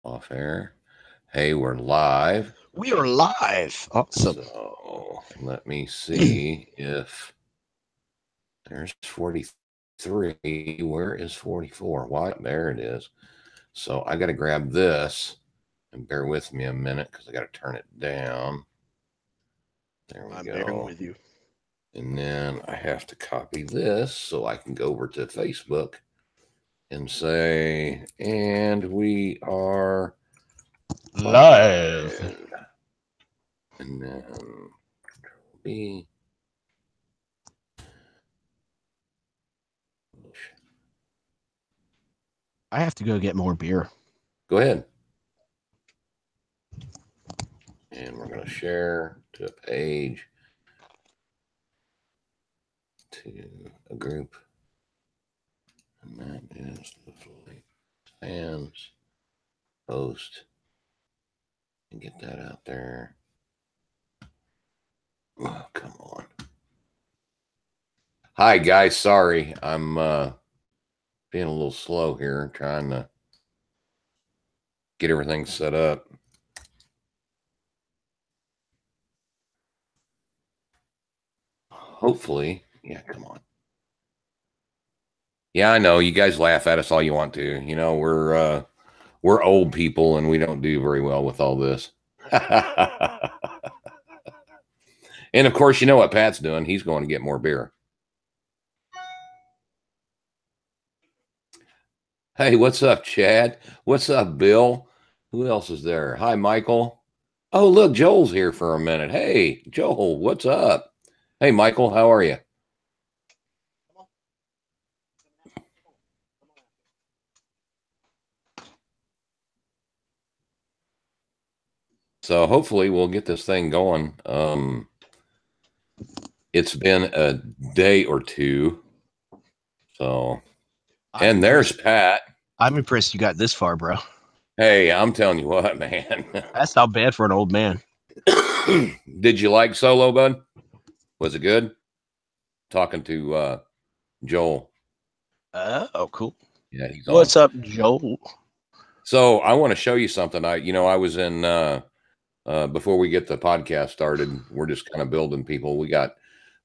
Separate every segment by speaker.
Speaker 1: Off air. Hey, we're live.
Speaker 2: We are live. Awesome.
Speaker 1: So let me see if there's 43. Where is 44? Why? There it is. So I got to grab this and bear with me a minute because I got to turn it down. There we
Speaker 2: I'm bearing
Speaker 1: go.
Speaker 2: with you.
Speaker 1: And then I have to copy this so I can go over to Facebook and say, and we are
Speaker 2: Live.
Speaker 1: and then B.
Speaker 2: I have to go get more beer.
Speaker 1: Go ahead. And we're going to share to a page, to a group. And that is the fans post. And get that out there. Oh, come on. Hi, guys. Sorry. I'm being a little slow here, trying to get everything set up. Hopefully. Yeah, come on. Yeah, I know. You guys laugh at us all you want to. You know, we're old people and we don't do very well with all this. And of course, you know what Pat's doing. He's going to get more beer. Hey, what's up, Chad? What's up, Bill? Who else is there? Hi, Michael. Oh, look, Joel's here for a minute. Hey, Joel, what's up? Hey, Michael, how are you? So hopefully we'll get this thing going. It's been a day or two. So, and there's Pat.
Speaker 2: I'm impressed you got this far, bro.
Speaker 1: Hey, I'm telling you what, man.
Speaker 2: That's not bad for an old man.
Speaker 1: Did you like Solo, bud? Was it good? Talking to Joel.
Speaker 2: Oh, cool.
Speaker 1: Yeah, he's
Speaker 2: What's
Speaker 1: on.
Speaker 2: up, Joel?
Speaker 1: So I want to show you something. I was in before we get the podcast started. We're just kind of building people. We got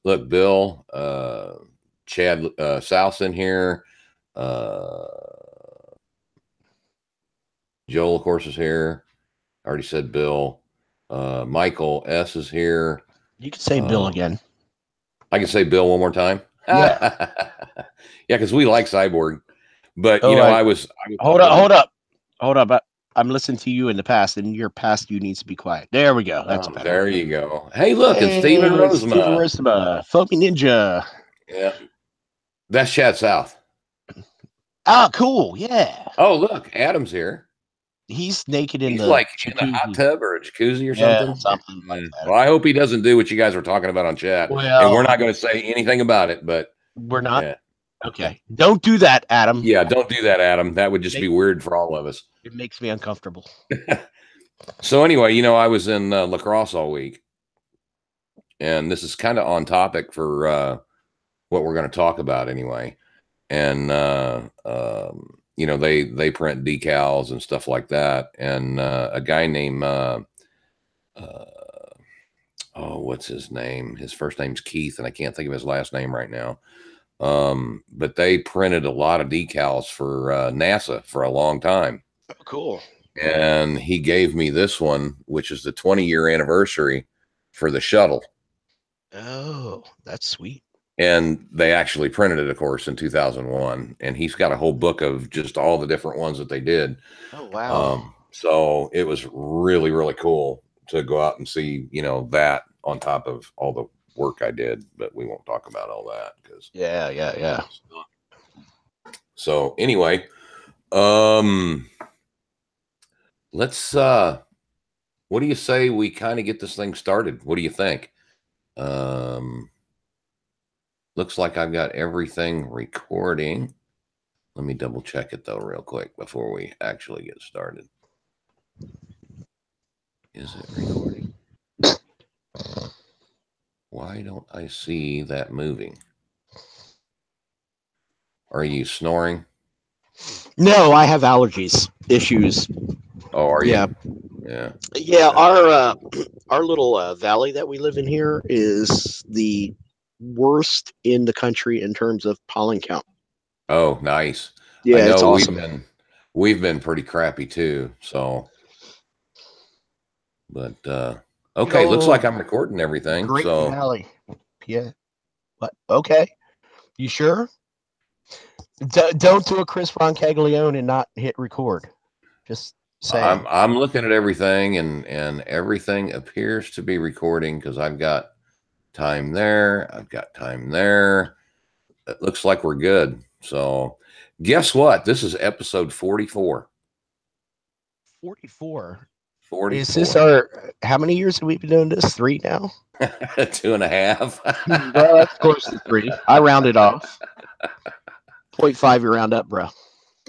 Speaker 1: Bill, Chad South in here. Joel, of course, is here. I already said Bill. Michael S is here.
Speaker 2: You can say Bill again.
Speaker 1: I can say Bill one more time.
Speaker 2: Yeah.
Speaker 1: Yeah, because we like Cyborg. But
Speaker 2: Oh,
Speaker 1: I was
Speaker 2: hold up. I'm listening to you in the past, and your past you needs to be quiet. There we go. That's better.
Speaker 1: There you go. Hey, look, it's Steven Rosema.
Speaker 2: Steven Rosema, Foamy Ninja.
Speaker 1: Yeah, that's Chad South.
Speaker 2: Oh, cool. Yeah.
Speaker 1: Oh, look, Adam's here.
Speaker 2: He's naked in
Speaker 1: He's
Speaker 2: the
Speaker 1: like
Speaker 2: jacuzzi.
Speaker 1: in a hot tub or a jacuzzi or
Speaker 2: Yeah,
Speaker 1: something.
Speaker 2: something like that.
Speaker 1: Well, I hope he doesn't do what you guys were talking about on chat.
Speaker 2: Well,
Speaker 1: and we're not going to say anything about it, but
Speaker 2: we're not.
Speaker 1: Yeah.
Speaker 2: Okay. Don't do that, Adam.
Speaker 1: Yeah, don't do that, Adam. That would just be weird for all of us.
Speaker 2: It makes me uncomfortable.
Speaker 1: So anyway, I was in La Crosse all week, and this is kind of on topic for what we're going to talk about anyway. And they print decals and stuff like that. And a guy named what's his name? His first name's Keith, and I can't think of his last name right now. But they printed a lot of decals for NASA for a long time.
Speaker 2: Oh, cool.
Speaker 1: And he gave me this one, which is the 20-year anniversary for the shuttle.
Speaker 2: Oh, that's sweet.
Speaker 1: And they actually printed it, of course, in 2001. And he's got a whole book of just all the different ones that they did.
Speaker 2: Oh, wow.
Speaker 1: So it was really, really cool to go out and see, that on top of all the work I did. But we won't talk about all that because
Speaker 2: yeah.
Speaker 1: So anyway, let's what do you say we kind of get this thing started? What do you think? Looks like I've got everything recording. Let me double check it though real quick before we actually get started. Is it recording? Why don't I see that moving? Are you snoring?
Speaker 2: No, I have allergies issues.
Speaker 1: Oh, are
Speaker 2: Yeah.
Speaker 1: you? Yeah.
Speaker 2: Yeah,
Speaker 1: Okay.
Speaker 2: our little valley that we live in here is the worst in the country in terms of pollen count.
Speaker 1: Oh, nice. I
Speaker 2: Yeah, it's
Speaker 1: know
Speaker 2: awesome.
Speaker 1: we've been pretty crappy too. So, but
Speaker 2: Good
Speaker 1: okay, looks like
Speaker 2: old
Speaker 1: I'm recording everything.
Speaker 2: Great
Speaker 1: So,
Speaker 2: Valley. Yeah. What? Okay. You sure? Don't do a Chris Roncaglione and not hit record. Just saying.
Speaker 1: I'm looking at everything, and everything appears to be recording because I've got time there. I've got time there. It looks like we're good. So, guess what? This is episode 44.
Speaker 2: 44. Is this
Speaker 1: 44.
Speaker 2: our? How many years have we been doing this? 3 now.
Speaker 1: 2.5.
Speaker 2: Well, that's close to 3. I rounded off. 0.5, you round up, bro.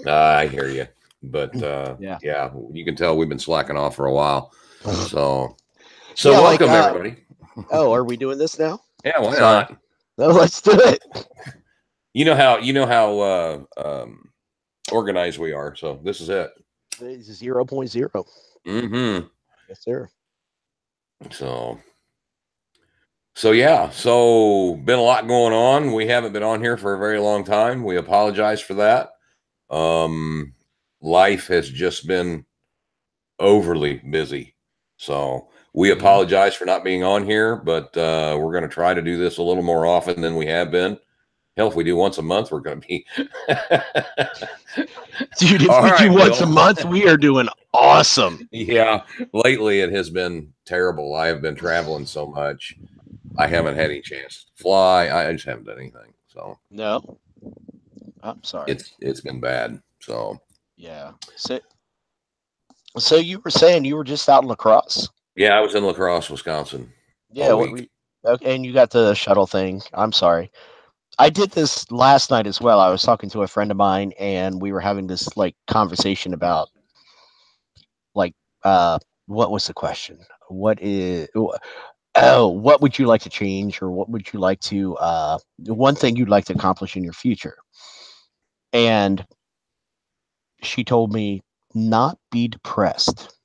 Speaker 1: I hear you. But
Speaker 2: Yeah.
Speaker 1: yeah, you can tell we've been slacking off for a while. So
Speaker 2: Yeah,
Speaker 1: welcome everybody.
Speaker 2: Oh, are we doing this now?
Speaker 1: Yeah, why
Speaker 2: Sorry.
Speaker 1: not?
Speaker 2: No, let's do it.
Speaker 1: You know how organized we are. So this is it.
Speaker 2: It's 0.0.
Speaker 1: Mm-hmm.
Speaker 2: Yes, sir.
Speaker 1: So yeah, so been a lot going on. We haven't been on here for a very long time. We apologize for that. Life has just been overly busy. So we apologize for not being on here, but we're going to try to do this a little more often than we have been. Hell, if we do once a month, we're going to be.
Speaker 2: Dude, if we do once a month, we are doing awesome.
Speaker 1: Yeah, lately it has been terrible. I have been traveling so much. I haven't had any chance to fly. I just haven't done anything. So
Speaker 2: no, I'm sorry.
Speaker 1: It's been bad. So
Speaker 2: yeah. So you were saying you were just out in La Crosse?
Speaker 1: Yeah, I was in La Crosse, Wisconsin.
Speaker 2: Yeah.
Speaker 1: All week.
Speaker 2: Okay, and you got the shuttle thing. I'm sorry. I did this last night as well. I was talking to a friend of mine, and we were having this like conversation about like what was the question? What would you like to change, or what would you like to one thing you'd like to accomplish in your future? And she told me not be depressed.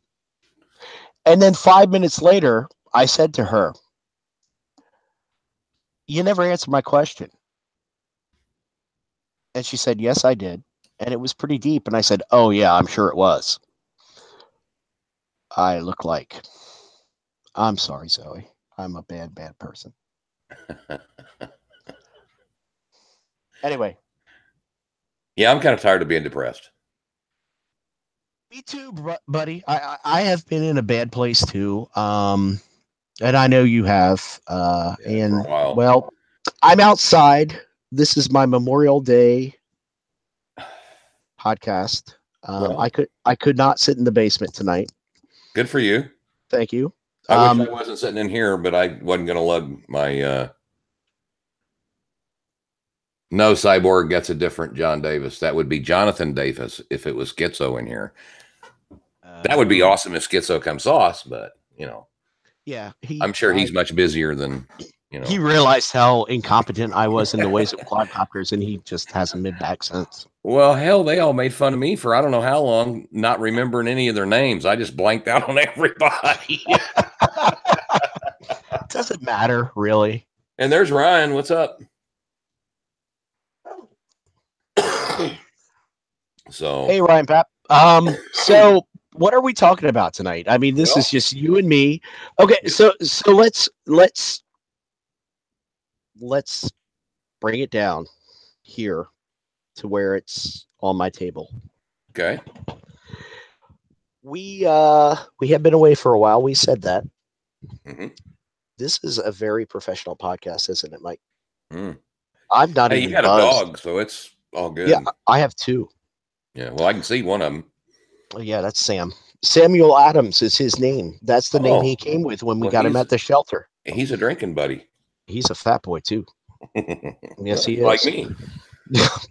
Speaker 2: And then 5 minutes later, I said to her, "You never answered my question." And she said, "Yes, I did." And it was pretty deep. And I said, "Oh, yeah, I'm sure it was." I look like, I'm sorry, Zoe. I'm a bad, bad person. Anyway.
Speaker 1: Yeah, I'm kind of tired of being depressed.
Speaker 2: Me too, buddy. I have been in a bad place too. And I know you have. And
Speaker 1: for a while.
Speaker 2: well, I'm outside. This is my Memorial Day podcast. I could not sit in the basement tonight.
Speaker 1: Good for you.
Speaker 2: Thank you.
Speaker 1: I wish I wasn't sitting in here, but I wasn't going to lug my. No, Cyborg gets a different John Davis. That would be Jonathan Davis if it was Schizo in here. That would be awesome if Schizo comes sauce, but
Speaker 2: yeah,
Speaker 1: I'm sure he's much busier than
Speaker 2: He realized how incompetent I was in the ways of quadcopters, and he just hasn't been back since.
Speaker 1: Well, hell, they all made fun of me for I don't know how long, not remembering any of their names. I just blanked out on everybody.
Speaker 2: Doesn't matter, really.
Speaker 1: And there's Ryan. What's up? So
Speaker 2: hey, Ryan Pap. So what are we talking about tonight? I mean, this is just you and me. Okay, so let's bring it down here to where it's on my table.
Speaker 1: Okay.
Speaker 2: We have been away for a while. We said that.
Speaker 1: Mm-hmm.
Speaker 2: This is a very professional podcast, isn't it, Mike?
Speaker 1: Mm.
Speaker 2: I'm not
Speaker 1: even. You got buzzed. A dog, so it's all good.
Speaker 2: Yeah, I have 2.
Speaker 1: Yeah, well, I can see one of them.
Speaker 2: Oh, yeah, that's Sam. Samuel Adams is his name. That's the name he came with when we got him at the shelter.
Speaker 1: He's a drinking buddy.
Speaker 2: He's a fat boy too. Yes, he is.
Speaker 1: Like me.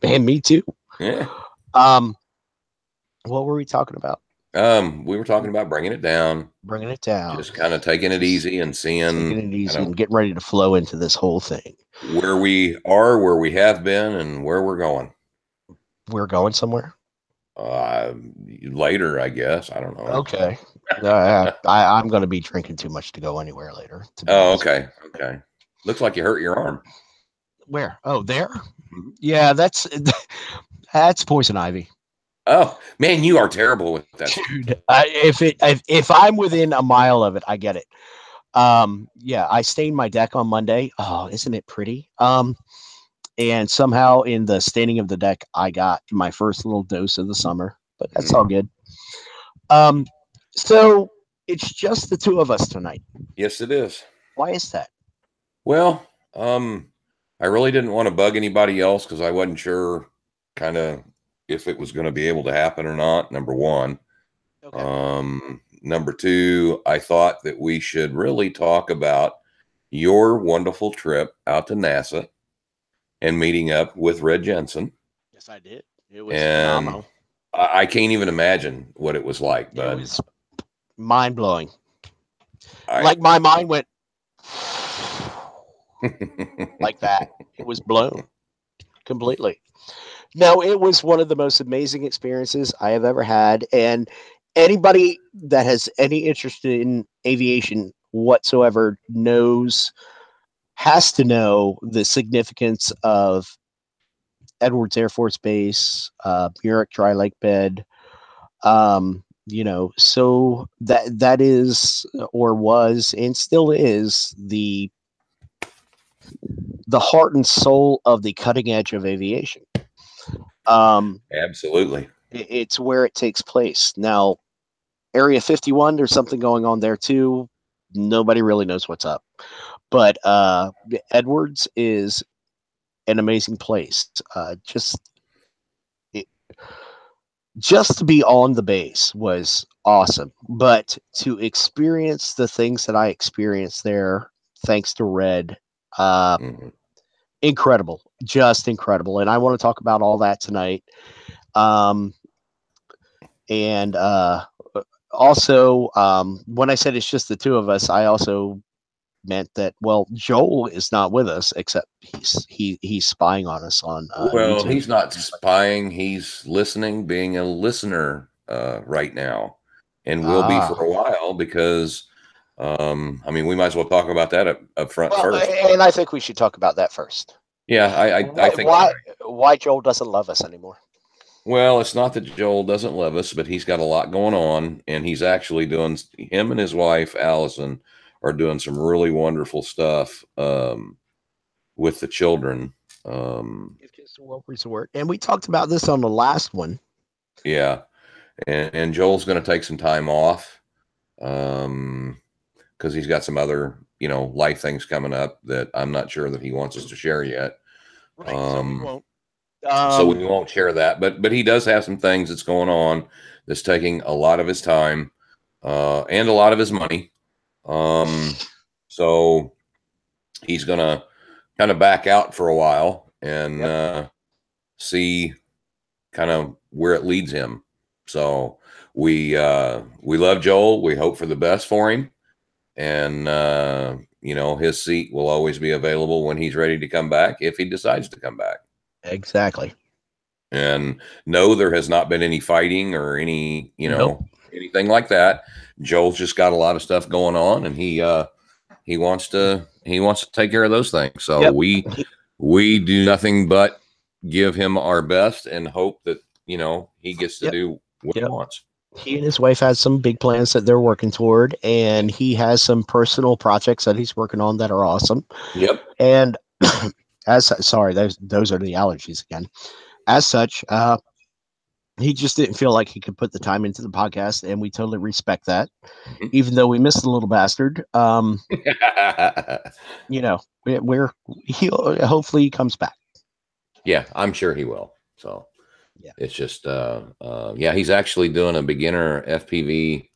Speaker 2: And me too.
Speaker 1: Yeah.
Speaker 2: What were we talking about?
Speaker 1: We were talking about bringing it down.
Speaker 2: Bringing it down.
Speaker 1: Just kind of taking it easy and seeing.
Speaker 2: Taking it easy and getting ready to flow into this whole thing.
Speaker 1: Where we are, where we have been, and where we're going.
Speaker 2: We're going somewhere?
Speaker 1: Later, I guess. I don't know.
Speaker 2: Okay. I'm going to be drinking too much to go anywhere later, to be
Speaker 1: Oh,
Speaker 2: honest.
Speaker 1: okay. Okay. Looks like you hurt your arm.
Speaker 2: Where? Oh, there?
Speaker 1: Mhm.
Speaker 2: Yeah, that's poison ivy.
Speaker 1: Oh, man, you are terrible with that stuff.
Speaker 2: Dude, if I'm within a mile of it, I get it. Yeah, I stained my deck on Monday. Oh, isn't it pretty? And somehow in the staining of the deck, I got my first little dose of the summer, but that's all good. Um, so it's just the two of us tonight.
Speaker 1: Yes, it is.
Speaker 2: Why is that?
Speaker 1: Well, I really didn't want to bug anybody else because I wasn't sure kind of if it was going to be able to happen or not. Number one.
Speaker 2: Okay.
Speaker 1: Number two, I thought that we should really talk about your wonderful trip out to NASA and meeting up with Red Jensen.
Speaker 2: Yes, I did. It was
Speaker 1: And
Speaker 2: phenomenal.
Speaker 1: I can't even imagine what it was like,
Speaker 2: It
Speaker 1: bud.
Speaker 2: was mind blowing.
Speaker 1: I
Speaker 2: Like my mind went like that. It was blown completely. No, it was one of the most amazing experiences I have ever had. And anybody that has any interest in aviation whatsoever has to know the significance of Edwards Air Force Base, Mureck Dry Lake Bed. So that is or was and still is the heart and soul of the cutting edge of aviation.
Speaker 1: Absolutely.
Speaker 2: It's where it takes place. Now, Area 51, there's something going on there too. Nobody really knows what's up. But Edwards is an amazing place. Just to be on the base was awesome. But to experience the things that I experienced there, thanks to Red, uh,
Speaker 1: Mm-hmm.
Speaker 2: incredible, just incredible. And I want to talk about all that tonight. Um, and Also, when I said it's just the two of us, I also meant that, well, Joel is not with us, except he's spying on us on
Speaker 1: Well,
Speaker 2: YouTube.
Speaker 1: he's not spying, he's listening, being a listener right now, and will be for a while because I mean, we might as well talk about that up front
Speaker 2: Well,
Speaker 1: first.
Speaker 2: and I think we should talk about that first.
Speaker 1: Yeah, I think
Speaker 2: Why Joel doesn't love us anymore?
Speaker 1: well, it's not that Joel doesn't love us, but he's got a lot going on, and he's actually doing, him and his wife Allison are doing some really wonderful stuff with the children.
Speaker 2: If just a world resort, and we talked about this on the last one.
Speaker 1: Yeah, and Joel's going to take some time off because he's got some other life things coming up that I'm not sure that he wants us to share yet.
Speaker 2: Right, so we won't.
Speaker 1: So we won't share that, but he does have some things that's going on that's taking a lot of his time and a lot of his money. So he's gonna kind of back out for a while and see kind of where it leads him. So we love Joel. We hope for the best for him, and his seat will always be available when he's ready to come back if he decides to come back.
Speaker 2: Exactly.
Speaker 1: And no, there has not been any fighting or any,
Speaker 2: Nope.
Speaker 1: anything like that. Joel's just got a lot of stuff going on, and he wants to take care of those things. So
Speaker 2: Yep.
Speaker 1: we do nothing but give him our best and hope that he gets to do what he wants.
Speaker 2: He and his wife has some big plans that they're working toward, and he has some personal projects that he's working on that are awesome.
Speaker 1: Yep.
Speaker 2: And sorry, those are the allergies again. As such, he just didn't feel like he could put the time into the podcast, and we totally respect that. Mm-hmm. Even though we missed the little bastard, hopefully he comes back.
Speaker 1: Yeah, I'm sure he will. So yeah, it's just he's actually doing a beginner FPV.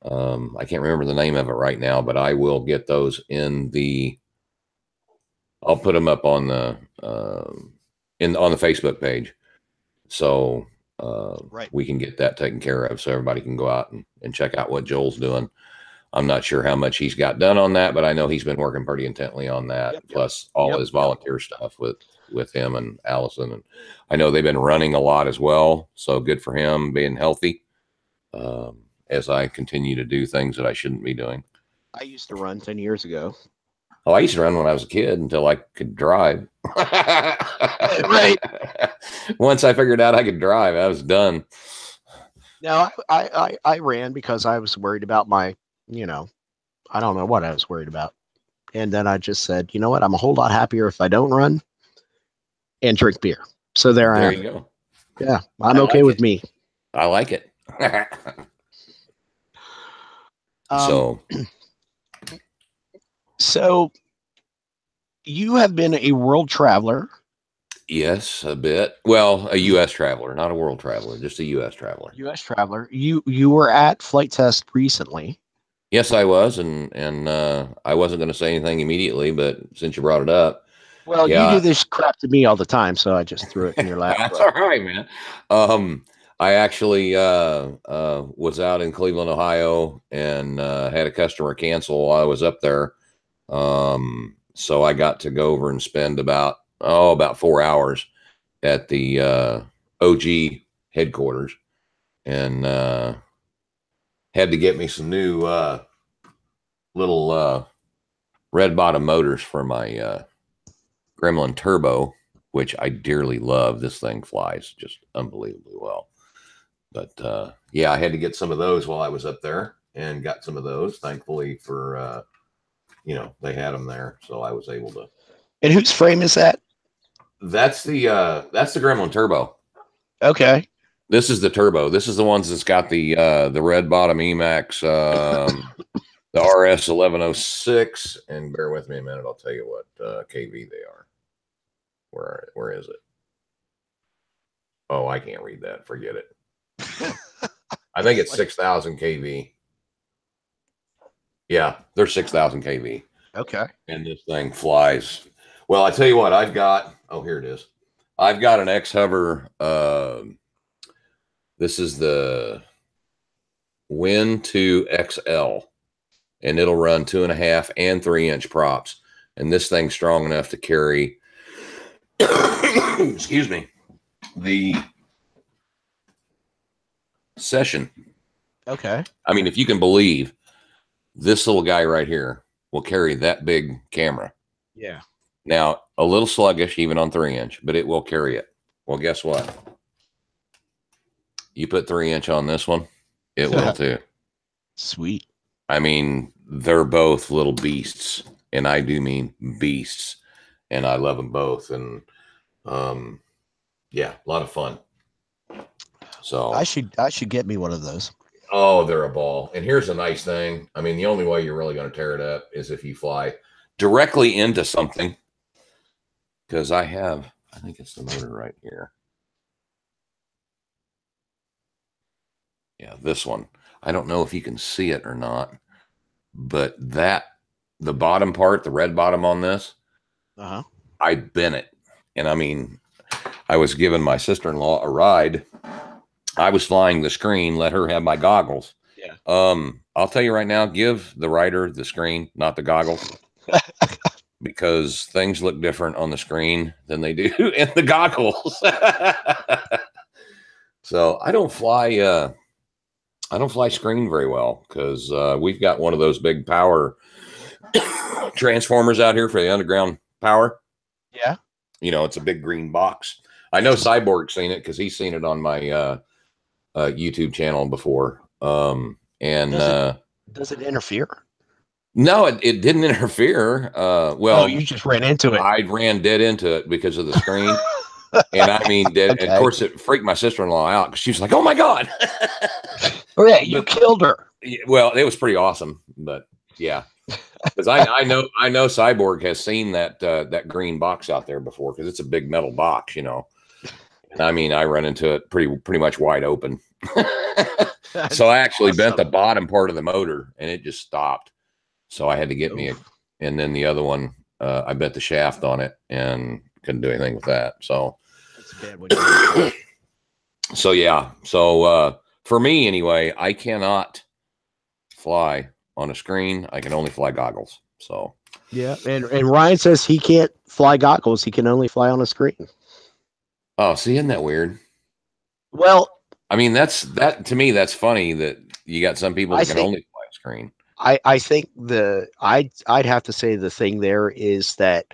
Speaker 1: I can't remember the name of it right now, but I will get those I'll put them up on the on the Facebook page, so we can get that taken care of, so everybody can go out and check out what Joel's doing. I'm not sure how much he's got done on that, but I know he's been working pretty intently on that. Plus all his volunteer stuff with with him and Allison. And I know they've been running a lot as well. So good for him being healthy as I continue to do things that I shouldn't be doing.
Speaker 2: I used to run 10 years ago.
Speaker 1: Oh, I used to run when I was a kid until I could drive.
Speaker 2: Right.
Speaker 1: Once I figured out I could drive, I was done.
Speaker 2: No, I ran because I was worried about my, I don't know what I was worried about. And then I just said, you know what? I'm a whole lot happier if I don't run and drink beer. So there I am.
Speaker 1: You go.
Speaker 2: Yeah, I'm okay with me.
Speaker 1: I like it.
Speaker 2: So you have been a world traveler.
Speaker 1: Yes, a bit. Well, a U.S. traveler, not a world traveler, just a U.S. traveler.
Speaker 2: U.S. traveler. You were at Flight Test recently.
Speaker 1: Yes, I was, and I wasn't going to say anything immediately, but since you brought it up,
Speaker 2: well, you do this crap to me all the time, so I just threw it in your lap.
Speaker 1: That's all right, man. I actually was out in Cleveland, Ohio, and had a customer cancel while I was up there. So I got to go over and spend about 4 hours at the OG headquarters, and had to get me some new little red bottom motors for my Gremlin Turbo, which I dearly love. This thing flies just unbelievably well. But yeah, I had to get some of those while I was up there, and got some of those. Thankfully for they had them there, so I was able to.
Speaker 2: And whose frame is that?
Speaker 1: That's the Gremlin Turbo.
Speaker 2: Okay.
Speaker 1: This is the Turbo. This is the ones that's got the red bottom Emax, the RS 1106. And bear with me a minute, I'll tell you what KV they are. Where is it? Oh, I can't read that. Forget it. I think it's 6,000 kV. Yeah, they're 6,000 kV.
Speaker 2: Okay.
Speaker 1: And this thing flies. Well, I tell you what, I've got. Oh, here it is. I've got an X-Hover. This is the Win 2 XL, and it'll run 2.5 and 3-inch props. And this thing's strong enough to carry. Excuse me. The Session.
Speaker 2: Okay.
Speaker 1: I mean, if you can believe, this little guy right here will carry that big camera.
Speaker 2: Yeah.
Speaker 1: Now, a little sluggish even on 3-inch, but it will carry it. Well, guess what? You put 3-inch on this one, it will too.
Speaker 2: Sweet.
Speaker 1: I mean, they're both little beasts, and I do mean beasts, and I love them both. And yeah, a lot of fun. So
Speaker 2: I should get me one of those.
Speaker 1: Oh, they're a ball. And here's a nice thing. I mean, the only way you're really going to tear it up is if you fly directly into something. Because I think it's the motor right here. Yeah, this one. I don't know if you can see it or not, but the bottom part, the red bottom on this, I bent it. And I mean, I was giving my sister-in-law a ride. I was flying the screen, let her have my goggles.
Speaker 2: Yeah.
Speaker 1: I'll tell you right now, give the rider the screen, not the goggles. Because things look different on the screen than they do in the goggles. So I don't fly screen very well, because we've got one of those big power transformers out here for the underground power.
Speaker 2: Yeah.
Speaker 1: It's a big green box. I know Cyborg's seen it because he's seen it on my YouTube channel before. Does
Speaker 2: it interfere?
Speaker 1: No, it didn't interfere. Well,
Speaker 2: you just ran into it.
Speaker 1: I ran dead into it because of the screen. And I mean, dead. Okay. And of course, it freaked my sister-in-law out because she was like, "Oh my God!"
Speaker 2: Oh yeah, you killed her.
Speaker 1: Well, it was pretty awesome, but yeah, because I know Cyborg has seen that green box out there before, because it's a big metal box, And I mean, I run into it pretty much wide open. So I actually bent the bottom part of the motor, and it just stopped. So I had to get me and then the other one, I bent the shaft on it and couldn't do anything with that. So
Speaker 2: that's a bad one.
Speaker 1: So yeah. So for me anyway, I cannot fly on a screen. I can only fly goggles. So
Speaker 2: Yeah, and Ryan says he can't fly goggles; he can only fly on a screen.
Speaker 1: Oh, see, isn't that weird?
Speaker 2: Well,
Speaker 1: I mean, that to me, that's funny that you got some people
Speaker 2: I
Speaker 1: that can
Speaker 2: think
Speaker 1: only fly a screen.
Speaker 2: I think I'd have to say the thing there is that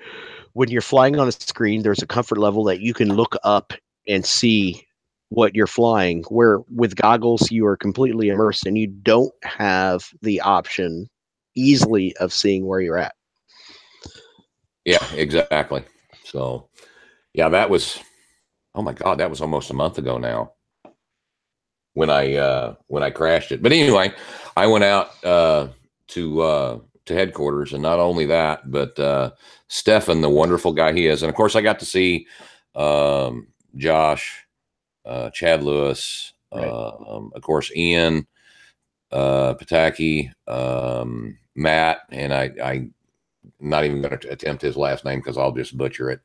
Speaker 2: when you're flying on a screen, there's a comfort level that you can look up and see what you're flying. Where with goggles, you are completely immersed and you don't have the option easily of seeing where you're at.
Speaker 1: Yeah, exactly. So, yeah, that was, oh my God, that was almost a month ago now when I crashed it. But anyway, I went out to headquarters, and not only that, but Stefan, the wonderful guy he is, and of course I got to see Josh, Chad Lewis,
Speaker 2: Right.
Speaker 1: of course Ian, Pataki, Matt, and I not even going to attempt his last name because I'll just butcher it.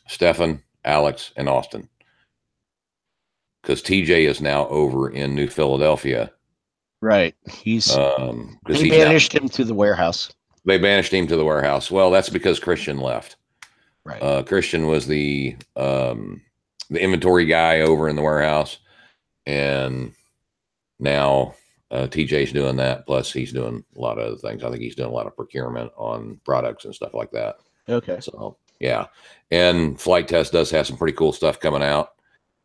Speaker 1: Stefan, Alex, and Austin. Because TJ is now over in New Philadelphia.
Speaker 2: Right.
Speaker 1: Because
Speaker 2: They
Speaker 1: he's now,
Speaker 2: banished him to the warehouse.
Speaker 1: they banished him to the warehouse. Well, that's because Christian left.
Speaker 2: Right.
Speaker 1: Christian was the inventory guy over in the warehouse, and now TJ's doing that. Plus, he's doing a lot of other things. I think he's doing a lot of procurement on products and stuff like that.
Speaker 2: Okay.
Speaker 1: So yeah, and Flight Test does have some pretty cool stuff coming out.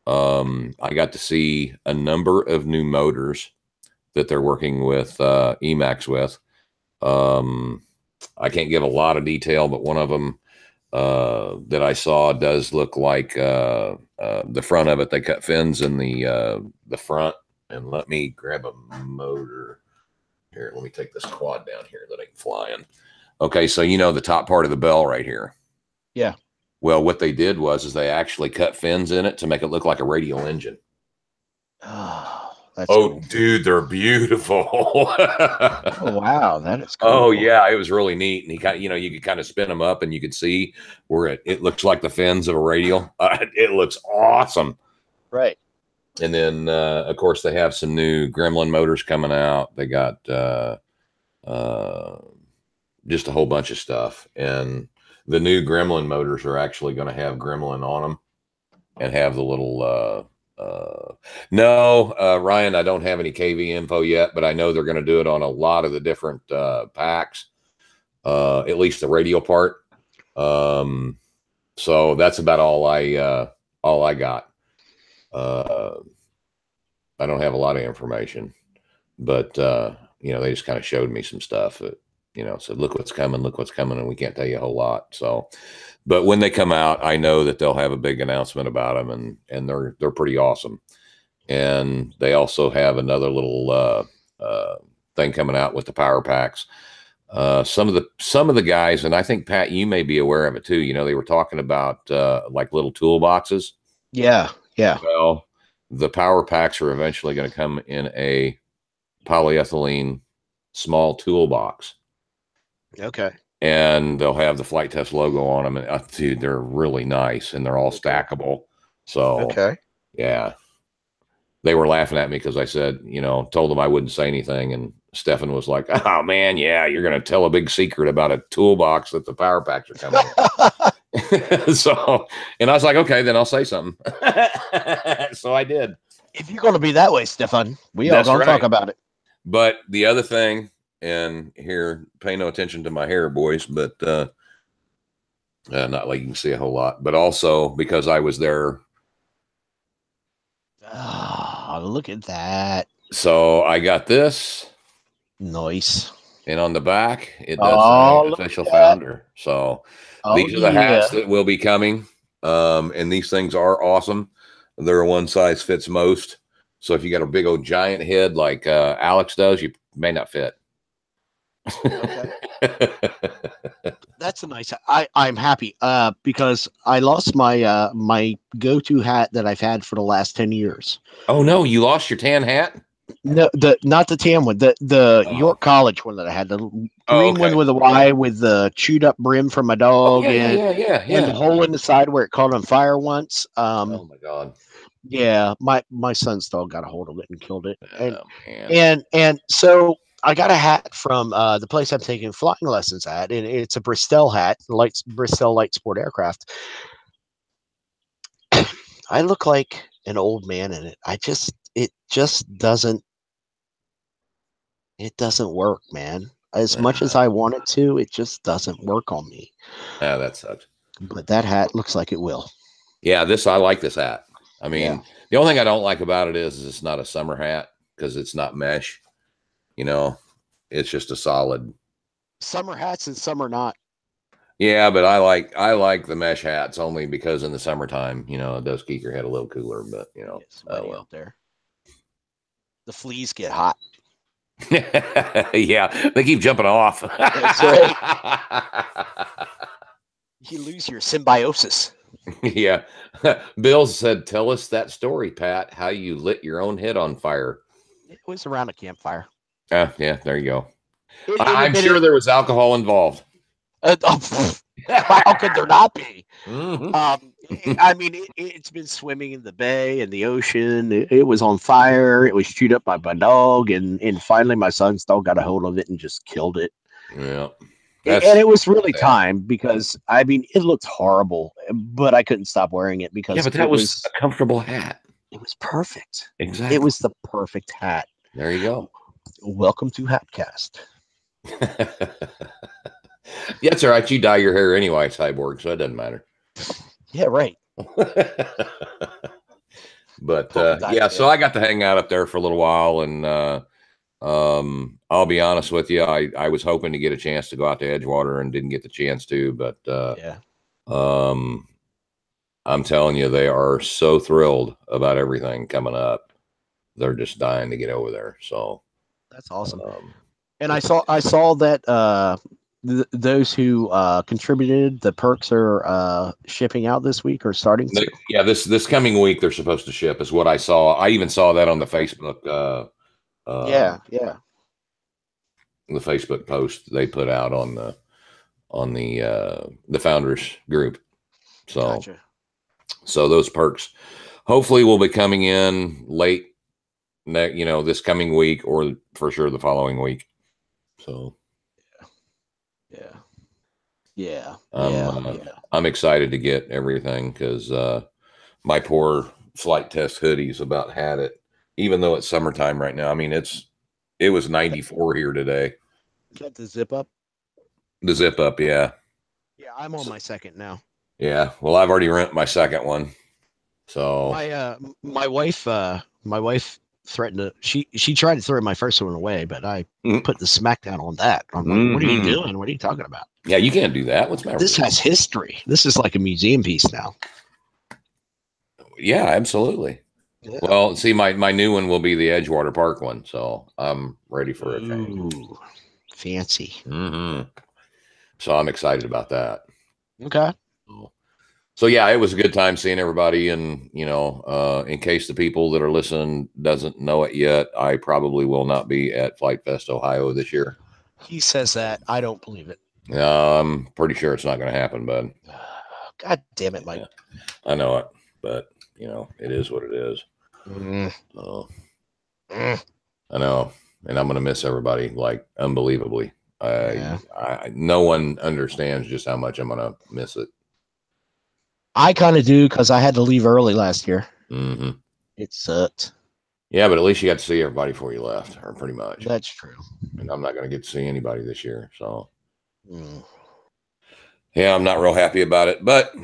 Speaker 1: I got to see a number of new motors that they're working with Emax with. I can't give a lot of detail, but one of them that I saw does look like the front of it. They cut fins in the front. And let me grab a motor here. Let me take this quad down here that I can fly in. Okay, so you know the top part of the bell right here.
Speaker 2: Yeah.
Speaker 1: Well, what they did was they actually cut fins in it to make it look like a radial engine.
Speaker 2: Oh, that's
Speaker 1: Oh,
Speaker 2: cool.
Speaker 1: dude, they're beautiful.
Speaker 2: Oh, wow, that is cool.
Speaker 1: Oh yeah, it was really neat. And he kind of, you could kind of spin them up, and you could see where it looks like the fins of a radial. It looks awesome.
Speaker 2: Right.
Speaker 1: And then, of course, they have some new Gremlin motors coming out. They got uh, just a whole bunch of stuff. And the new Gremlin motors are actually going to have Gremlin on them and have the little. No, Ryan, I don't have any KV info yet, but I know they're going to do it on a lot of the different packs, at least the radial part. So that's about all I got. I don't have a lot of information, but they just kind of showed me some stuff that, said, look what's coming, and we can't tell you a whole lot. So, but when they come out, I know that they'll have a big announcement about them, and they're pretty awesome. And they also have another little thing coming out with the power packs. Some of the guys, and I think Pat, you may be aware of it too. They were talking about like little toolboxes.
Speaker 2: Yeah. Yeah.
Speaker 1: Well, the power packs are eventually going to come in a polyethylene small toolbox.
Speaker 2: Okay.
Speaker 1: And they'll have the Flight Test logo on them. And dude, they're really nice, and they're all stackable. So,
Speaker 2: Okay.
Speaker 1: yeah. They were laughing at me because I said, told them I wouldn't say anything. And Stefan was like, oh, man, yeah, you're going to tell a big secret about a toolbox that the power packs are coming in. So, and I was like, okay, then I'll say something. So I did.
Speaker 2: If you're going to be that way, Stefan, we are going to talk about it.
Speaker 1: But the other thing, and here, pay no attention to my hair, boys, but not like you can see a whole lot, but also because I was there.
Speaker 2: Oh, look at that.
Speaker 1: So I got this.
Speaker 2: Nice.
Speaker 1: And on the back, it does say official founder. So these are the hats that will be coming. And these things are awesome. They're one size fits most. So if you got a big old giant head like Alex does, you may not fit.
Speaker 2: Okay. That's a nice. I'm happy because I lost my my go-to hat that I've had for the last 10 years.
Speaker 1: Oh no, you lost your tan hat?
Speaker 2: No, not the tan one, the York College one that I had, the green one with a Y with the chewed up brim for my dog, and the hole in the side where it caught on fire once.
Speaker 1: Oh my God.
Speaker 2: Yeah, my son's dog got a hold of it and killed it. And so I got a hat from the place I'm taking flying lessons at, and it's a Bristol hat, Bristol Light Sport Aircraft. I look like an old man in it. It doesn't work, man. As much as I want it to, it just doesn't work on me.
Speaker 1: Yeah, that sucks.
Speaker 2: But that hat looks like it will.
Speaker 1: Yeah, I like this hat. I mean, the only thing I don't like about it is it's not a summer hat because it's not mesh. You know, it's just a solid.
Speaker 2: Summer hats and some are not.
Speaker 1: Yeah, but I like the mesh hats only because in the summertime, it does keep your head a little cooler. But
Speaker 2: It's sweaty out there. The fleas get hot.
Speaker 1: Yeah, they keep jumping off.
Speaker 2: That's right. You lose your symbiosis.
Speaker 1: Yeah. Bill said, "Tell us that story, Pat, how you lit your own head on fire."
Speaker 2: It was around a campfire.
Speaker 1: Yeah, there you go. I'm sure there was alcohol involved.
Speaker 2: How could there not be?
Speaker 1: Mm-hmm.
Speaker 2: I mean, it's been swimming in the bay and the ocean. It was on fire. It was chewed up by my dog, and finally my son's dog got a hold of it and just killed it.
Speaker 1: Yeah.
Speaker 2: And it was really time because, I mean, it looked horrible, but I couldn't stop wearing it because
Speaker 1: but that was a comfortable hat.
Speaker 2: It was perfect.
Speaker 1: Exactly.
Speaker 2: It was the perfect hat.
Speaker 1: There you go.
Speaker 2: Welcome to Hatcast.
Speaker 1: Yeah, it's all right. You dye your hair anyway, Cyborg, so it doesn't matter.
Speaker 2: Yeah, right.
Speaker 1: But so I got to hang out up there for a little while, and I'll be honest with you, I was hoping to get a chance to go out to Edgewater and didn't get the chance to, but I'm telling you, they are so thrilled about everything coming up. They're just dying to get over there. So
Speaker 2: that's awesome. And I saw that those who contributed, the perks are shipping out this week or starting to.
Speaker 1: Yeah, this coming week they're supposed to ship is what I saw. I even saw that on the Facebook.
Speaker 2: The
Speaker 1: Facebook post they put out on the founders group. So,
Speaker 2: gotcha.
Speaker 1: So those perks hopefully will be coming in late, this coming week or for sure the following week. So, I'm excited to get everything because my poor flight test hoodies about had it, even though it's summertime right now. I mean, it was 94 here today.
Speaker 2: Is that the zip up?
Speaker 1: The zip up, yeah.
Speaker 2: Yeah, I'm on my second now.
Speaker 1: Yeah, well, I've already rented my second one. So
Speaker 2: my wife threatened to she tried to throw my first one away, but I put the smackdown on that. I'm like, what are you doing? What are you talking about?
Speaker 1: Yeah, you can't do that. What's the matter?
Speaker 2: This has history. This is like a museum piece now.
Speaker 1: Yeah, absolutely. Yeah. Well, see, my new one will be the Edgewater Park one, so I'm ready for a change.
Speaker 2: Ooh, fancy.
Speaker 1: Mm-hmm. So I'm excited about that.
Speaker 2: Okay.
Speaker 1: So yeah, it was a good time seeing everybody, and in case the people that are listening doesn't know it yet, I probably will not be at Flight Fest Ohio this year.
Speaker 2: He says that. I don't believe it.
Speaker 1: I'm pretty sure it's not going to happen, bud.
Speaker 2: God damn it, Mike.
Speaker 1: Yeah, I know it, but it is what it is. I know, and I'm going to miss everybody like unbelievably. No one understands just how much I'm going to miss it.
Speaker 2: I kind of do because I had to leave early last year.
Speaker 1: Mm-hmm.
Speaker 2: It sucked.
Speaker 1: Yeah, but at least you got to see everybody before you left, or pretty much.
Speaker 2: That's true.
Speaker 1: And I'm not going to get to see anybody this year, so. Yeah, I'm not real happy about it, but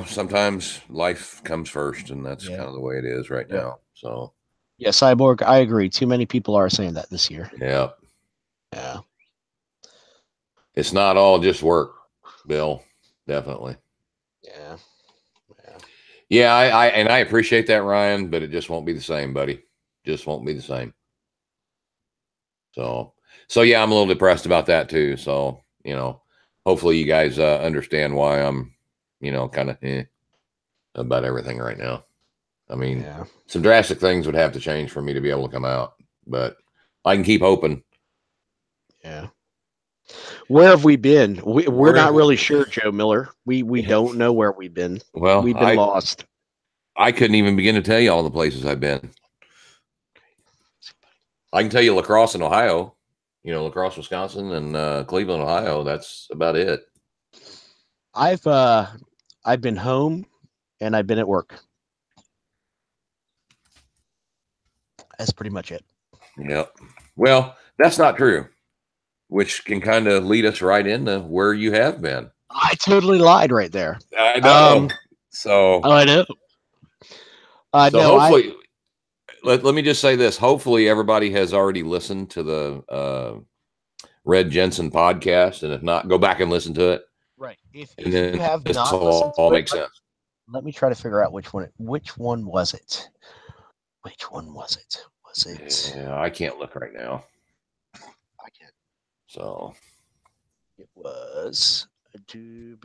Speaker 1: sometimes life comes first, and that's kind of the way it is right now. So.
Speaker 2: Yeah, Cyborg, I agree. Too many people are saying that this year.
Speaker 1: Yeah.
Speaker 2: Yeah.
Speaker 1: It's not all just work, Bill. Definitely.
Speaker 2: Yeah.
Speaker 1: Yeah, I appreciate that, Ryan, but it just won't be the same, buddy. Just won't be the same. So yeah, I'm a little depressed about that too. So, hopefully you guys understand why I'm, kind of about everything right now. I mean, some drastic things would have to change for me to be able to come out, but I can keep hoping.
Speaker 2: Yeah. Where have we been? We're not really sure, Joe Miller. We don't know where we've been.
Speaker 1: Well,
Speaker 2: we've been lost.
Speaker 1: I couldn't even begin to tell you all the places I've been. I can tell you La Crosse in Ohio. La Crosse, Wisconsin, and Cleveland, Ohio. That's about it.
Speaker 2: I've been home and I've been at work. That's pretty much it.
Speaker 1: Yep. Well, that's not true, which can kind of lead us right into where you have been.
Speaker 2: I totally lied right there.
Speaker 1: I know.
Speaker 2: I know.
Speaker 1: So
Speaker 2: No,
Speaker 1: hopefully, let me just say this. Hopefully, everybody has already listened to the Red Jensen podcast, and if not, go back and listen to it.
Speaker 2: right. If
Speaker 1: And
Speaker 2: you
Speaker 1: then
Speaker 2: have
Speaker 1: this
Speaker 2: not listened
Speaker 1: all
Speaker 2: to it,
Speaker 1: makes sense.
Speaker 2: let me try to figure out which one was it. Which one was it? Was it?
Speaker 1: Yeah, I can't look right now.
Speaker 2: I can't.
Speaker 1: So
Speaker 2: It was.
Speaker 1: I think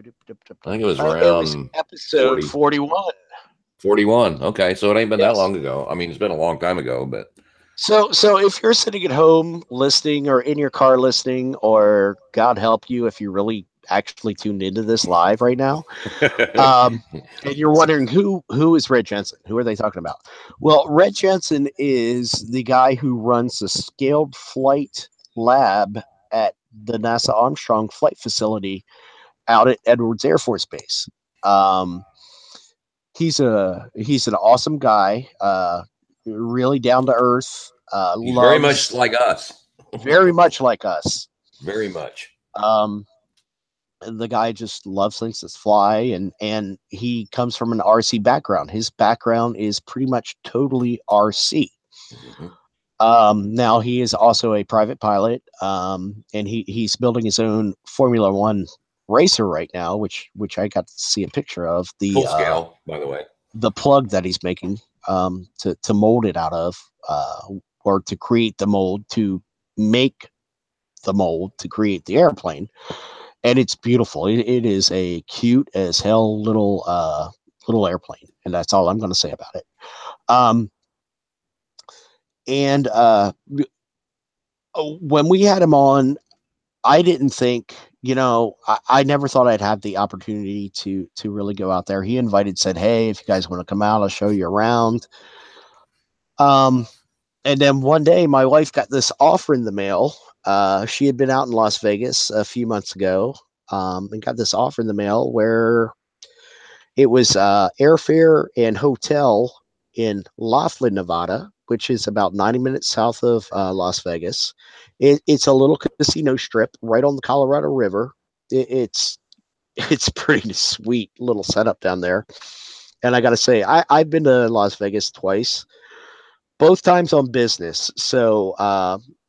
Speaker 1: it was
Speaker 2: It was
Speaker 1: around
Speaker 2: episode 41.
Speaker 1: 41. Okay, so it ain't been that
Speaker 2: Yes.
Speaker 1: long ago. I mean, it's been a long time ago, but
Speaker 2: So if you're sitting at home listening, or in your car listening, or God help you if you really actually tuned into this live right now, and you're wondering who is Red Jensen? Who are they talking about? Well, Red Jensen is the guy who runs the scaled flight lab at the NASA Armstrong Flight Facility out at Edwards Air Force Base. He's an awesome guy, really down to earth.
Speaker 1: he's very much like us.
Speaker 2: Very much like us.
Speaker 1: Very much.
Speaker 2: The guy just loves things that fly, and he comes from an RC background. His background is pretty much totally RC. Mm-hmm. Now he is also a private pilot, and he's building his own Formula One racer right now, which I got to see a picture of. The
Speaker 1: full scale, by the way.
Speaker 2: The plug that he's making to mold it out of, or to create the mold, to make the mold, to create the airplane. And it's beautiful. It is a cute as hell little airplane, and that's all I'm going to say about it. And when we had him on, I didn't think, I never thought I'd have the opportunity to really go out there. He said, "Hey, if you guys want to come out, I'll show you around." And then one day, my wife got this offer in the mail. She had been out in Las Vegas a few months ago, and got this offer in the mail where it was airfare and hotel in Laughlin, Nevada, which is about 90 minutes south of Las Vegas. It's a little casino strip right on the Colorado River. It's pretty sweet little setup down there. And I got to say, I've been to Las Vegas twice, both times on business. So,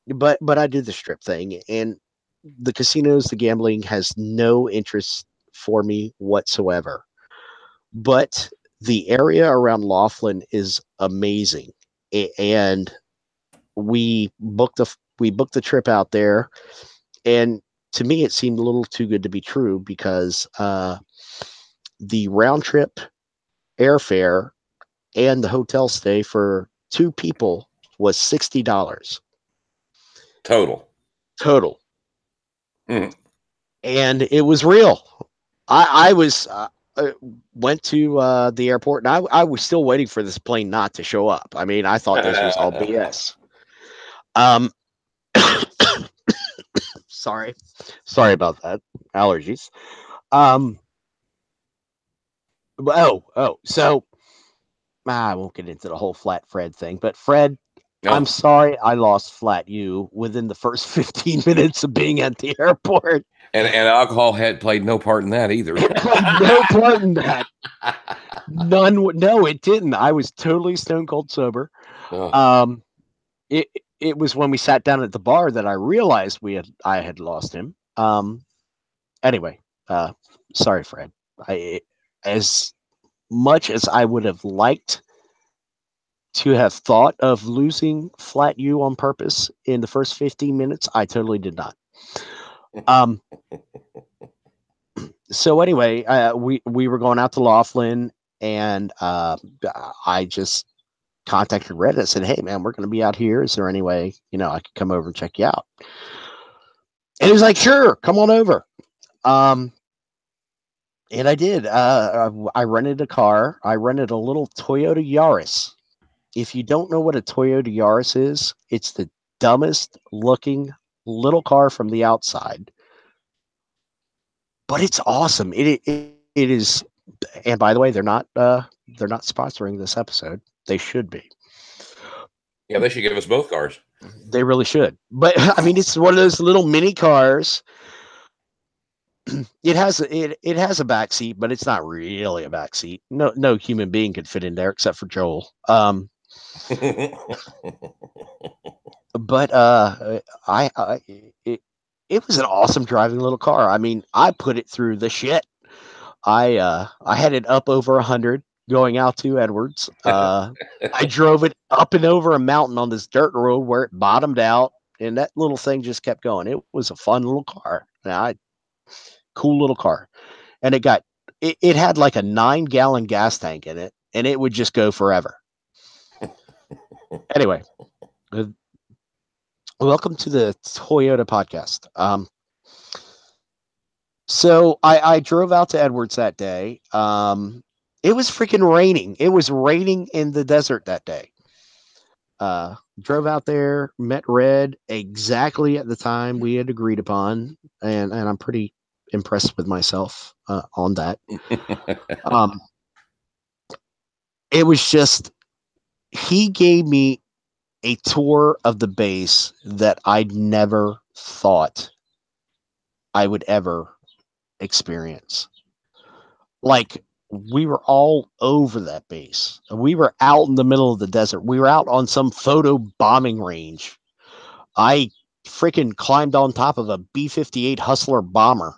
Speaker 2: but I did the strip thing, and the casinos, the gambling has no interest for me whatsoever. But the area around Laughlin is amazing, and we booked the trip out there, and to me it seemed a little too good to be true, because the round trip airfare and the hotel stay for two people was $60
Speaker 1: total.
Speaker 2: And it was real. I went to the airport, and I was still waiting for this plane not to show up. I mean, I thought this was all BS. Sorry about that. Allergies. So I won't get into the whole Flat Fred thing, but Fred, no. I'm sorry I lost Flat You within the first 15 minutes of being at the airport.
Speaker 1: And alcohol had played no part in that either.
Speaker 2: No part in that. None. No, it didn't. I was totally stone cold sober. Oh. It was when we sat down at the bar that I realized I had lost him. Anyway, sorry, Fred. As much as I would have liked to have thought of losing Flat You on purpose in the first 15 minutes, I totally did not. So anyway, we were going out to Laughlin, and I just contacted Red and said, "Hey man, we're going to be out here. Is there any way, I could come over and check you out?" And he was like, "Sure, come on over." And I did. I rented a car. I rented a little Toyota Yaris. If you don't know what a Toyota Yaris is, it's the dumbest looking little car from the outside, but it's awesome. It is. And by the way, they're not sponsoring this episode. They should be.
Speaker 1: Yeah, they should give us both cars.
Speaker 2: They really should. But I mean, it's one of those little mini cars. It has a back seat, but it's not really a back seat. No human being could fit in there except for Joel. But it it was an awesome driving little car. I mean, I put it through the shit. I had it up over 100 going out to Edwards. I drove it up and over a mountain on this dirt road where it bottomed out, and that little thing just kept going. It was a fun little car. Cool little car, and it had like a 9-gallon gas tank in it, and it would just go forever. Anyway, welcome to the Toyota podcast. So I drove out to Edwards that day. It was freaking raining. It was raining in the desert that day. Drove out there, met Red exactly at the time we had agreed upon, and I'm pretty impressed with myself on that. It was just, he gave me a tour of the base that I'd never thought I would ever experience. Like, we were all over that base. We were out in the middle of the desert. We were out on some photo bombing range. I freaking climbed on top of a B-58 Hustler bomber.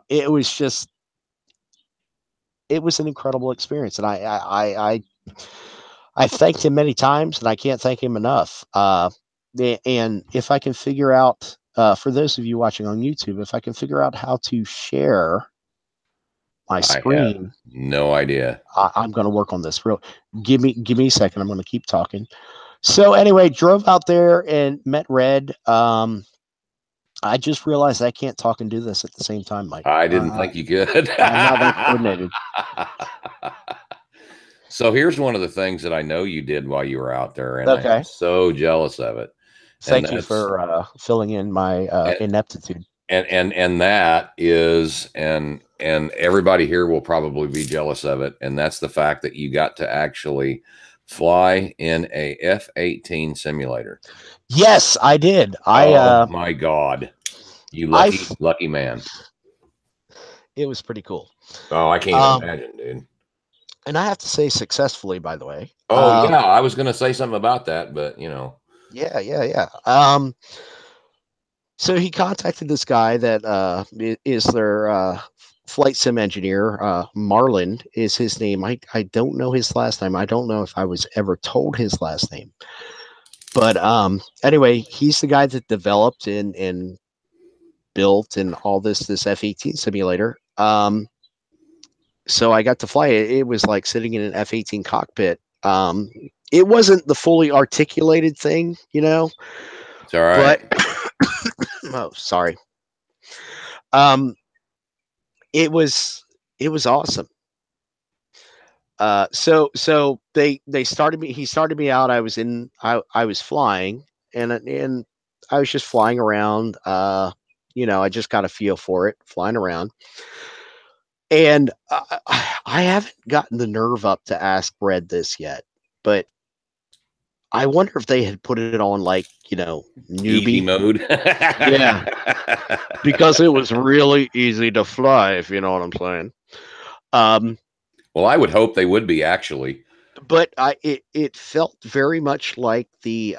Speaker 2: It was just, it was an incredible experience, and I thanked him many times, and I can't thank him enough. And if I can figure out, for those of you watching on YouTube, if I can figure out how to share my screen,
Speaker 1: no idea.
Speaker 2: I'm going to work on this. Give me a second. I'm going to keep talking. So anyway, drove out there and met Red. I just realized I can't talk and do this at the same time, Mike.
Speaker 1: I didn't think you could.
Speaker 2: I'm not that coordinated.
Speaker 1: So here's one of the things that I know you did while you were out there, and
Speaker 2: Okay.
Speaker 1: I'm so jealous of it.
Speaker 2: Thank you for filling in my ineptitude.
Speaker 1: And that is, and everybody here will probably be jealous of it, and that's the fact that you got to actually fly in a F-18 simulator.
Speaker 2: Yes, I did.
Speaker 1: Oh my God, you lucky man.
Speaker 2: It was pretty cool.
Speaker 1: Oh, I can't imagine, dude.
Speaker 2: And I have to say, successfully, by the way.
Speaker 1: Oh yeah, I was going to say something about that, but you know.
Speaker 2: Yeah. So he contacted this guy that is their flight sim engineer. Marlin is his name. I don't know his last name. I don't know if I was ever told his last name. But anyway, he's the guy that developed and built and all this F-18 simulator. So I got to fly it. It was like sitting in an F-18 cockpit. It wasn't the fully articulated thing, you know.
Speaker 1: It's all right.
Speaker 2: But oh, sorry. It was awesome. So they started me. He started me out. I was flying, and I was just flying around. You know, I just got a feel for it, flying around. And I haven't gotten the nerve up to ask Red this yet, but I wonder if they had put it on, like, you know, newbie
Speaker 1: easy mode.
Speaker 2: Yeah, because it was really easy to fly, if you know what I'm saying.
Speaker 1: Well, I would hope they would be, actually.
Speaker 2: But it felt very much like the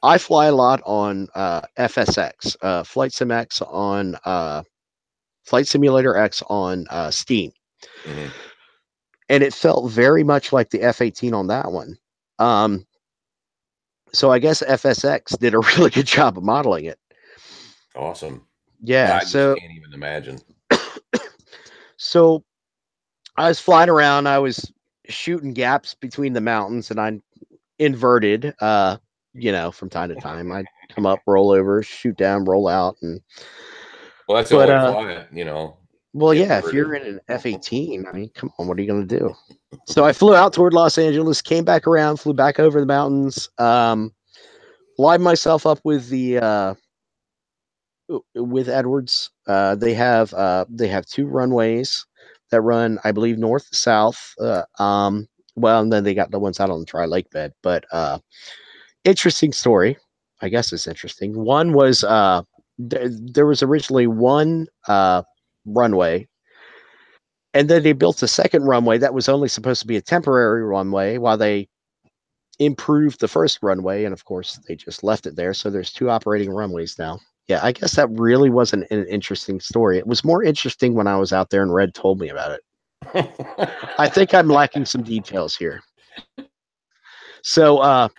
Speaker 2: I fly a lot on FSX, Flight Sim X on Flight Simulator X on Steam.
Speaker 1: Mm-hmm.
Speaker 2: And it felt very much like the F-18 on that one. So I guess FSX did a really good job of modeling it.
Speaker 1: Awesome.
Speaker 2: Yeah.
Speaker 1: I just can't even imagine.
Speaker 2: So I was flying around. I was shooting gaps between the mountains, and I inverted, you know, from time to time. I'd come up, roll over, shoot down, roll out. And
Speaker 1: well, that's the way to fly it, you know.
Speaker 2: Well, yeah, if you're in an F-18, I mean, come on, what are you going to do? So I flew out toward Los Angeles, came back around, flew back over the mountains, Line myself up with the with Edwards. They have two runways that run, I believe, north to south. Well, and then they got the ones out on the Tri Lake bed. But interesting story. I guess it's interesting. One was there was originally one runway, and then they built a second runway that was only supposed to be a temporary runway while they improved the first runway, and of course they just left it there. So there's two operating runways now. Yeah, I guess that really wasn't an interesting story. It was more interesting when I was out there and Red told me about it. I think I'm lacking some details here. So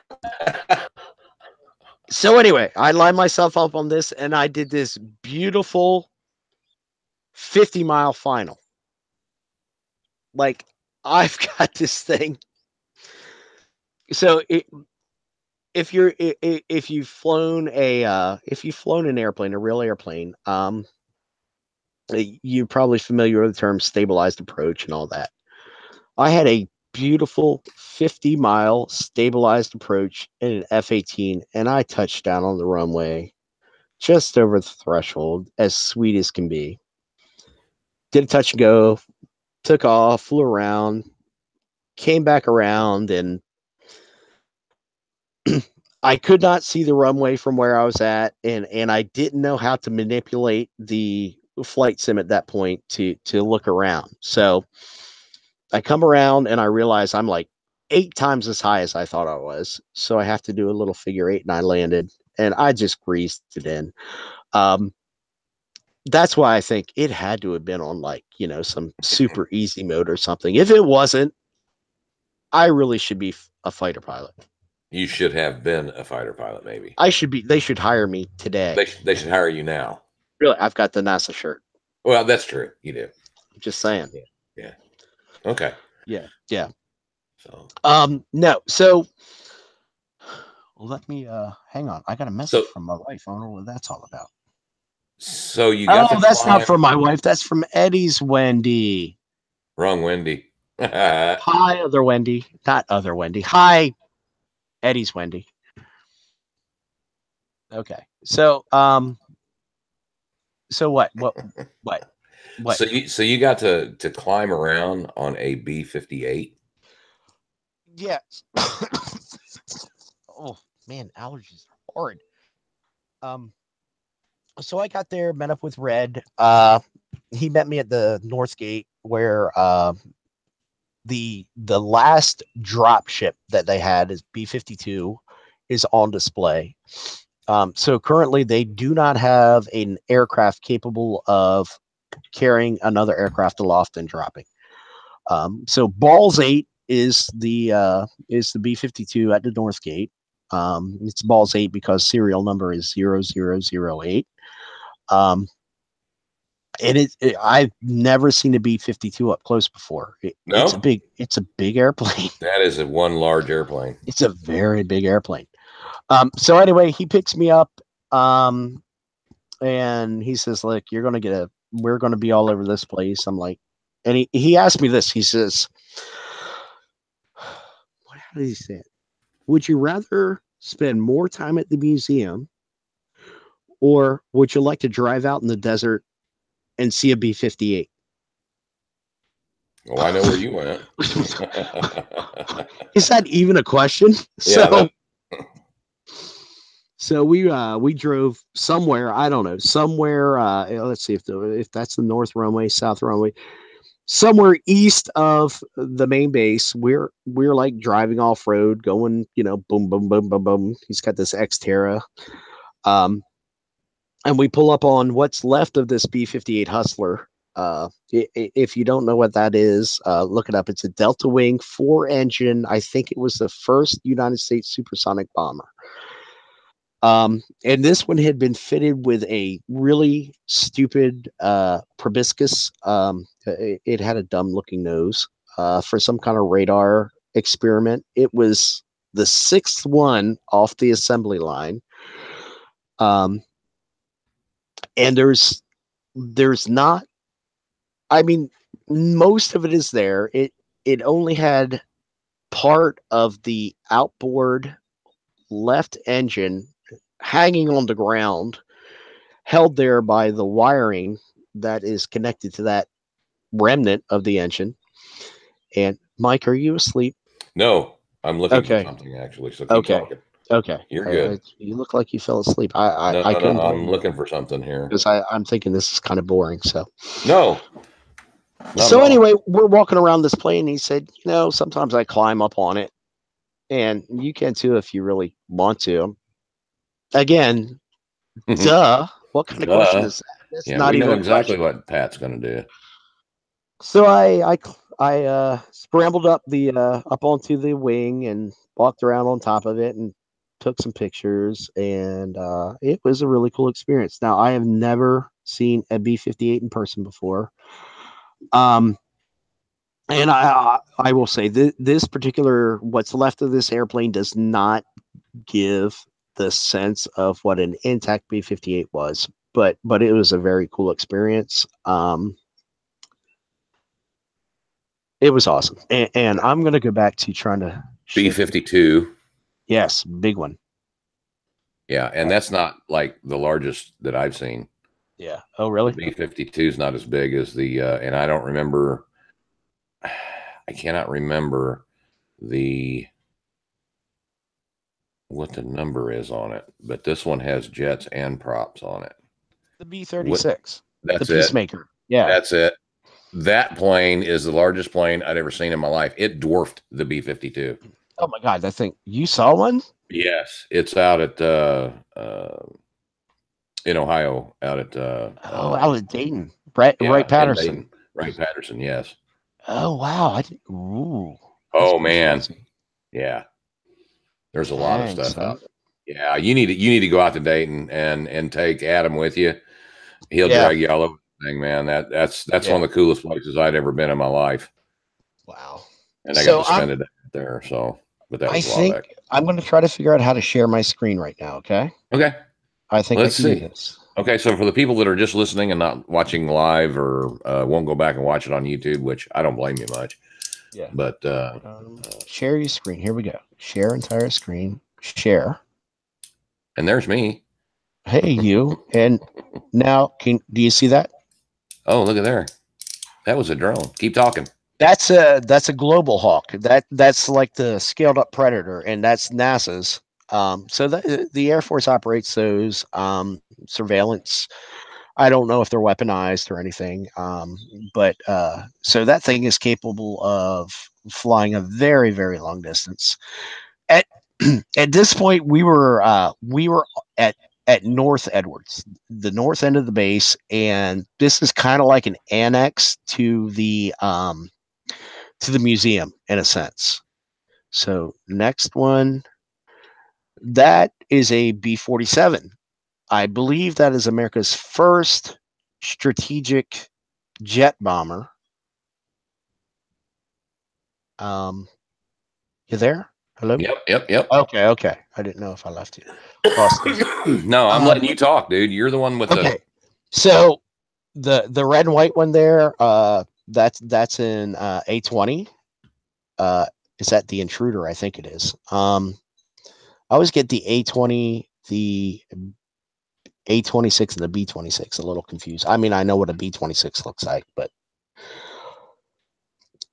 Speaker 2: so anyway, I lined myself up on this and I did this beautiful 50-mile final. Like, I've got this thing. So if you've flown an airplane, a real airplane, you're probably familiar with the term stabilized approach and all that. I had a beautiful 50-mile stabilized approach in an F-18, and I touched down on the runway just over the threshold, as sweet as can be. Did a touch and go, took off, flew around, came back around, and I could not see the runway from where I was at, and I didn't know how to manipulate the flight sim at that point to look around. So I come around and I realize I'm like 8 times as high as I thought I was. So I have to do a little figure 8, and I landed, and I just greased it in. That's why I think it had to have been on, like, some super easy mode or something. If it wasn't, I really should be a fighter pilot.
Speaker 1: You should have been a fighter pilot, maybe.
Speaker 2: I should be. They should hire me today.
Speaker 1: They should hire you now.
Speaker 2: Really, I've got the NASA shirt.
Speaker 1: Well, that's true. You do.
Speaker 2: I'm just saying.
Speaker 1: Yeah. Okay.
Speaker 2: Yeah.
Speaker 1: So.
Speaker 2: No. So let me hang on. I got a message from my wife. I don't know what that's all about.
Speaker 1: So you got
Speaker 2: that's not from my wife. That's from Eddie's Wendy.
Speaker 1: Wrong Wendy.
Speaker 2: Hi, other Wendy. Not other Wendy. Hi, Eddie's Wendy. Okay. So what?
Speaker 1: So you got to climb around on a B-58?
Speaker 2: Yeah. Oh man, allergies are horrid. So I got there, met up with Red. He met me at the North Gate where the last drop ship that they had is B-52 is on display. So currently they do not have an aircraft capable of carrying another aircraft aloft and dropping. So Balls 8 is the B-52 at the North Gate. It's Balls 8 because serial number is 0008. And I've never seen a B-52 up close before.
Speaker 1: No?
Speaker 2: It's a big airplane.
Speaker 1: That is one large airplane.
Speaker 2: It's a very big airplane. So anyway, he picks me up, and he says, "Look, we're gonna be all over this place." I'm like, and he asked me this. He says, "How did he say it? Would you rather spend more time at the museum, or would you like to drive out in the desert and see a B-58?"
Speaker 1: Well, I know where you went.
Speaker 2: Is that even a question?
Speaker 1: Yeah.
Speaker 2: So we drove somewhere, I don't know, somewhere. Let's see if that's the north runway, south runway, somewhere east of the main base. We're like driving off road, going, boom, boom, boom, boom, boom. He's got this Xterra, and we pull up on what's left of this B-58 Hustler. If you don't know what that is, look it up. It's a Delta Wing 4-engine. I think it was the first United States supersonic bomber. And this one had been fitted with a really stupid proboscis. It had a dumb looking nose for some kind of radar experiment. It was the 6th one off the assembly line. And there's not, I mean, most of it is there. It only had part of the outboard left engine hanging on the ground, held there by the wiring that is connected to that remnant of the engine. And Mike, are you asleep?
Speaker 1: No, I'm looking for
Speaker 2: Okay.
Speaker 1: something actually. So keep
Speaker 2: Okay.
Speaker 1: talking.
Speaker 2: Okay.
Speaker 1: You're good.
Speaker 2: You look like you fell asleep.
Speaker 1: No,
Speaker 2: I
Speaker 1: no, no.
Speaker 2: couldn't blame
Speaker 1: I'm
Speaker 2: you
Speaker 1: looking for something here.
Speaker 2: because I'm thinking this is kind of boring.
Speaker 1: No, not at
Speaker 2: So
Speaker 1: all.
Speaker 2: anyway, we're walking around this plane. And he said, sometimes I climb up on it, and you can too if you really want to. Again, duh. What kind of question
Speaker 1: Duh.
Speaker 2: is that? That's
Speaker 1: Yeah,
Speaker 2: not
Speaker 1: we know
Speaker 2: even a
Speaker 1: exactly
Speaker 2: question.
Speaker 1: what Pat's going to do.
Speaker 2: So I scrambled up the up onto the wing and walked around on top of it and took some pictures, and it was a really cool experience. Now I have never seen a B-58 in person before. Um, and I will say this particular what's left of this airplane does not give the sense of what an intact B-58 was, but it was a very cool experience. It was awesome, and I'm gonna go back to trying to show.
Speaker 1: B-52.
Speaker 2: Yes, big one.
Speaker 1: Yeah, and that's not like the largest that I've seen.
Speaker 2: Yeah. Oh,
Speaker 1: The
Speaker 2: really?
Speaker 1: B-52 is not as big as the, and I don't remember. I cannot remember the what the number is on it, but this one has jets and props on it.
Speaker 2: The
Speaker 1: What?
Speaker 2: B-36, the
Speaker 1: That's it.
Speaker 2: Peacemaker. Yeah.
Speaker 1: That's it. That plane is the largest plane I'd ever seen in my life. It dwarfed the B-52.
Speaker 2: Oh my God, that thing. You saw one?
Speaker 1: Yes, it's out at in Ohio, out at
Speaker 2: Oh, out of Dayton. Right,
Speaker 1: yeah, in
Speaker 2: Patterson.
Speaker 1: Dayton, right, Patterson. Yes.
Speaker 2: Oh wow. Ooh, that's
Speaker 1: Oh
Speaker 2: pretty
Speaker 1: man,
Speaker 2: fancy.
Speaker 1: yeah. There's a lot of
Speaker 2: Dang,
Speaker 1: stuff
Speaker 2: son.
Speaker 1: out. Yeah, you need to go out to Dayton and take Adam with you. He'll
Speaker 2: Yeah.
Speaker 1: drag you all over the thing, man. That's
Speaker 2: Yeah.
Speaker 1: one of the coolest places I'd ever been in my life,
Speaker 2: Wow.
Speaker 1: and I got
Speaker 2: So
Speaker 1: to spend it there. So, but that
Speaker 2: I
Speaker 1: was a lot of
Speaker 2: think
Speaker 1: that.
Speaker 2: I'm going to try to figure out how to share my screen right now. Okay.
Speaker 1: Okay,
Speaker 2: I think I
Speaker 1: let's
Speaker 2: can do
Speaker 1: see.
Speaker 2: this.
Speaker 1: Okay, so for the people that are just listening and not watching live or won't go back and watch it on YouTube, which I don't blame you much,
Speaker 2: Yeah.
Speaker 1: but
Speaker 2: Share your screen. Here we go. Share entire screen. Share.
Speaker 1: and there's me.
Speaker 2: Hey, you. And now, do you see that?
Speaker 1: Oh, look at there. That was a drone. Keep talking.
Speaker 2: That's a Global Hawk. That's like the scaled up Predator, and that's NASA's. So the Air Force operates those surveillance. I don't know if they're weaponized or anything, but so that thing is capable of flying a very very long distance. At at this point, we were at at North Edwards, the north end of the base, and this is kind of like an annex to the museum in a sense. So next one, that is a B-47. I believe that is America's first strategic jet bomber. You there? Hello?
Speaker 1: Yep, yep, yep.
Speaker 2: Okay, okay. I didn't know if I left you. Lost you.
Speaker 1: No, I'm letting you talk, dude. You're the one with the.
Speaker 2: Okay. So the red and white one there, that's in A20. Uh is that the intruder? I think it is. I always get the A20, the A26 and the B26 a little confused. I mean, I know what a B26 looks like, but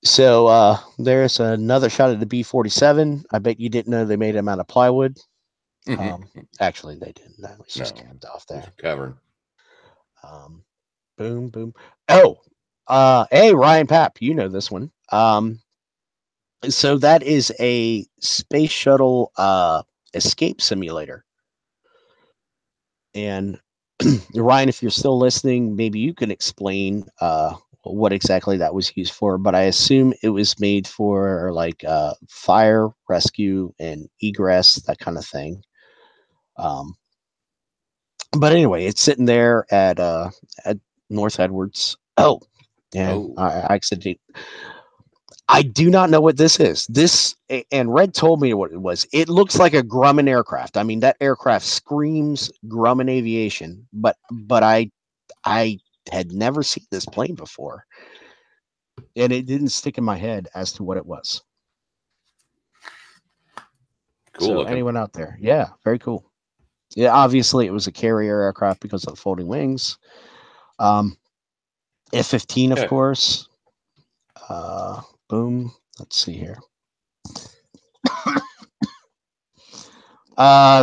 Speaker 2: so there's another shot of the B47. I bet you didn't know they made them out of plywood. Actually, they didn't. That was just capped off there.
Speaker 1: Covering.
Speaker 2: Boom, boom. Oh, hey, Ryan Papp, you know this one. So that is a space shuttle escape simulator. And Ryan, if you're still listening, maybe you can explain what exactly that was used for. But I assume it was made for like fire rescue and egress, that kind of thing. But anyway, it's sitting there at North Edwards. Oh, and I accidentally. I do not know what this is. And Red told me what it was. It looks like a Grumman aircraft. I mean, that aircraft screams Grumman aviation, but I had never seen this plane before, and it didn't stick in my head as to what it was.
Speaker 1: Cool
Speaker 2: So
Speaker 1: looking.
Speaker 2: anyone out there? Yeah, very cool. Yeah, obviously it was a carrier aircraft because of the folding wings. F-15, of
Speaker 1: Yeah.
Speaker 2: course. Boom. Let's see here.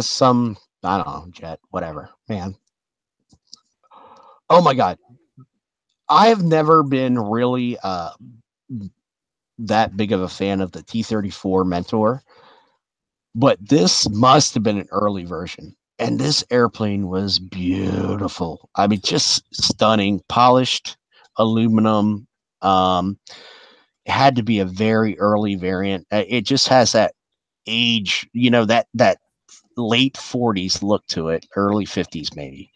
Speaker 2: Some I don't know, jet, whatever, man. Oh my god, I have never been really that big of a fan of the T-34 Mentor, but this must have been an early version. And this airplane was beautiful. I mean, just stunning, polished aluminum. It had to be a very early variant. It just has that age, that late 40s look to it, early 50s maybe.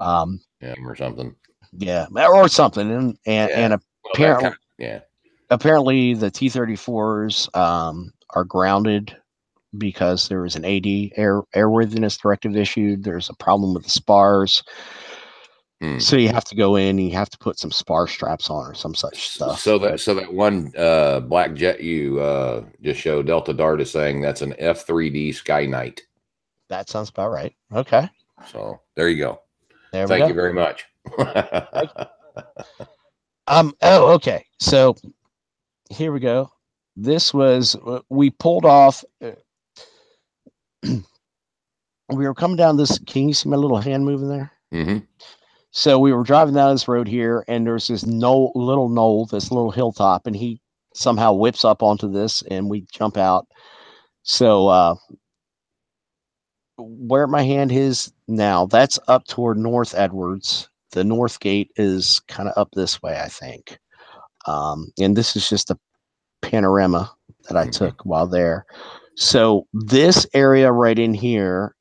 Speaker 1: Yeah, or something.
Speaker 2: Yeah, or something.
Speaker 1: Yeah.
Speaker 2: And
Speaker 1: Well, that kind
Speaker 2: apparently,
Speaker 1: of, yeah.
Speaker 2: apparently the T-34s are grounded because there was an airworthiness directive issued. There's a problem with the spars. So you have to go in, you have to put some spar straps on or some such stuff.
Speaker 1: So that one black jet you just showed, Delta Dart, is saying that's an F3D Sky Knight.
Speaker 2: That sounds about right. Okay.
Speaker 1: So there you go.
Speaker 2: There we
Speaker 1: Thank
Speaker 2: go.
Speaker 1: you very much.
Speaker 2: Oh, okay. So here we go. This was we pulled off. We were coming down this. Can you see my little hand moving there?
Speaker 1: Mm-hmm.
Speaker 2: So we were driving down this road here, and there's this little knoll, this little hilltop, and he somehow whips up onto this, and we jump out. So where my hand is now, that's up toward North Edwards. The North Gate is kind of up this way, I think. And this is just a panorama that I took while there. So this area right in here,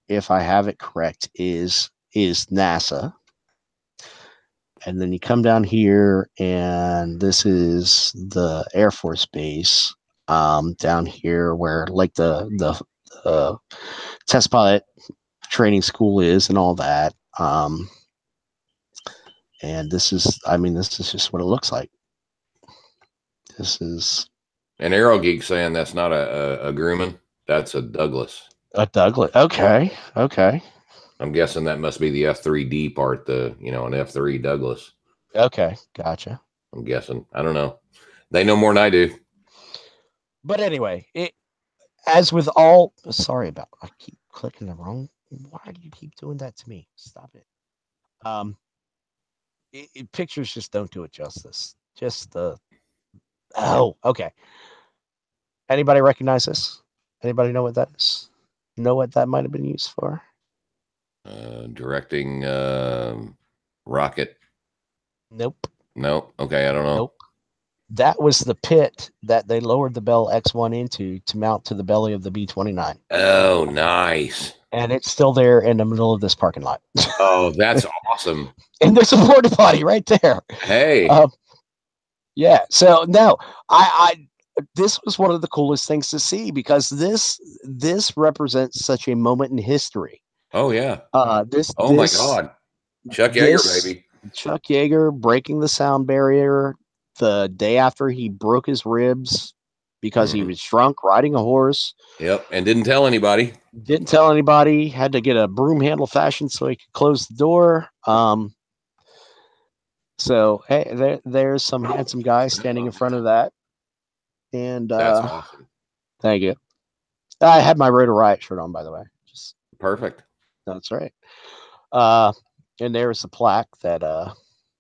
Speaker 2: if I have it correct, is NASA. And then you come down here, and this is the Air Force Base down here, where like the test pilot training school is, and all that. And this is just what it looks like. This is
Speaker 1: An Aero Geek saying that's not a Grumman. That's a Douglas.
Speaker 2: a Douglas. Okay.
Speaker 1: I'm guessing that must be the F3D part, an F3 Douglas.
Speaker 2: Okay. Gotcha.
Speaker 1: I'm guessing. I don't know. They know more than I do.
Speaker 2: But anyway, as with all, sorry about, I keep clicking the wrong. Why do you keep doing that to me? Stop it. Pictures just don't do it justice. Just okay. Anybody recognize this? Anybody know what that is? Know what that might have been used for?
Speaker 1: Directing rocket.
Speaker 2: Nope.
Speaker 1: No. Okay, I don't know.
Speaker 2: Nope. That was the pit that they lowered the Bell X1 into to mount to the belly of the B-29.
Speaker 1: Oh, nice.
Speaker 2: And it's still there in the middle of this parking lot.
Speaker 1: Oh, that's awesome.
Speaker 2: And there's a porta potty right there.
Speaker 1: Hey.
Speaker 2: Yeah. So no, I this was one of the coolest things to see because this represents such a moment in history.
Speaker 1: Oh yeah.
Speaker 2: My
Speaker 1: God. Chuck Yeager, baby.
Speaker 2: Chuck Yeager breaking the sound barrier the day after he broke his ribs because he was drunk riding a horse.
Speaker 1: Yep, and didn't tell anybody.
Speaker 2: Didn't tell anybody. Had to get a broom handle fashioned so he could close the door. So hey, there's some handsome guy standing in front of that. And
Speaker 1: that's awesome.
Speaker 2: Thank you. I had my Rotor Riot shirt on, by the way. Just
Speaker 1: perfect.
Speaker 2: That's right. And there's a plaque that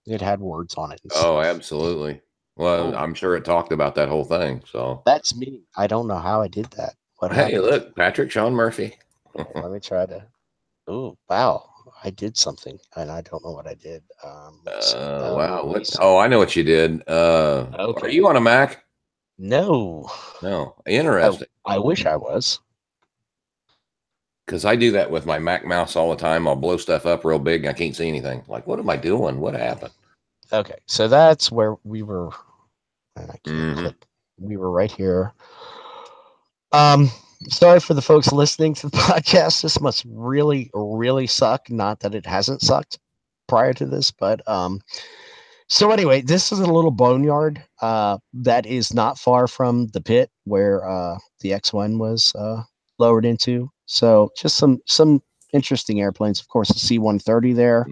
Speaker 2: it had words on it.
Speaker 1: Oh, absolutely. Well, I'm sure it talked about that whole thing. So
Speaker 2: that's me. I don't know how I did that.
Speaker 1: What happened? Look, Patrick Sean Murphy.
Speaker 2: Let me try to. Oh, wow. I did something, and I don't know what I did.
Speaker 1: Wow. I know what you did. Okay. Are you on a Mac?
Speaker 2: No.
Speaker 1: Interesting.
Speaker 2: I wish I was.
Speaker 1: Because I do that with my Mac mouse all the time. I'll blow stuff up real big. I can't see anything. Like, what am I doing? What happened?
Speaker 2: Okay, so that's where we were. And I can't click. We were right here. Sorry for the folks listening to the podcast. This must really, really suck. Not that it hasn't sucked prior to this, but So anyway, this is a little boneyard that is not far from the pit where the X-1 was lowered into. So just some interesting airplanes. Of course, the C-130 there.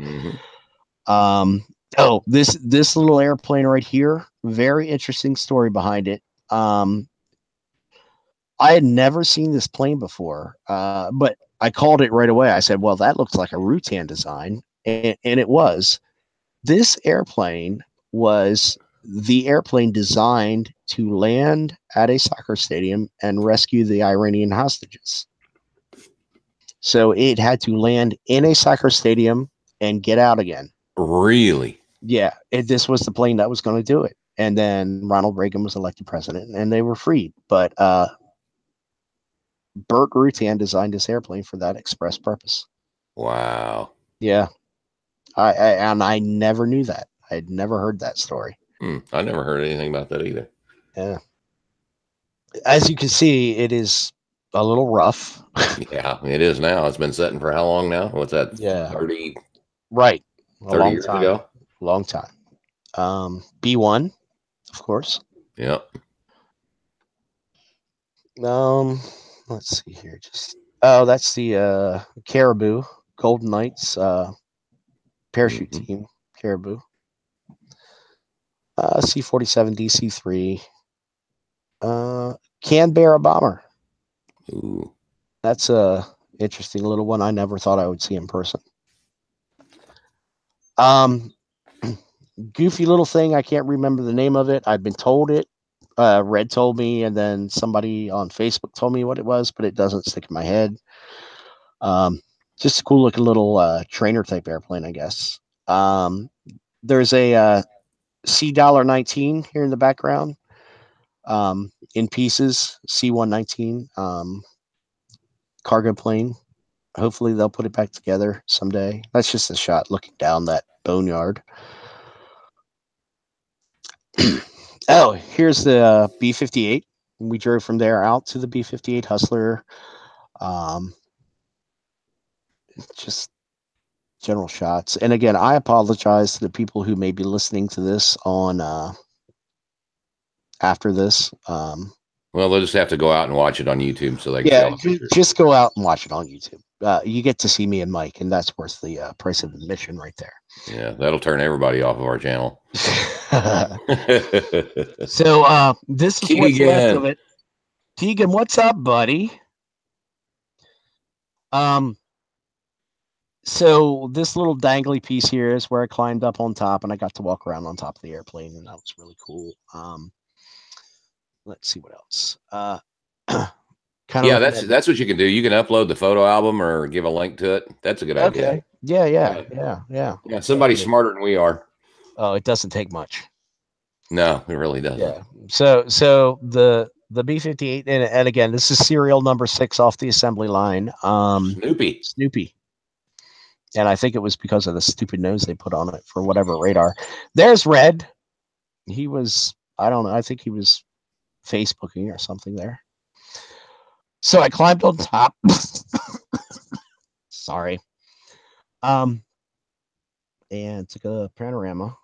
Speaker 1: Mm-hmm.
Speaker 2: This little airplane right here. Very interesting story behind it. I had never seen this plane before, but I called it right away. I said, "Well, that looks like a Rutan design," and it was. This airplane was the airplane designed to land at a soccer stadium and rescue the Iranian hostages. So it had to land in a soccer stadium and get out again.
Speaker 1: Really?
Speaker 2: Yeah, this was the plane that was going to do it. And then Ronald Reagan was elected president and they were freed. But Burt Rutan designed this airplane for that express purpose.
Speaker 1: Wow.
Speaker 2: Yeah. I never knew that. I'd never heard that story.
Speaker 1: I never heard anything about that either.
Speaker 2: Yeah. As you can see, it is a little rough.
Speaker 1: Yeah, it is now. It's been sitting for how long now? What's that?
Speaker 2: Yeah.
Speaker 1: 30,
Speaker 2: Right. A
Speaker 1: 30
Speaker 2: long
Speaker 1: years
Speaker 2: time.
Speaker 1: ago?
Speaker 2: Long time. B1, of course.
Speaker 1: Yep.
Speaker 2: Let's see here. That's the Caribou Golden Knights parachute
Speaker 1: Mm-hmm.
Speaker 2: team. Caribou. C-47 DC-3. Canberra bomber.
Speaker 1: Ooh.
Speaker 2: That's a interesting little one. I never thought I would see in person. Goofy little thing. I can't remember the name of it. I've been told it. Red told me, and then somebody on Facebook told me what it was, but it doesn't stick in my head. Just a cool looking little trainer type airplane, I guess. There's a C-19 here in the background, in pieces. C-119 cargo plane. Hopefully they'll put it back together someday. That's just a shot looking down that boneyard. Oh, here's the B-58. We drove from there out to the B-58 Hustler. Just general shots. And again, I apologize to the people who may be listening to this on after this.
Speaker 1: Well, they'll just have to go out and watch it on YouTube so they can see all
Speaker 2: Yeah,
Speaker 1: the pictures.
Speaker 2: just go out and watch it on YouTube. You get to see me and Mike, and that's worth the price of admission right there.
Speaker 1: Yeah, that'll turn everybody off of our channel.
Speaker 2: So this is what's left of
Speaker 1: Keegan.
Speaker 2: it. Keegan, what's up, buddy? So this little dangly piece here is where I climbed up on top, and I got to walk around on top of the airplane, and that was really cool. Let's see what else. Kind of
Speaker 1: Yeah,
Speaker 2: looking
Speaker 1: that's what you can do. You can upload the photo album or give a link to it. That's a good idea.
Speaker 2: Okay. Yeah.
Speaker 1: Somebody smarter than we are.
Speaker 2: Oh, it doesn't take much.
Speaker 1: No, it really doesn't.
Speaker 2: Yeah. So the B-58, and again, this is serial number 6 off the assembly line. Snoopy. And I think it was because of the stupid nose they put on it for whatever radar. There's Red. He was, I don't know, I think he was Facebooking or something there. So I climbed on top. Sorry. And took a panorama.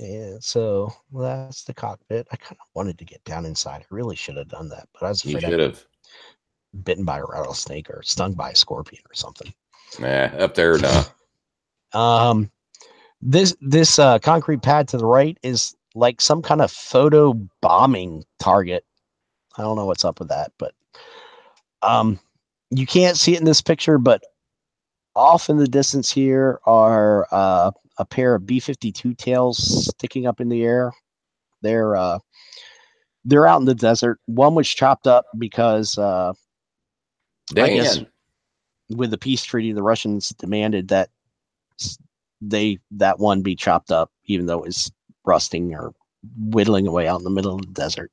Speaker 2: And so that's the cockpit. I kind of wanted to get down inside. I really should have done that, but I was afraid I'd
Speaker 1: have
Speaker 2: bitten by a rattlesnake or stung by a scorpion or something.
Speaker 1: Nah, up there, nah.
Speaker 2: This concrete pad to the right is like some kind of photo bombing target. I don't know what's up with that, but you can't see it in this picture, but off in the distance here are a pair of B-52 tails sticking up in the air. They're out in the desert. One was chopped up because I guess with the peace treaty, the Russians demanded that that one be chopped up, even though it was rusting or whittling away out in the middle of the desert.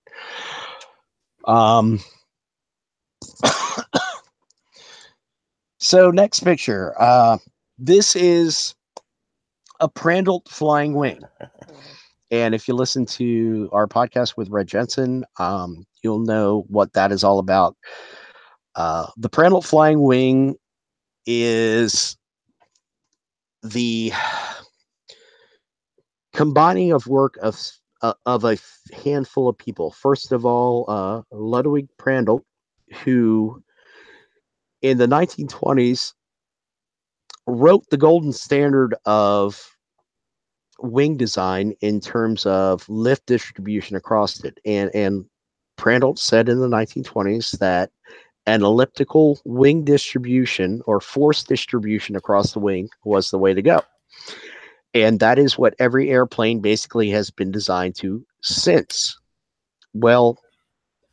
Speaker 2: So next picture. This is a Prandtl flying wing. And if you listen to our podcast with Red Jensen, you'll know what that is all about. The Prandtl flying wing is combining of work of a handful of people. First of all, Ludwig Prandtl, who in the 1920s wrote the golden standard of wing design in terms of lift distribution across it. And Prandtl said in the 1920s that an elliptical wing distribution or force distribution across the wing was the way to go. And that is what every airplane basically has been designed to since. Well,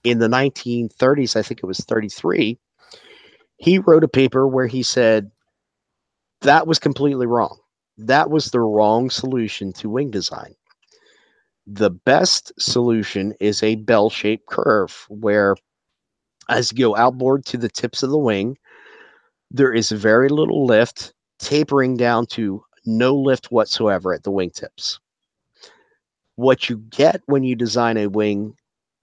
Speaker 2: in the 1930s, I think it was 33, he wrote a paper where he said that was completely wrong. That was the wrong solution to wing design. The best solution is a bell-shaped curve where, as you go outboard to the tips of the wing, there is very little lift, tapering down to no lift whatsoever at the wingtips. What you get when you design a wing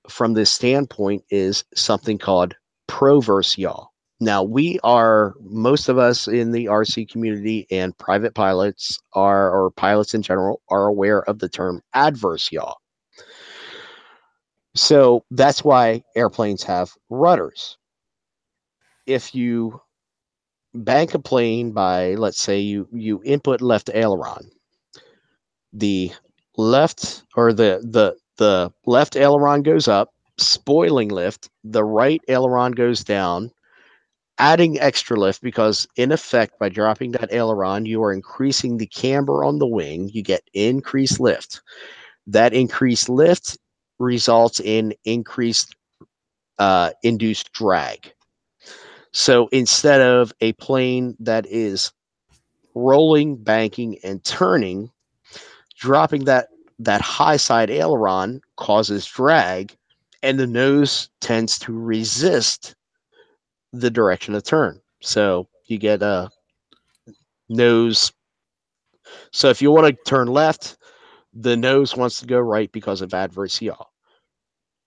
Speaker 2: from this standpoint is something called proverse yaw. Now, most of us in the RC community and private pilots or pilots in general, are aware of the term adverse yaw. So that's why airplanes have rudders. If you bank a plane by, let's say you input left aileron, the left or the left aileron goes up, spoiling lift, the right aileron goes down, adding extra lift, because in effect, by dropping that aileron, you are increasing the camber on the wing. You get increased lift. That increased lift results in increased induced drag. So instead of a plane that is rolling, banking, and turning, dropping that high side aileron causes drag, and the nose tends to resist the direction of turn. So you get a nose. So if you want to turn left, the nose wants to go right because of adverse yaw.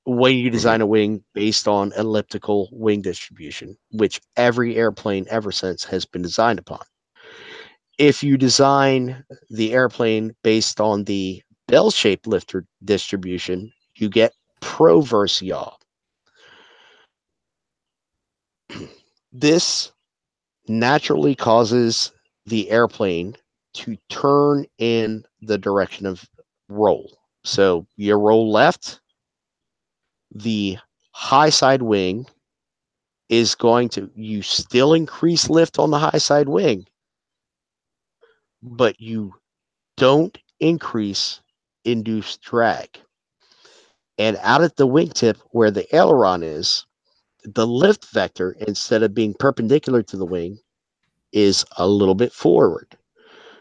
Speaker 2: When you design a wing based on elliptical wing distribution, which every airplane ever since has been designed upon. If you design the airplane based on the bell-shaped lifter distribution, you get proverse yaw. This naturally causes the airplane to turn in the direction of roll. So you roll left, the high side wing is going to, you still increase lift on the high side wing, but you don't increase induced drag. And out at the wingtip where the aileron is, the lift vector, instead of being perpendicular to the wing, is a little bit forward.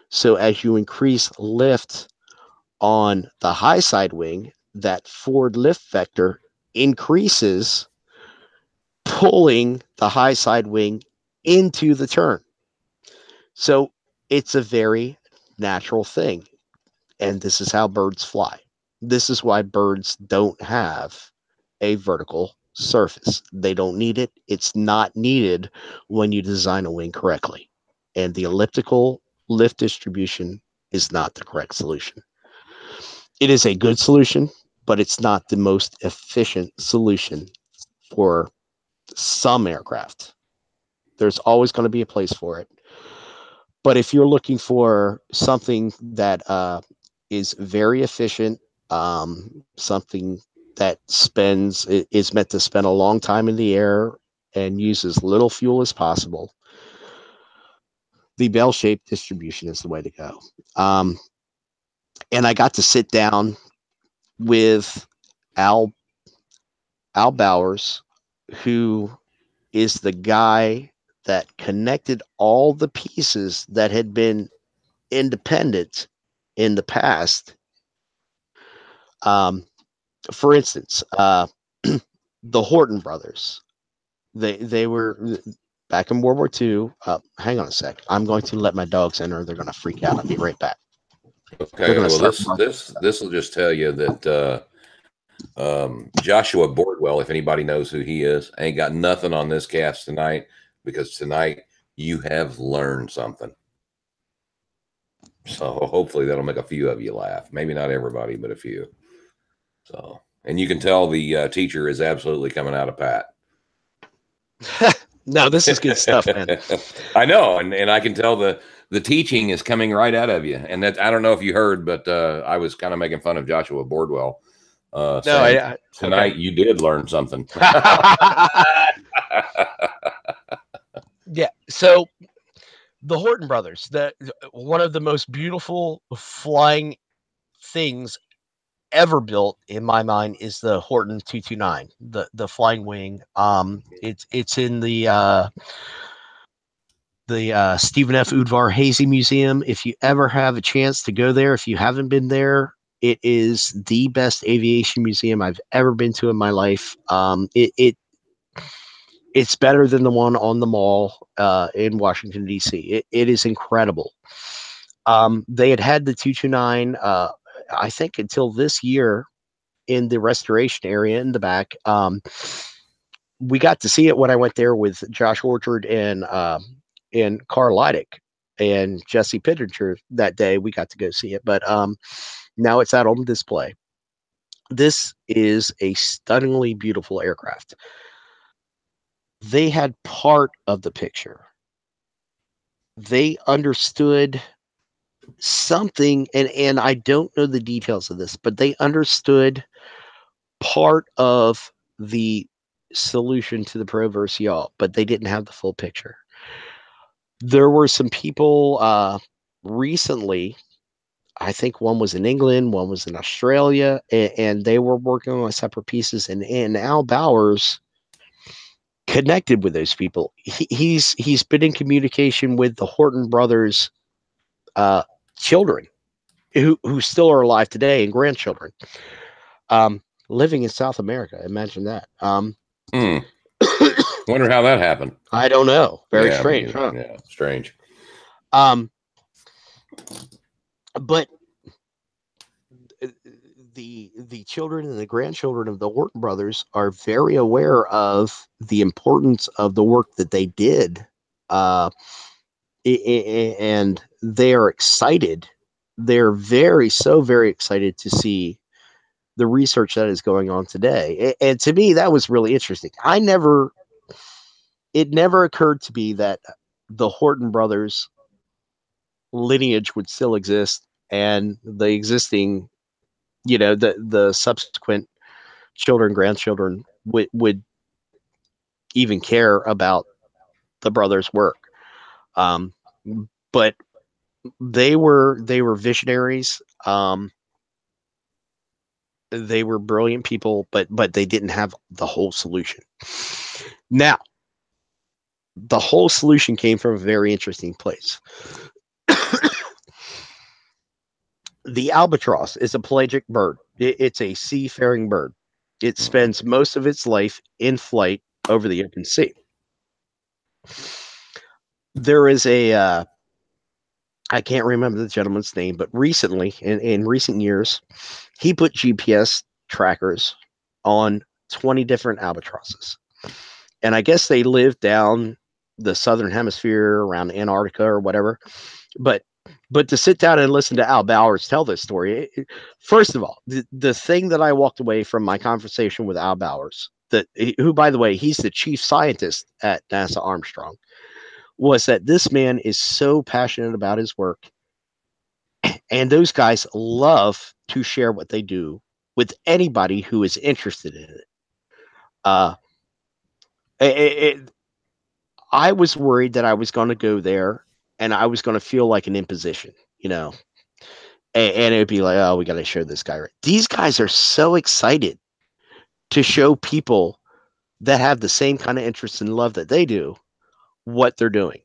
Speaker 2: So as you increase lift on the high side wing, that forward lift vector increases, pulling the high side wing into the turn. So it's a very natural thing. And this is how birds fly. This is why birds don't have a vertical surface. They don't need it. It's not needed when you design a wing correctly. And the elliptical lift distribution is not the correct solution. It is a good solution, but it's not the most efficient solution for some aircraft. There's always going to be a place for it. But if you're looking for something that is very efficient, something that is meant to spend a long time in the air and use as little fuel as possible, the bell-shaped distribution is the way to go. And I got to sit down with Al Bowers, who is the guy that connected all the pieces that had been independent in the past. For instance, the Horton brothers, they were back in World War II. Hang on a sec. I'm going to let my dogs in, or they're going to freak out. I'll be right back.
Speaker 1: Okay. Well, this will just tell you that Joshua Boardwell, if anybody knows who he is, ain't got nothing on this cast tonight, because tonight you have learned something. So hopefully that'll make a few of you laugh. Maybe not everybody, but a few. So, and you can tell the teacher is absolutely coming out of Pat.
Speaker 2: No, this is good stuff, man.
Speaker 1: I know, and I can tell the teaching is coming right out of you. And that, I don't know if you heard, but I was kind of making fun of Joshua Bordwell,
Speaker 2: No,
Speaker 1: saying
Speaker 2: okay.
Speaker 1: tonight you did learn something.
Speaker 2: Yeah. So the Horton brothers, one of the most beautiful flying things ever built in my mind is the Horton 229, the flying wing. It's in the Stephen F. Udvar Hazy Museum. If you ever have a chance to go there, if you haven't been there, it is the best aviation museum I've ever been to in my life. It's better than the one on the mall in Washington D.C. It is incredible. They had the 229, I think, until this year in the restoration area in the back. We got to see it when I went there with Josh Orchard and Carl Leidick and Jesse Pittenger that day. We got to go see it, but now it's out on display. This is a stunningly beautiful aircraft. They had part of the picture. They understood something, and I don't know the details of this, but they understood part of the solution to the Pro versus Yaw, but they didn't have the full picture. There were some people recently, I think one was in England, one was in Australia, and they were working on separate pieces. And Al Bowers connected with those people. He's been in communication with the Horton brothers' children, who still are alive today, and grandchildren, living in South America. Imagine that.
Speaker 1: Wonder how that happened.
Speaker 2: I don't know. Very
Speaker 1: Yeah,
Speaker 2: strange, huh?
Speaker 1: Yeah, strange.
Speaker 2: But the children and the grandchildren of the Horton brothers are very aware of the importance of the work that they did, and they are excited. They're very excited to see the research that is going on today. And to me, that was really interesting. It never occurred to me that the Horton brothers lineage would still exist, and the existing, the subsequent children, grandchildren would even care about the brothers' work. But they were visionaries. They were brilliant people, but they didn't have the whole solution. Now, the whole solution came from a very interesting place. The albatross is a pelagic bird. It's a seafaring bird. It spends most of its life in flight over the open sea. There is I can't remember the gentleman's name, but recently, in recent years, he put GPS trackers on 20 different albatrosses. And I guess they live down the southern hemisphere around Antarctica or whatever. But to sit down and listen to Al Bowers tell this story, first of all, the thing that I walked away from my conversation with Al Bowers, who, by the way, he's the chief scientist at NASA Armstrong, was that this man is so passionate about his work, and those guys love to share what they do with anybody who is interested in it. I was worried that I was going to go there and I was going to feel like an imposition, and it'd be like, oh, we got to show this guy. Right. These guys are so excited to show people that have the same kind of interest and love that they do what they're doing,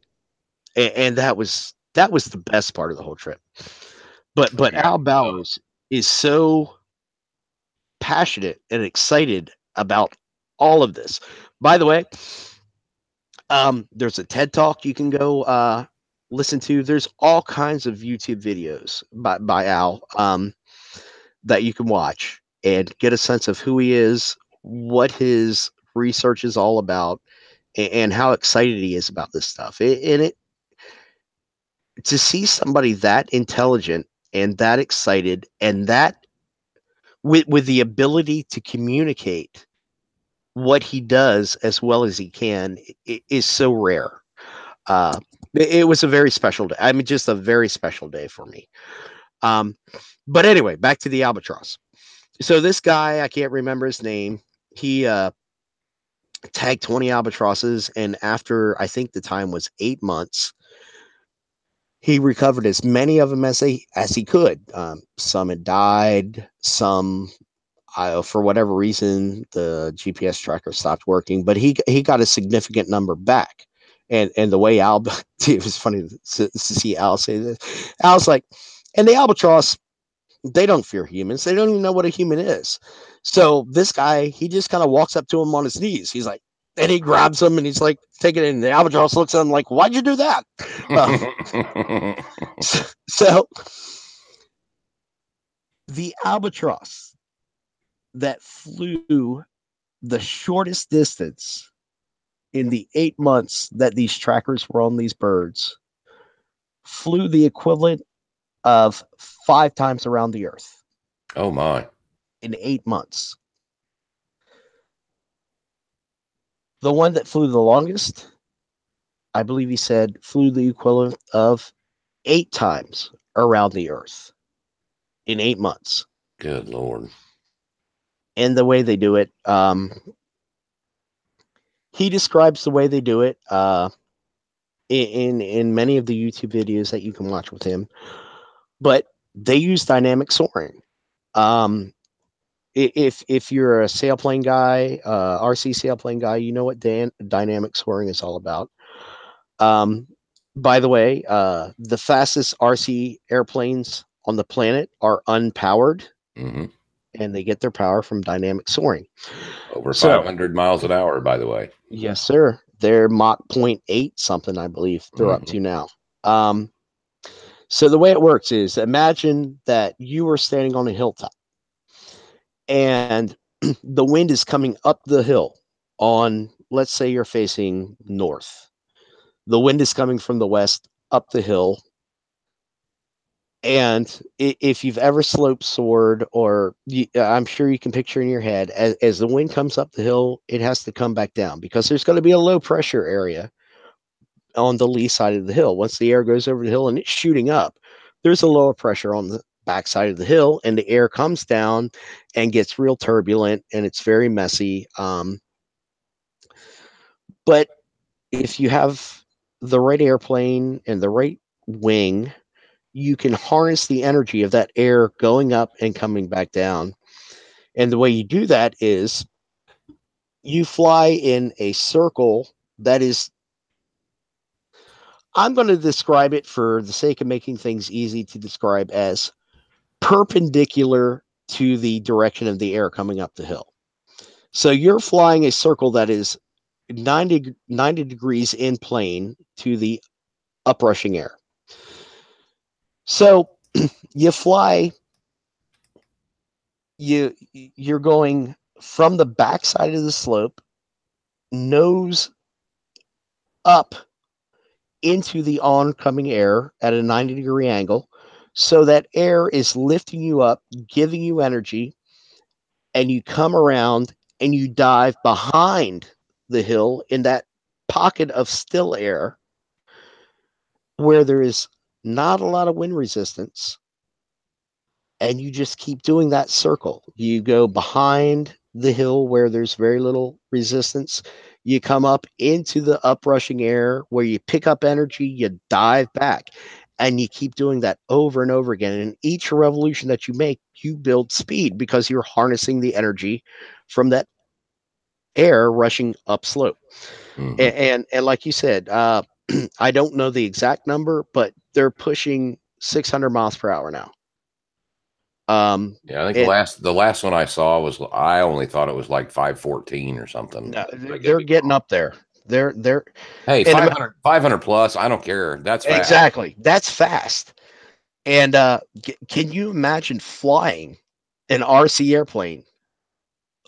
Speaker 2: and that was the best part of the whole trip. But Al Bowers is so passionate and excited about all of this. By the way, there's a TED Talk you can go listen to. There's all kinds of YouTube videos by Al that you can watch and get a sense of who he is, what his research is all about, and how excited he is about this stuff. to see somebody that intelligent and that excited and that with the ability to communicate what he does as well as he can is so rare. Uh, it was a very special day. I mean, just a very special day for me. Um, but anyway, back to the albatross. So this guy, I can't remember his name. He tagged 20 albatrosses, and after I think the time was 8 months, he recovered as many of them as he could. Some had died, some for whatever reason the GPS tracker stopped working, but he got a significant number back. And the way Al, it was funny to see Al say this. Al's like, and the albatross, they don't fear humans. They don't even know what a human is. So this guy, he just kind of walks up to him on his knees. He's like, and he grabs him and he's like, taking it. And the albatross looks at him like, why'd you do that? So the albatross that flew the shortest distance in the 8 months that these trackers were on these birds flew the equivalent of 5 times around the earth
Speaker 1: Oh my.
Speaker 2: in 8 months. The one that flew the longest, I believe he said, flew the equivalent of 8 times around the earth in 8 months.
Speaker 1: Good Lord.
Speaker 2: And the way they do it, he describes the way they do it in many of the YouTube videos that you can watch with him. But they use dynamic soaring. If you're a sailplane guy, RC sailplane guy, you know what dynamic soaring is all about. By the way, the fastest RC airplanes on the planet are unpowered,
Speaker 1: Mm-hmm.
Speaker 2: and they get their power from dynamic soaring.
Speaker 1: Over
Speaker 2: So,
Speaker 1: 500 miles an hour, by the way.
Speaker 2: yes, sir. They're Mach 0.8 something, I believe they're up to now. So the way it works is, imagine that you are standing on a hilltop and the wind is coming up the hill on, let's say you're facing north. The wind is coming from the west up the hill. And if you've ever slope soared, or I'm sure you can picture in your head, as the wind comes up the hill, it has to come back down because there's going to be a low pressure area on the lee side of the hill. Once the air goes over the hill and it's shooting up, there's a lower pressure on the backside of the hill, and the air comes down and gets real turbulent, and it's very messy. But if you have the right airplane and the right wing, you can harness the energy of that air going up and coming back down. And the way you do that is you fly in a circle that is, I'm going to describe it for the sake of making things easy to describe, as perpendicular to the direction of the air coming up the hill. So you're flying a circle that is 90 degrees in plane to the uprushing air. So you fly, you're going from the backside of the slope, nose up into the oncoming air at a 90-degree angle. So that air is lifting you up, giving you energy, and you come around and you dive behind the hill in that pocket of still air where there is not a lot of wind resistance. And you just keep doing that circle. You go behind the hill where there's very little resistance. You come up into the uprushing air where you pick up energy, you dive back, and you keep doing that over and over again. And each revolution that you make, you build speed because you're harnessing the energy from that air rushing upslope.
Speaker 1: Mm-hmm.
Speaker 2: And like you said, I don't know the exact number, but they're pushing 600 miles per hour now.
Speaker 1: Yeah, I think
Speaker 2: And
Speaker 1: the last one I saw was, I only thought it was like 514 or something.
Speaker 2: no,
Speaker 1: I could
Speaker 2: they're
Speaker 1: be
Speaker 2: getting
Speaker 1: wrong.
Speaker 2: up there. They're
Speaker 1: Hey,
Speaker 2: and
Speaker 1: 500 plus, I don't care. That's fast.
Speaker 2: exactly, that's fast. And can you imagine flying an RC airplane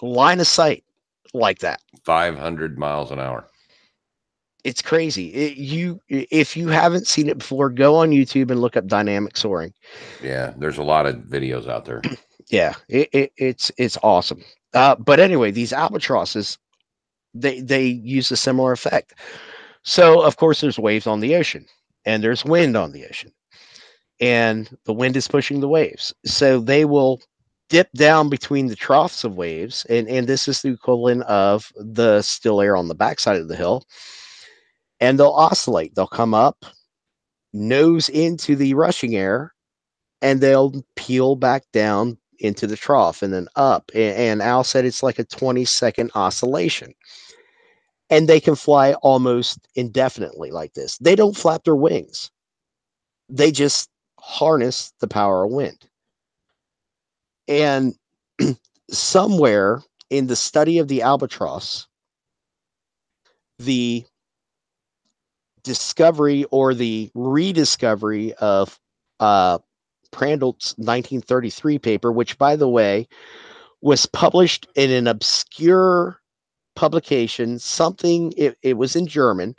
Speaker 2: line of sight like that?
Speaker 1: 500 miles an hour.
Speaker 2: It's crazy. If you haven't seen it before, go on YouTube and look up dynamic soaring.
Speaker 1: Yeah, there's a lot of videos out there.
Speaker 2: Yeah, it's awesome. But anyway, these albatrosses, they use a similar effect. So of course there's waves on the ocean and there's wind on the ocean, and the wind is pushing the waves. So they will dip down between the troughs of waves, and this is the equivalent of the still air on the backside of the hill, and they'll oscillate. They'll come up, nose into the rushing air, and they'll peel back down into the trough and then up. And Al said it's like a 20-second oscillation. And they can fly almost indefinitely like this. They don't flap their wings, they just harness the power of wind. And somewhere in the study of the albatross, the discovery or the rediscovery of Prandtl's 1933 paper, which, by the way, was published in an obscure publication, something, it was in German,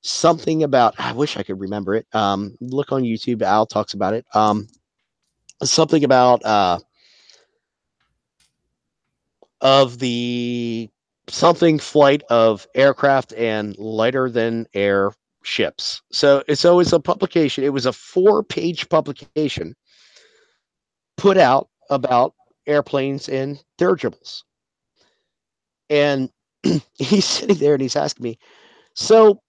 Speaker 2: something about, I wish I could remember it. Look on YouTube, Al talks about it. Something about of the something flight of aircraft and lighter than air ships. So it's always a publication. It was a 4-page publication put out about airplanes and dirigibles. And he's sitting there and he's asking me, so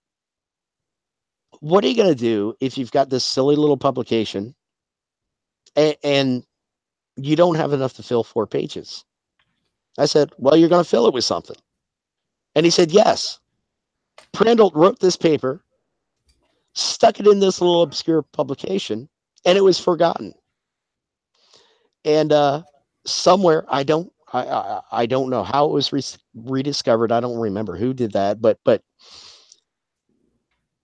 Speaker 2: what are you going to do if you've got this silly little publication and you don't have enough to fill 4 pages? I said, well, you're going to fill it with something. And he said, yes. Prandtl wrote this paper, stuck it in this little obscure publication, and it was forgotten. And somewhere, I don't know how it was rediscovered. I don't remember who did that, but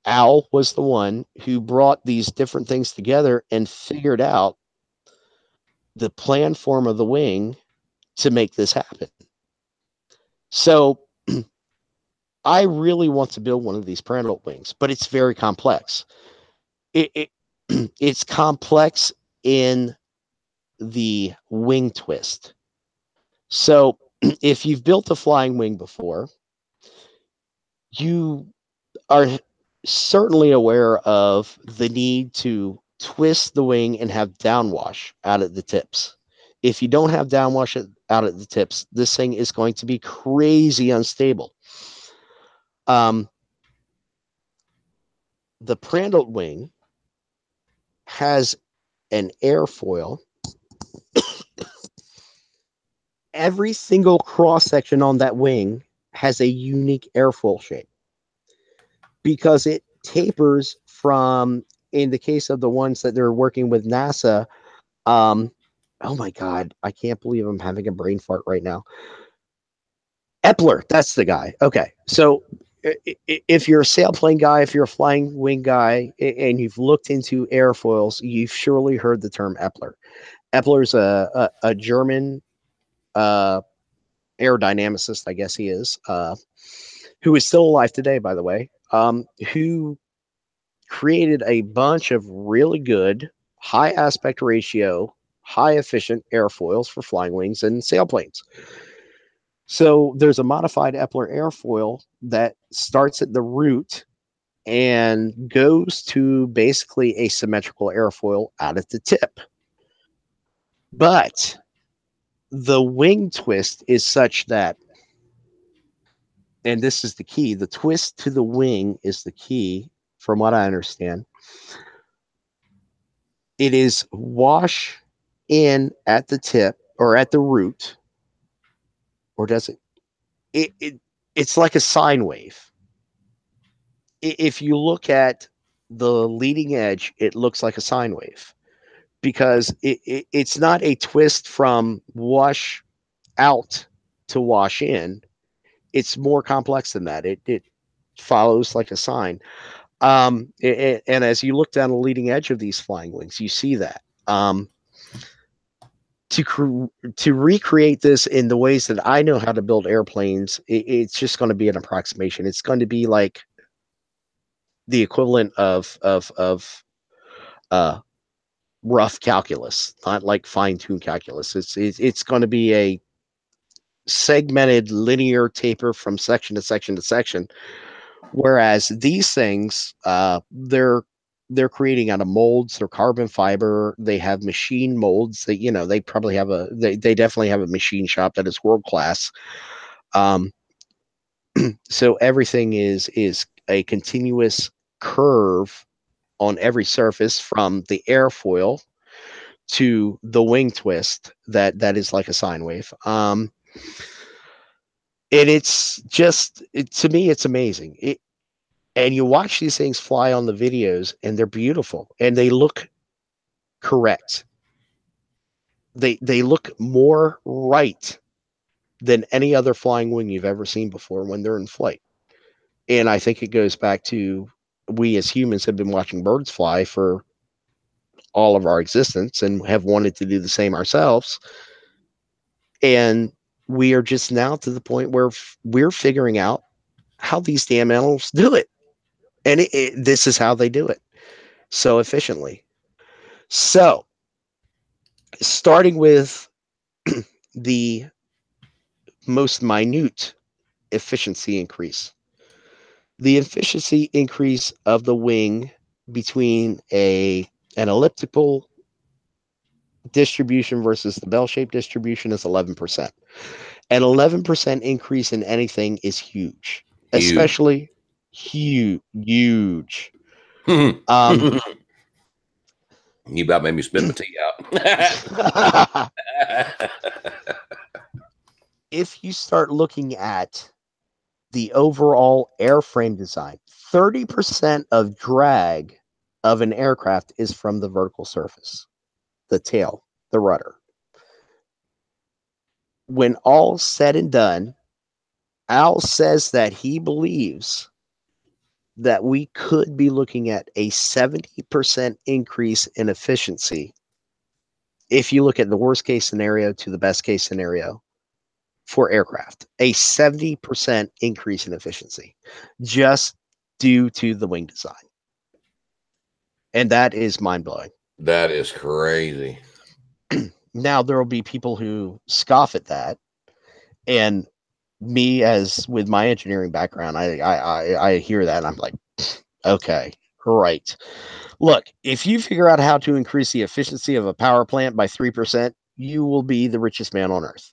Speaker 2: Al was the one who brought these different things together and figured out the plan form of the wing to make this happen. So I really want to build one of these Prandtl wings, but it's very complex. It's complex in the wing twist. So if you've built a flying wing before, you are certainly aware of the need to twist the wing and have downwash out at the tips. If you don't have downwash out at the tips, this thing is going to be crazy unstable. The Prandtl wing has an airfoil. Every single cross section on that wing has a unique airfoil shape because it tapers from, in the case of the ones that they're working with NASA, oh my God, I can't believe I'm having a brain fart right now. Epler, that's the guy. Okay. So if you're a sailplane guy, if you're a flying wing guy, and you've looked into airfoils, you've surely heard the term Epler. Epler's a German aerodynamicist, I guess he is, who is still alive today, by the way, who created a bunch of really good high aspect ratio, high efficient airfoils for flying wings and sailplanes. So there's a modified Epler airfoil that starts at the root and goes to basically a symmetrical airfoil out at the tip. But the wing twist is such that, and this is the key, the twist to the wing is the key, from what I understand. It is wash in at the tip or at the root, or does it's like a sine wave. If you look at the leading edge, it looks like a sine wave because it's not a twist from wash out to wash in. It's more complex than that. It follows like a sine. And as you look down the leading edge of these flying wings, you see that. To recreate this in the ways that I know how to build airplanes, it's just going to be an approximation. It's going to be like the equivalent of uh, rough calculus, not like fine-tuned calculus. It's going to be a segmented linear taper from section to section to section. Whereas these things, they're creating out of molds. They're carbon fiber. They have machine molds. They probably have they definitely have a machine shop that is world class. Um, so everything is a continuous curve on every surface, from the airfoil to the wing twist that is like a sine wave. And it's just to me, it's amazing. And you watch these things fly on the videos, and they're beautiful, and they look correct. They look more right than any other flying wing you've ever seen before when they're in flight. And I think it goes back to, we as humans have been watching birds fly for all of our existence and have wanted to do the same ourselves. And we are just now to the point where we're figuring out how these damn animals do it. And this is how they do it so efficiently. So, starting with the most minute efficiency increase. The efficiency increase of the wing between an elliptical distribution versus the bell-shaped distribution is 11%. An 11% increase in anything is huge,
Speaker 1: Huge.
Speaker 2: especially huge.
Speaker 1: You about made me spit my tea out.
Speaker 2: If you start looking at the overall airframe design, 30% of drag of an aircraft is from the vertical surface, the tail, the rudder. When all said and done, Al says that he believes that we could be looking at a 70% increase in efficiency if you look at the worst case scenario to the best case scenario for aircraft. A 70% increase in efficiency just due to the wing design. And that is mind-blowing.
Speaker 1: That is crazy.
Speaker 2: Now, there will be people who scoff at that. And me, as with my engineering background, I hear that and I'm like, okay, right. Look, if you figure out how to increase the efficiency of a power plant by 3%, you will be the richest man on earth.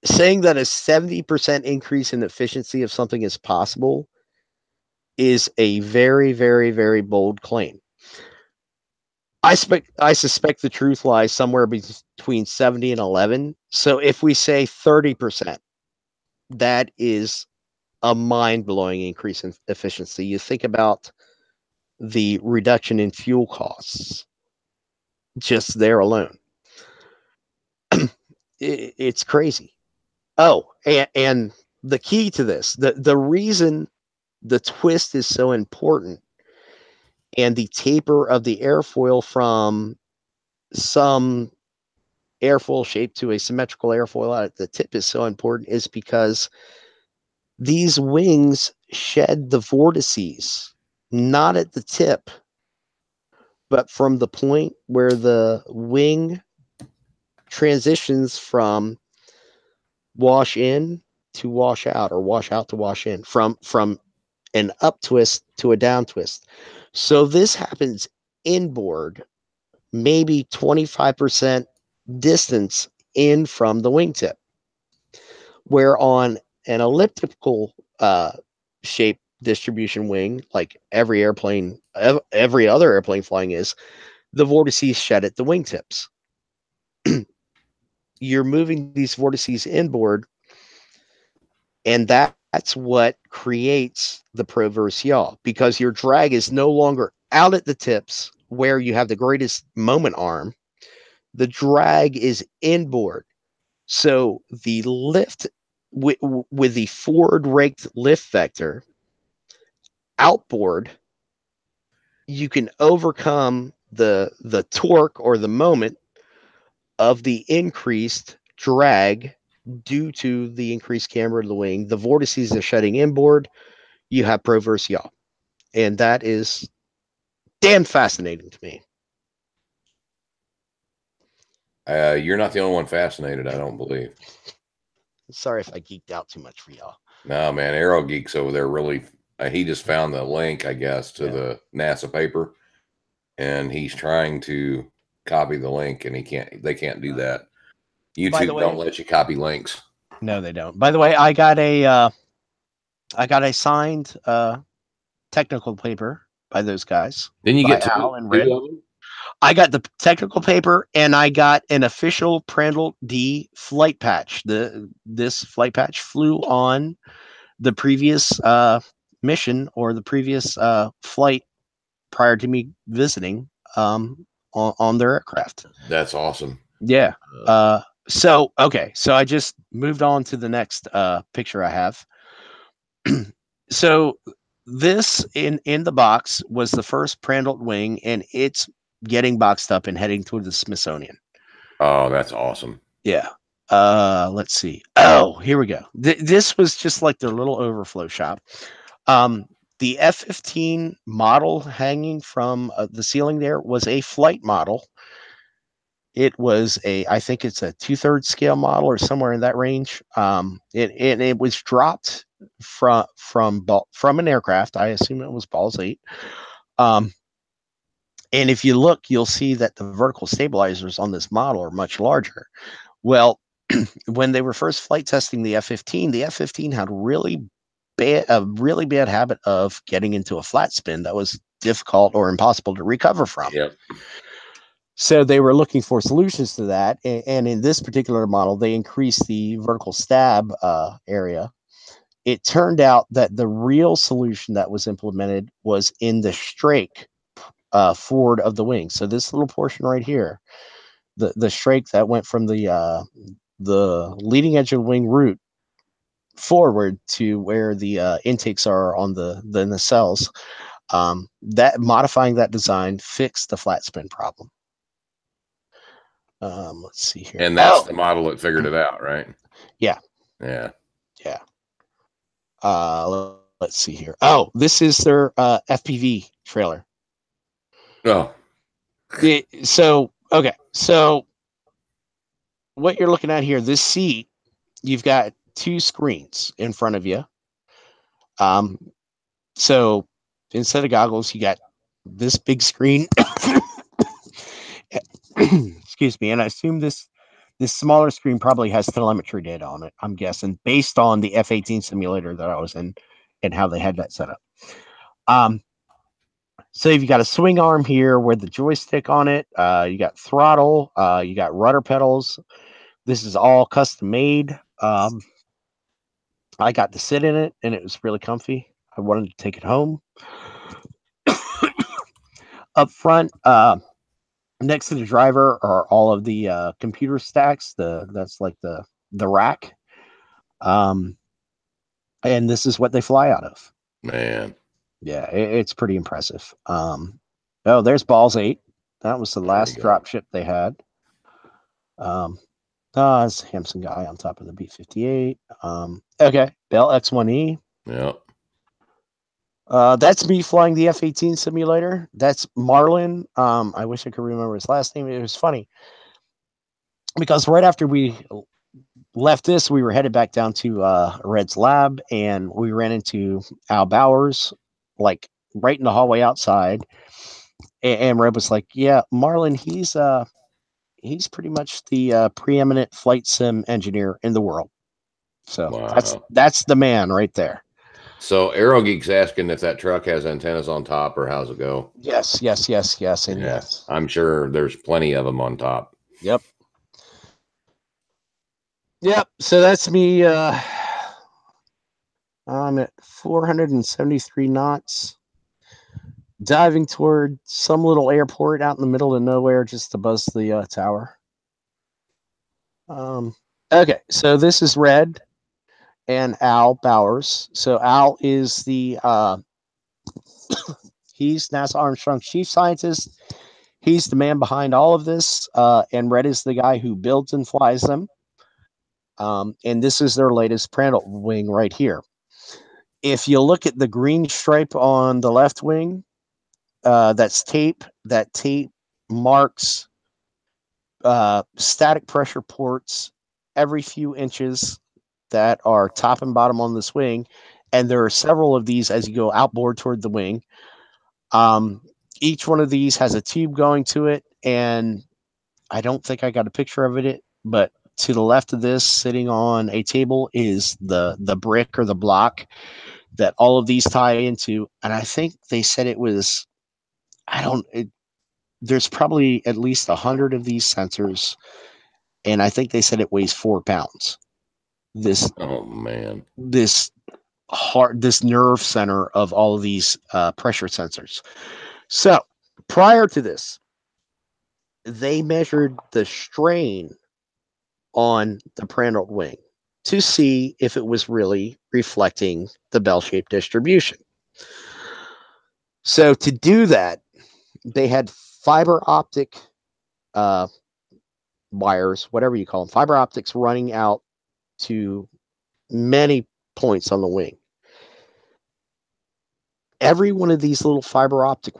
Speaker 2: Saying that a 70% increase in efficiency of something is possible is a very, very, very bold claim. I suspect the truth lies somewhere between 70 and 11. So if we say 30%, that is a mind-blowing increase in efficiency. You think about the reduction in fuel costs just there alone. It's crazy. Oh, and the key to this, the reason the twist is so important and the taper of the airfoil from some airfoil shape to a symmetrical airfoil out at the tip is so important is because these wings shed the vortices, not at the tip, but from the point where the wing transitions from wash in to wash out, or wash out to wash in, from an up twist to a down twist. So this happens inboard, maybe 25% distance in from the wingtip, where on an elliptical shape distribution wing, like every other airplane flying is, the vortices shed at the wingtips. You're moving these vortices inboard, and that's what creates the pro versus yaw, because your drag is no longer out at the tips where you have the greatest moment arm. The drag is inboard. So the lift with the forward raked lift vector outboard, you can overcome the torque or the moment of the increased drag due to the increased camber of the wing. The vortices are shedding inboard. you have pro versus yaw. And that is damn fascinating to me.
Speaker 1: You're not the only one fascinated, I don't believe.
Speaker 2: Sorry if I geeked out too much for y'all.
Speaker 1: No, man, Aero Geeks over there really. He just found the link, I guess, to the NASA paper, and he's trying to copy the link, and he can't. They can't do that. YouTube don't let you copy links.
Speaker 2: No, they don't. By the way, I got a signed technical paper by those guys.
Speaker 1: Didn't you get
Speaker 2: Al and
Speaker 1: two
Speaker 2: Red?
Speaker 1: of them?
Speaker 2: I got the technical paper, and I got an official Prandtl D flight patch. This flight patch flew on the previous mission or the previous flight prior to me visiting on their aircraft.
Speaker 1: That's awesome.
Speaker 2: Yeah. So I just moved on to the next picture I have. So this in the box was the first Prandtl wing, and it's getting boxed up and heading toward the Smithsonian.
Speaker 1: Oh, that's awesome.
Speaker 2: Yeah. Let's see. Oh, here we go. This was just like their little overflow shop. The F-15 model hanging from the ceiling there was a flight model. It was I think it's a 2/3 scale model or somewhere in that range. It was dropped from an aircraft. I assume it was Balls 8. And if you look, you'll see that the vertical stabilizers on this model are much larger. Well, when they were first flight testing the F-15, the F-15 had a really bad habit of getting into a flat spin that was difficult or impossible to recover from.
Speaker 1: Yep.
Speaker 2: So they were looking for solutions to that. And in this particular model, they increased the vertical stab area. It turned out that the real solution that was implemented was in the strake forward of the wing. So this little portion right here, the strake that went from the leading edge of the wing root forward to where the intakes are on the nacelles, that modifying that design fixed the flat spin problem. Let's see here.
Speaker 1: And that's the model that figured it out, right?
Speaker 2: Yeah.
Speaker 1: Yeah.
Speaker 2: Yeah. Let's see here. Oh, this is their FPV trailer.
Speaker 1: Oh.
Speaker 2: So what you're looking at here, this seat, you've got two screens in front of you. So instead of goggles, you got this big screen. Excuse me. And I assume this smaller screen probably has telemetry data on it, I'm guessing, based on the F-18 simulator that I was in and how they had that set up. So you've got a swing arm here with the joystick on it. You got throttle. You got rudder pedals. This is all custom made. I got to sit in it, and it was really comfy. I wanted to take it home. Up front, next to the driver are all of the computer stacks. That's like the rack. And this is what they fly out of.
Speaker 1: Man.
Speaker 2: Yeah, it's pretty impressive. Oh, there's Balls 8. That was the last drop ship they had. It's a Hampson guy on top of the B-58. Okay, Bell X-1E.
Speaker 1: Yep.
Speaker 2: That's me flying the F-18 simulator. That's Marlin. I wish I could remember his last name. It was funny because right after we left this, we were headed back down to Red's lab, and we ran into Al Bowers, like right in the hallway outside. And Red was like, "Yeah, Marlin, he's pretty much the preeminent flight sim engineer in the world." So
Speaker 1: wow.
Speaker 2: that's the man right there.
Speaker 1: So Aero Geek's asking if that truck has antennas on top or how's it go?
Speaker 2: Yes, and yes.
Speaker 1: I'm sure there's plenty of them on top.
Speaker 2: Yep. So that's me. I'm at 473 knots, diving toward some little airport out in the middle of nowhere, just to buzz the tower. Okay, so this is Red and Al Bowers. So Al is the he's NASA Armstrong's chief scientist. He's the man behind all of this, and Red is the guy who builds and flies them. And this is their latest Prandtl wing right here. If you look at the green stripe on the left wing, that's tape. That tape marks static pressure ports every few inches that are top and bottom on this wing. And there are several of these as you go outboard toward the wing. Each one of these has a tube going to it. And I don't think I got a picture of it, but to the left of this, sitting on a table, is the brick or the block that all of these tie into. And I think they said it was, there's probably at least 100 of these sensors. And I think they said it weighs 4 pounds. This,
Speaker 1: Oh man.
Speaker 2: this this nerve center of all of these pressure sensors. So prior to this, they measured the strain on the Prandtl wing to see if it was really reflecting the bell-shaped distribution. So to do that, they had fiber optic wires, whatever you call them, fiber optics running out to many points on the wing. Every one of these little fiber optic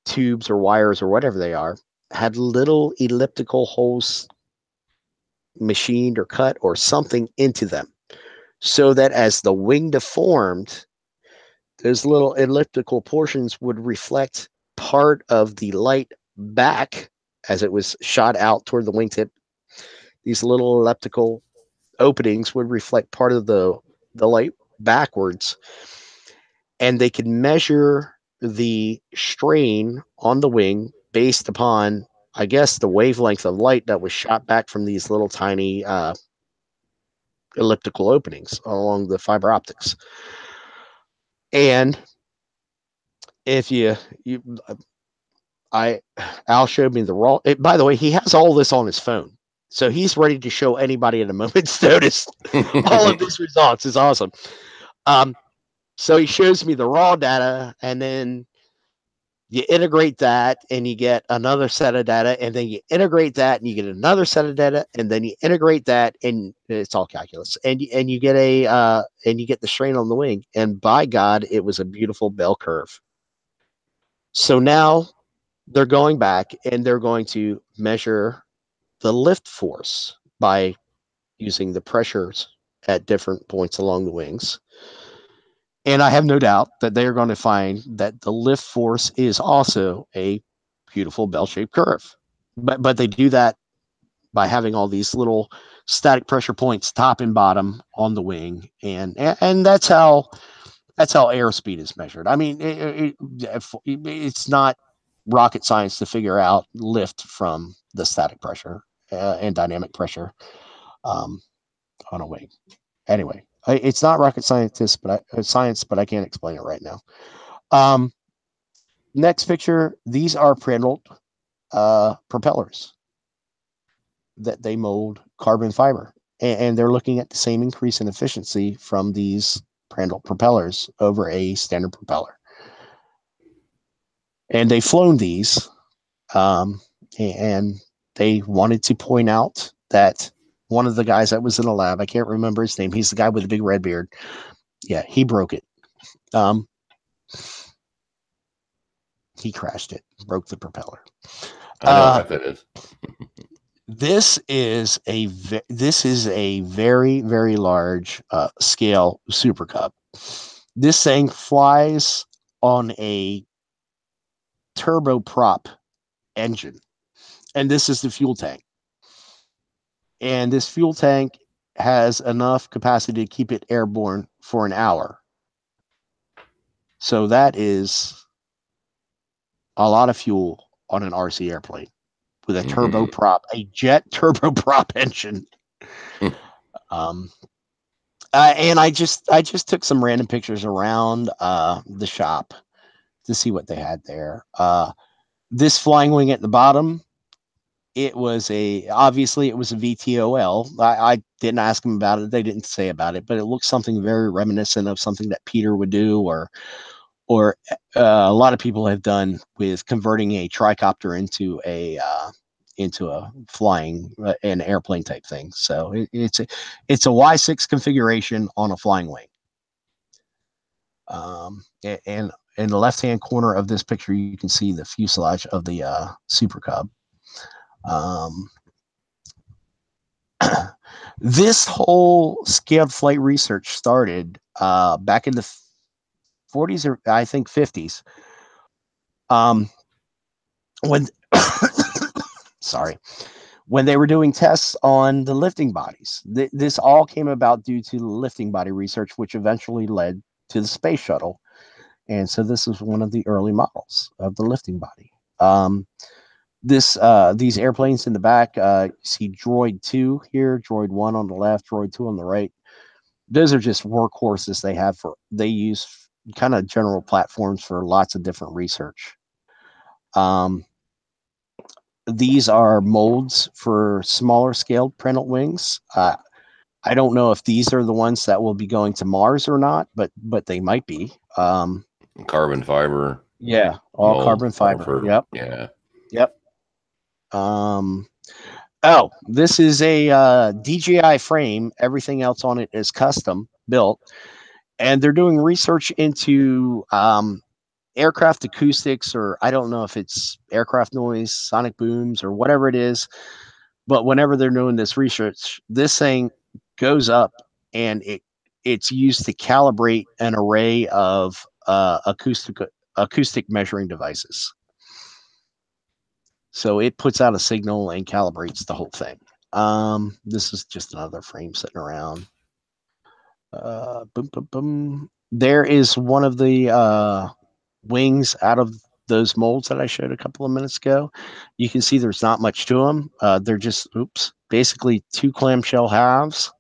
Speaker 2: tubes or wires or whatever they are had little elliptical holes machined or cut or something into them, so that as the wing deformed, those little elliptical portions would reflect part of the light back as it was shot out toward the wingtip. These little elliptical openings would reflect part of the light backwards, and they could measure the strain on the wing based upon, I guess, the wavelength of light that was shot back from these little tiny elliptical openings along the fiber optics. And if Al showed me the raw. By the way, he has all this on his phone, so he's ready to show anybody at a moment's notice all of these results. Is awesome. So he shows me the raw data, and then you integrate that and you get another set of data, and then you integrate that and you get another set of data, and then you integrate that, and it's all calculus, and you get and you get the strain on the wing, and by God, it was a beautiful bell curve. So now they're going back and they're going to measure the lift force by using the pressures at different points along the wings. And I have no doubt that they are going to find that the lift force is also a beautiful bell-shaped curve. But they do that by having all these little static pressure points top and bottom on the wing, and that's how airspeed is measured. I mean, it's not rocket science to figure out lift from the static pressure and dynamic pressure on a wing. Anyway, it's not rocket science, but I can't explain it right now. Next picture. These are Prandtl propellers that they mold carbon fiber, and they're looking at the same increase in efficiency from these Prandtl propellers over a standard propeller. And they've flown these, and they wanted to point out that one of the guys that was in the lab, I can't remember his name, he's the guy with the big red beard. Yeah, he broke it. He crashed it, broke the propeller.
Speaker 1: I know what that is.
Speaker 2: This is a very, very large scale Super Cub. This thing flies on a turboprop engine, and this is the fuel tank. And this fuel tank has enough capacity to keep it airborne for an hour. So that is a lot of fuel on an RC airplane with a turboprop, a jet turboprop engine. And I just took some random pictures around the shop to see what they had there. This flying wing at the bottom, obviously it was a VTOL. I didn't ask them about it. They didn't say about it, but it looks something very reminiscent of something that Peter would do, or a lot of people have done with converting a tricopter into a flying an airplane type thing. So it's a Y6 configuration on a flying wing. And in the left-hand corner of this picture, you can see the fuselage of the Super Cub. This whole scaled flight research started back in the 40s or I think 50s. When sorry, when they were doing tests on the lifting bodies. This all came about due to the lifting body research, which eventually led to the space shuttle. And so this is one of the early models of the lifting body. These airplanes in the back, you see Droid 2 here, Droid 1 on the left, Droid 2 on the right. Those are just workhorses they use kind of general platforms for lots of different research. These are molds for smaller scaled Prenant wings. I don't know if these are the ones that will be going to Mars or not, but they might be.
Speaker 1: Carbon fiber.
Speaker 2: Yeah, all carbon fiber. Yep.
Speaker 1: Yeah.
Speaker 2: Yep. This is a DJI frame. Everything else on it is custom built, and they're doing research into aircraft acoustics, or I don't know if it's aircraft noise, sonic booms, or whatever it is. But whenever they're doing this research, this thing goes up and it's used to calibrate an array of acoustic measuring devices. So it puts out a signal and calibrates the whole thing. This is just another frame sitting around. Boom, boom, boom. There is one of the wings out of those molds that I showed a couple of minutes ago. You can see there's not much to them. They're just, basically 2 clamshell halves.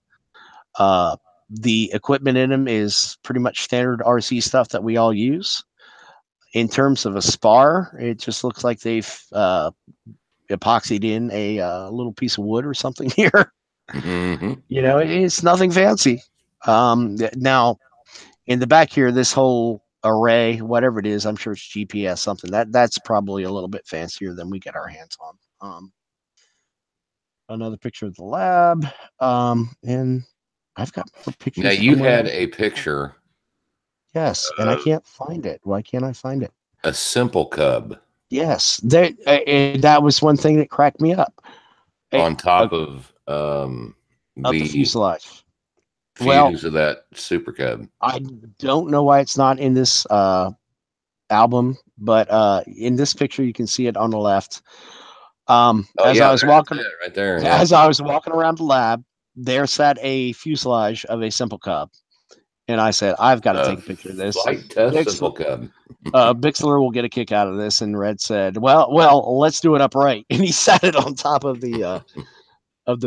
Speaker 2: The equipment in them is pretty much standard RC stuff that we all use. In terms of a spar, it just looks like they've epoxied in a little piece of wood or something here.
Speaker 1: Mm-hmm.
Speaker 2: It's nothing fancy. Now, in the back here, this whole array, whatever it is, I'm sure it's GPS something. That's probably a little bit fancier than we get our hands on. Another picture of the lab, and I've got more pictures.
Speaker 1: Now you had a picture.
Speaker 2: Yes, and I can't find it. Why can't I find it?
Speaker 1: A simple Cub.
Speaker 2: Yes, that was one thing that cracked me up.
Speaker 1: On top of
Speaker 2: the fuselage.
Speaker 1: Fuse of that Super Cub.
Speaker 2: I don't know why it's not in this album, but in this picture you can see it on the left. I was walking
Speaker 1: right there,
Speaker 2: as I was walking around the lab, there sat a fuselage of a simple Cub, and I said, "I've got to take a picture of this."
Speaker 1: Flight test simple Cub.
Speaker 2: Bixler will get a kick out of this, and Red said, "Well, let's do it upright," and he sat it on top of the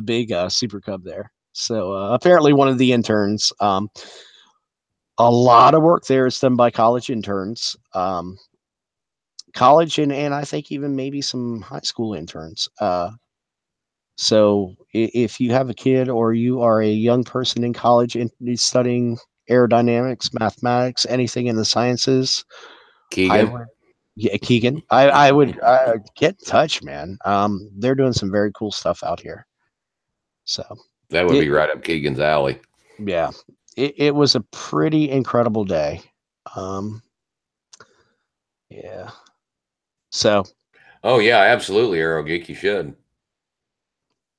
Speaker 2: big Super Cub there. So apparently, one of the interns. A lot of work there is done by college interns. College and I think even maybe some high school interns. So if you have a kid or you are a young person in college and studying aerodynamics, mathematics, anything in the sciences,
Speaker 1: Keegan.
Speaker 2: Keegan, I would get in touch, man. They're doing some very cool stuff out here. So
Speaker 1: that would be right up Keegan's alley.
Speaker 2: Yeah, it was a pretty incredible day. Yeah. So.
Speaker 1: Oh yeah, absolutely, Aerogeek. You should.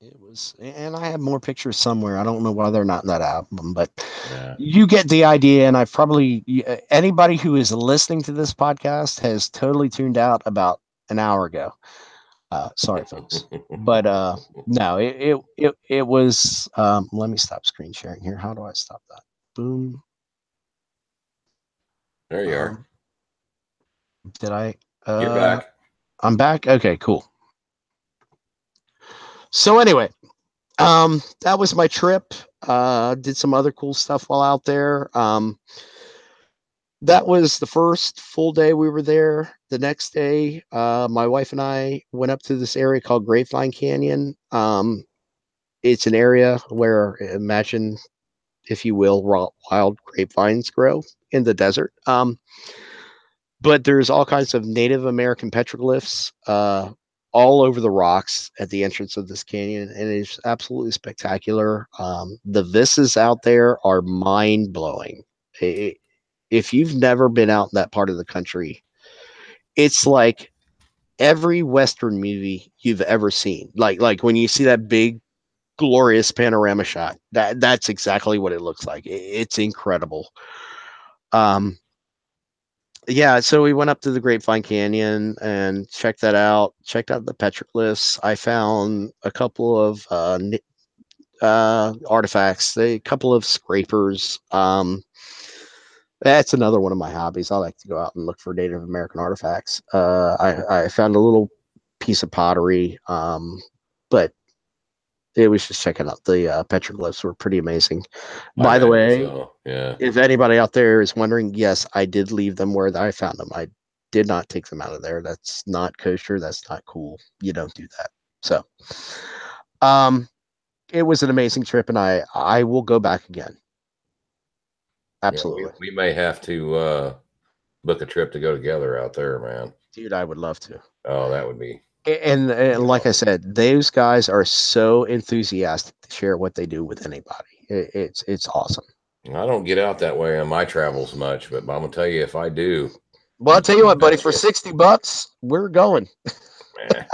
Speaker 2: It was, and I have more pictures somewhere. I don't know why they're not in that album, but you get the idea. And I've probably anybody who is listening to this podcast has totally tuned out about an hour ago. Sorry, folks, but no, it was. Let me stop screen sharing here. How do I stop that? Boom.
Speaker 1: There you are.
Speaker 2: Did I?
Speaker 1: You're back.
Speaker 2: I'm back. Okay, cool. So anyway, that was my trip. Did some other cool stuff while out there. That was the first full day we were there. The next day, my wife and I went up to this area called Grapevine Canyon. It's an area where, imagine, if you will, wild grapevines grow in the desert. But there's all kinds of Native American petroglyphs all over the rocks at the entrance of this canyon, and it's absolutely spectacular. The vistas out there are mind-blowing. if you've never been out in that part of the country, it's like every Western movie you've ever seen. Like when you see that big glorious panorama shot, that's exactly what it looks like. It's incredible. Um, yeah, so we went up to the Grapevine Canyon and checked that out. Checked out the petroglyphs. I found a couple of artifacts, a couple of scrapers. That's another one of my hobbies. I like to go out and look for Native American artifacts. I found a little piece of pottery, but it was just checking out the petroglyphs were pretty amazing.
Speaker 1: I
Speaker 2: By the
Speaker 1: imagine
Speaker 2: way,
Speaker 1: so. Yeah.
Speaker 2: if anybody out there is wondering, yes, I did leave them where I found them. I did not take them out of there. That's not kosher. That's not cool. You don't do that. So, um, it was an amazing trip, and I will go back again.
Speaker 1: Yeah.
Speaker 2: Absolutely,
Speaker 1: We may have to book a trip to go together out there, man.
Speaker 2: dude. I would love to.
Speaker 1: Oh, that would be,
Speaker 2: And like I said, those guys are so enthusiastic to share what they do with anybody. It's awesome.
Speaker 1: I don't get out that way on my travels much, but I'm gonna tell you, if I do,
Speaker 2: Well, I'll tell you
Speaker 1: you
Speaker 2: what, buddy. For
Speaker 1: betcha,
Speaker 2: $60, we're going.
Speaker 1: man.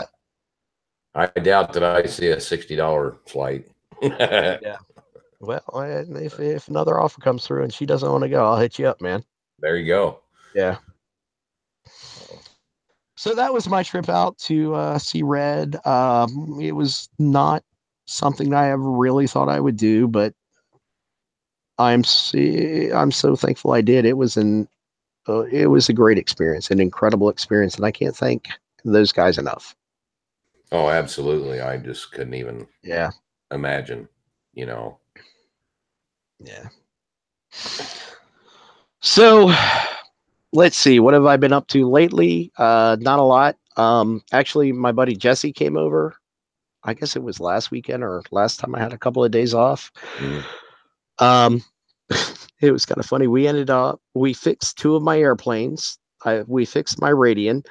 Speaker 1: I doubt that I see a $60 flight. There
Speaker 2: Yeah. Well, if another offer comes through and she doesn't want to go, I'll hit you up, man.
Speaker 1: you go.
Speaker 2: Yeah. So that was my trip out to see Red. It was not something I ever really thought I would do, but I'm so thankful I did. It was a great experience, an incredible experience, and I can't thank those guys enough.
Speaker 1: Oh, absolutely. I just couldn't even
Speaker 2: Yeah.
Speaker 1: imagine, you know.
Speaker 2: Yeah. So let's see, what have I been up to lately? Not a lot. Actually, my buddy Jesse came over. I guess it was last weekend or last time I had a couple of days off.
Speaker 1: Mm.
Speaker 2: Um, it was kind of funny. We fixed two of my airplanes. We fixed my Radian.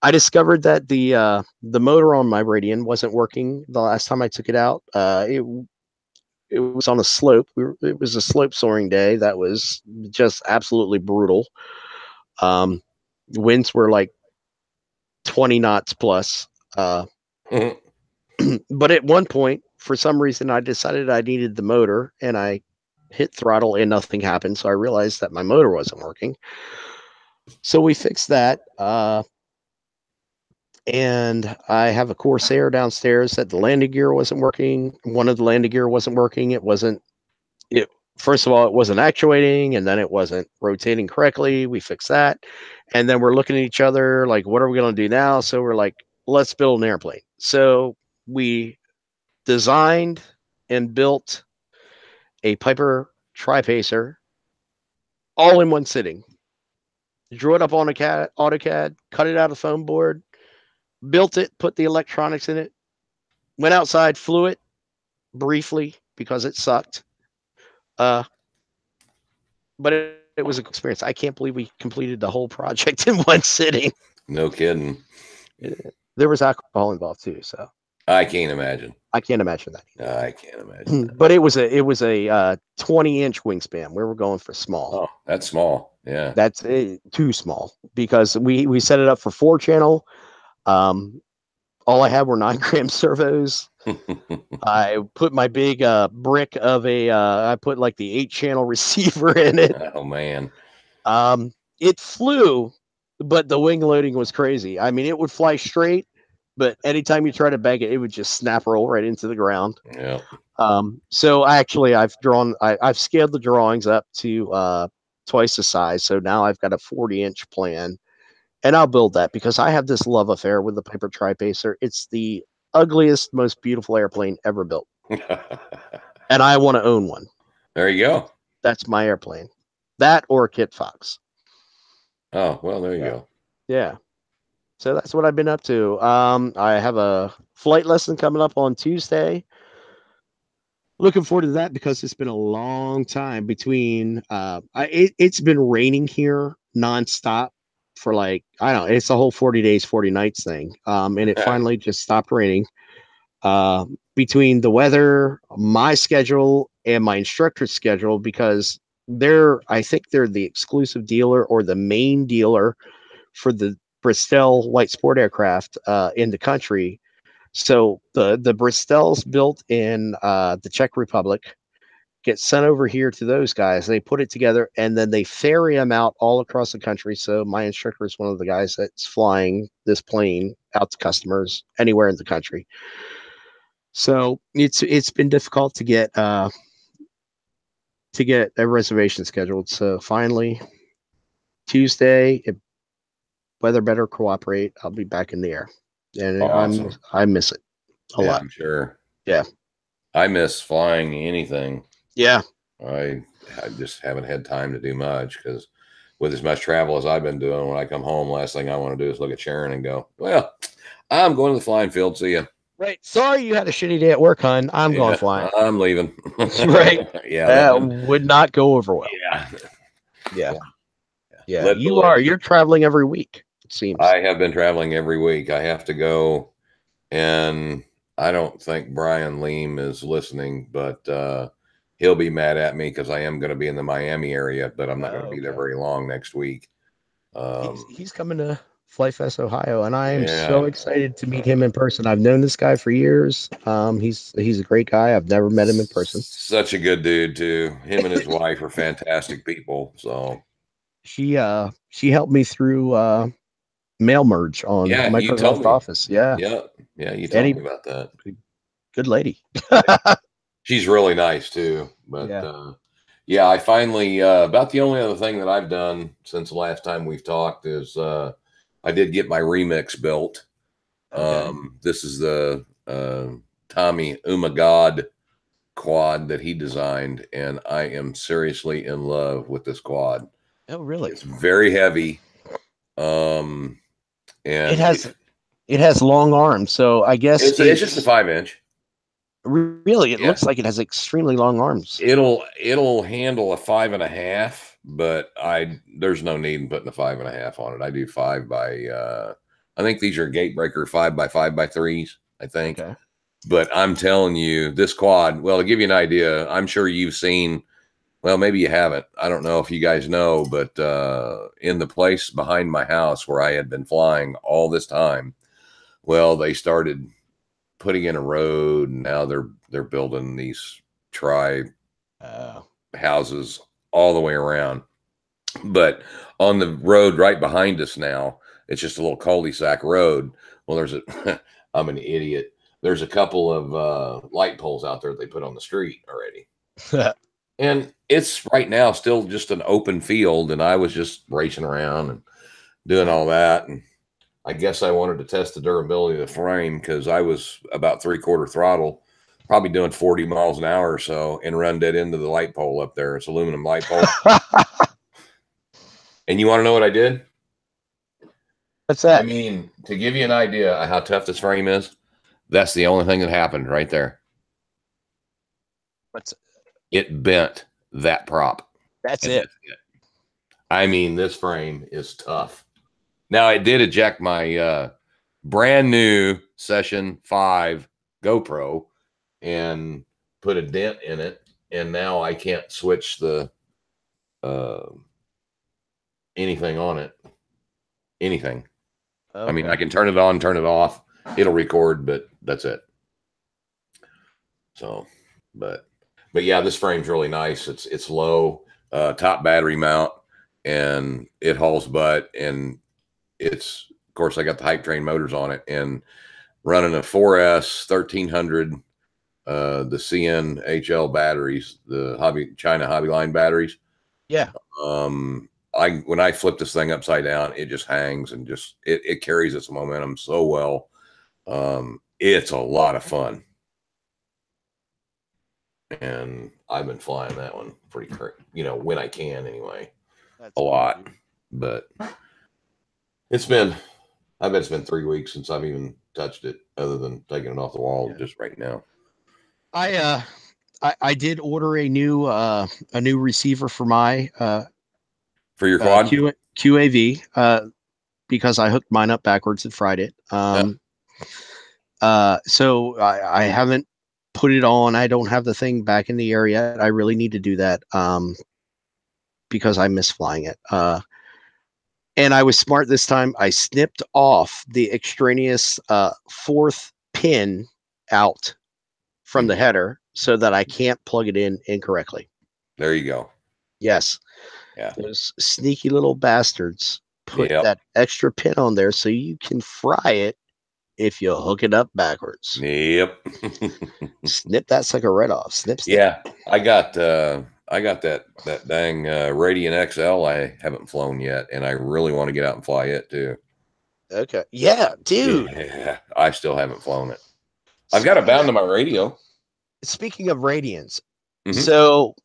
Speaker 2: I discovered that the motor on my Radian wasn't working the last time I took it out. It was on a slope. It was a slope soaring day that was just absolutely brutal. Um, winds were like 20 knots plus. But at one point, for some reason, I decided I needed the motor, and I hit throttle and nothing happened. So I realized that my motor wasn't working. So we fixed that. And I have a Corsair downstairs that the landing gear wasn't working. One of the landing gear wasn't working. It first of all, it wasn't actuating, and then it wasn't rotating correctly. We fixed that. And then we're looking at each other like, what are we going to do now? So we're like, let's build an airplane. So we designed and built a Piper Tripacer all in one sitting. Drew it up on a AutoCAD, cut it out of foam board, built it, put the electronics in it, went outside, flew it briefly because it sucked. But it was an experience. I can't believe we completed the whole project in one sitting.
Speaker 1: No kidding.
Speaker 2: There was alcohol involved too, so
Speaker 1: I can't imagine.
Speaker 2: I can't imagine that either.
Speaker 1: I can't imagine that.
Speaker 2: But it was a 20-inch wingspan. We were going for small.
Speaker 1: Oh, that's small. Yeah.
Speaker 2: That's too small because we set it up for 4-channel. All I had were 9-gram servos. I put my big brick of I put like the 8-channel receiver in it.
Speaker 1: Oh man.
Speaker 2: It flew, but the wing loading was crazy. I mean, it would fly straight, but anytime you try to bag it, it would just snap roll right into the ground.
Speaker 1: Yeah.
Speaker 2: So I've scaled the drawings up to twice the size. So now I've got a 40-inch plan, and I'll build that because I have this love affair with the Piper Tripacer. It's the ugliest, most beautiful airplane ever built, and I want to own one.
Speaker 1: There you go.
Speaker 2: That's my airplane. That or a Kit Fox.
Speaker 1: Oh, well, there you go.
Speaker 2: Yeah. So that's what I've been up to. I have a flight lesson coming up on Tuesday. Looking forward to that because it's been a long time between. It's been raining here nonstop for like, I don't know, it's a whole 40 days, 40 nights thing. And it finally just stopped raining. Between the weather, my schedule, and my instructor's schedule, because I think they're the exclusive dealer or the main dealer for the Bristol light sport aircraft in the country. So the Bristols built in the Czech Republic get sent over here to those guys. They put it together and then they ferry them out all across the country. So my instructor is one of the guys that's flying this plane out to customers anywhere in the country. So it's been difficult to get a reservation scheduled. So finally Tuesday, if weather better cooperate, I'll be back in the air, and
Speaker 1: Awesome.
Speaker 2: I miss it a
Speaker 1: Yeah,
Speaker 2: lot.
Speaker 1: I'm sure.
Speaker 2: Yeah,
Speaker 1: I miss flying anything.
Speaker 2: yeah.
Speaker 1: I just haven't had time to do much because with as much travel as I've been doing, when I come home, last thing I want to do is look at Sharon and go, well, I'm going to the flying field. See you.
Speaker 2: Right. Sorry you had a shitty day at work, hon. I'm going
Speaker 1: Yeah,
Speaker 2: flying.
Speaker 1: I'm leaving.
Speaker 2: Right.
Speaker 1: Yeah,
Speaker 2: That would not go over well.
Speaker 1: yeah,
Speaker 2: Yeah.
Speaker 1: yeah.
Speaker 2: Yeah.
Speaker 1: Let the
Speaker 2: You're traveling every week, it seems.
Speaker 1: I have been traveling every week. I have to go, and I don't think Brian Leam is listening, but he'll be mad at me because I am going to be in the Miami area, but I'm not going to be there
Speaker 2: Okay.
Speaker 1: very long next week.
Speaker 2: He's coming to Flight Fest, Ohio, and I am so
Speaker 1: Yeah,
Speaker 2: excited to meet him in person. I've known this guy for years. He's a great guy. I've never met him in person.
Speaker 1: such a good dude too. Him and his wife are fantastic people. So
Speaker 2: She helped me through mail merge on
Speaker 1: yeah, you told
Speaker 2: Microsoft
Speaker 1: me.
Speaker 2: Office. Yeah.
Speaker 1: Yeah, yeah, you told
Speaker 2: Any
Speaker 1: me about that.
Speaker 2: good lady.
Speaker 1: She's really nice too. But
Speaker 2: Yeah.
Speaker 1: yeah, I finally about the only other thing that I've done since the last time we've talked is I did get my remix built.
Speaker 2: Okay.
Speaker 1: This is the Tommy Umagod quad that he designed, and I am seriously in love with this quad.
Speaker 2: Oh, really?
Speaker 1: It's very heavy. Um,
Speaker 2: It
Speaker 1: and
Speaker 2: has it has long arms, so I guess
Speaker 1: it's just a 5 inch.
Speaker 2: really it
Speaker 1: Yeah,
Speaker 2: looks like it has extremely long arms.
Speaker 1: it'll handle a 5.5, but there's no need in putting a 5.5 on it. I do 5 by I think these are Gatebreaker 5 by 5 by 3s, I think.
Speaker 2: Okay.
Speaker 1: But I'm telling you, this quad, well, to give you an idea, I'm sure you've seen, well, maybe you haven't. I don't know if you guys know, but in the place behind my house where I had been flying all this time, well, they started putting in a road, and now they're building these tri
Speaker 2: Uh,
Speaker 1: houses all the way around. But on the road right behind us now, it's just a little cul-de-sac road. Well, there's a I'm an idiot. There's a couple of light poles out there they put on the street already. And it's right now still just an open field, and I was just racing around and doing all that. And I guess I wanted to test the durability of the frame because I was about 3/4 throttle, probably doing 40 miles an hour or so, and run dead into the light pole up there. It's aluminum light pole. And you want to know what I did?
Speaker 2: What's
Speaker 1: I
Speaker 2: that?
Speaker 1: mean, to give you an idea of how tough this frame is, that's the only thing that happened right there.
Speaker 2: What's
Speaker 1: It bent that prop.
Speaker 2: That's
Speaker 1: And
Speaker 2: it.
Speaker 1: that's it. I mean, this frame is tough. Now, I did eject my brand new Session 5 GoPro and put a dent in it. And now I can't switch the uh, anything on it. Anything. I mean, I
Speaker 2: Okay.
Speaker 1: can turn it on, turn it off. It'll record, but that's it. So, but yeah, this frame's really nice. It's low, top battery mount, and it hauls butt. And it's, of course, I got the hype train motors on it, and running a 4S 1300, the CNHL batteries, the China Hobby Line batteries.
Speaker 2: Yeah.
Speaker 1: When I flip this thing upside down, it just hangs and just it carries its momentum so well. It's a lot of fun, and I've been flying that one pretty, when I can anyway,
Speaker 2: That's
Speaker 1: a
Speaker 2: cool,
Speaker 1: lot.
Speaker 2: dude.
Speaker 1: But it's been, I bet it's been 3 weeks since I've even touched it, other than taking it off the wall just right now.
Speaker 2: I did order a new receiver for my
Speaker 1: For your quad?
Speaker 2: QAV because I hooked mine up backwards and fried it. So I haven't put it on. I don't have the thing back in the air yet. I really need to do that. because I miss flying it. And I was smart this time. I snipped off the extraneous fourth pin out from the header so that I can't plug it in incorrectly.
Speaker 1: There you go.
Speaker 2: Yes.
Speaker 1: Yeah.
Speaker 2: Those sneaky little bastards put that extra pin on there so you can fry it if you hook it up backwards.
Speaker 1: Yep.
Speaker 2: Snip that sucker right off. Snip.
Speaker 1: Yeah. I got that dang Radiant XL I haven't flown yet, and I really want to get out and fly it too.
Speaker 2: Okay. Yeah, dude.
Speaker 1: Yeah, I still haven't flown it. I've got it bound to my radio.
Speaker 2: Speaking of Radiants, so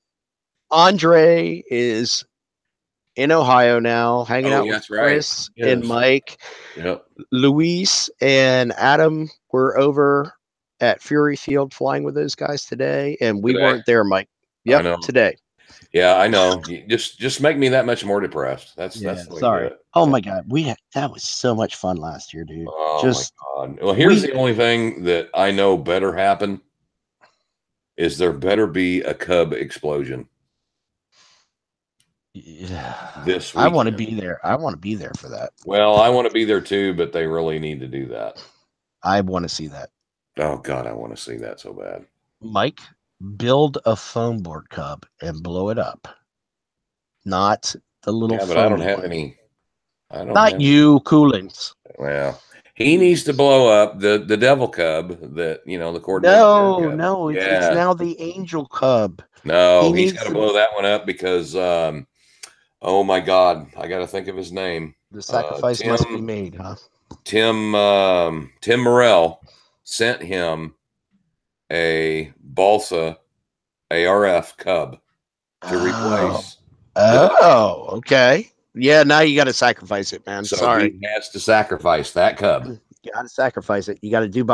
Speaker 2: Andre is in Ohio now, hanging out with Chris and Mike.
Speaker 1: Yep.
Speaker 2: Luis and Adam were over at Fury Field flying with those guys today, and we weren't there, Mike. Yep, today.
Speaker 1: Yeah, I know. Just make me that much more depressed. That's the way to do it.
Speaker 2: Oh my god, that was so much fun last year, dude.
Speaker 1: Oh my god. Well, here's the only thing that I know better happen is there better be a Cub explosion.
Speaker 2: Yeah.
Speaker 1: This
Speaker 2: weekend. I want to be there. I want to be there for that.
Speaker 1: Well, I want to be there too, but they really need to do that.
Speaker 2: I want to see that.
Speaker 1: Oh god, I want to see that so bad.
Speaker 2: Mike, build a foam board Cub and blow it up. Not the little
Speaker 1: but I don't have any.
Speaker 2: Not you, Coolings.
Speaker 1: Well, he needs to blow up the Devil Cub that the coordinator.
Speaker 2: No, it's now the Angel Cub.
Speaker 1: No, he's got to blow that one up because oh my god, I got to think of his name.
Speaker 2: The sacrifice must be made, huh?
Speaker 1: Tim Morrell sent him a Balsa ARF Cub to replace.
Speaker 2: Oh, okay. Yeah, now you got to sacrifice it, man.
Speaker 1: So
Speaker 2: Sorry,
Speaker 1: he has to sacrifice that Cub.
Speaker 2: You got to sacrifice it. You got to do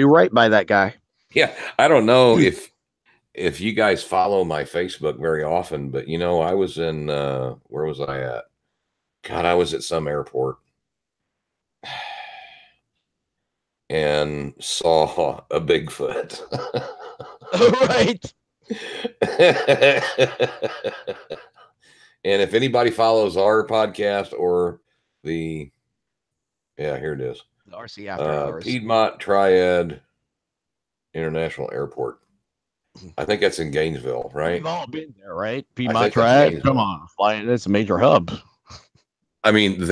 Speaker 2: right by that guy.
Speaker 1: Yeah, I don't know if you guys follow my Facebook very often, but I was in where was I at? God, I was at some airport and saw a Bigfoot.
Speaker 2: Right.
Speaker 1: And if anybody follows our podcast or here it is.
Speaker 2: The RC After Hours.
Speaker 1: Piedmont Triad International Airport. I think that's in Gainesville, right?
Speaker 2: We've all been there, right? Piedmont Triad. Come on, flying. It's a major hub.
Speaker 1: I mean,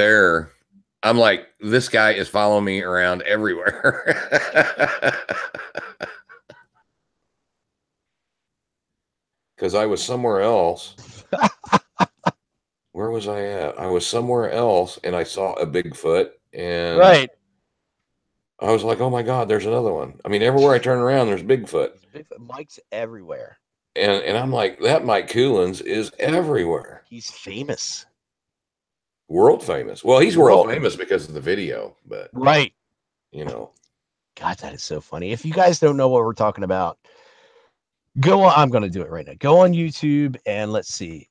Speaker 1: I'm like, this guy is following me around everywhere. Because I was somewhere else. Where was I at? I was somewhere else, and I saw a Bigfoot, and
Speaker 2: right.
Speaker 1: I was like, "Oh my god, there's another one!" I mean, everywhere I turn around, there's Bigfoot.
Speaker 2: Mike's everywhere,
Speaker 1: and I'm like, that Mike Coolins is everywhere.
Speaker 2: He's famous,
Speaker 1: world famous. Well, he's world famous because of the video, but
Speaker 2: right,
Speaker 1: God,
Speaker 2: that is so funny. If you guys don't know what we're talking about, go on. I'm going to do it right now. Go on YouTube and let's see.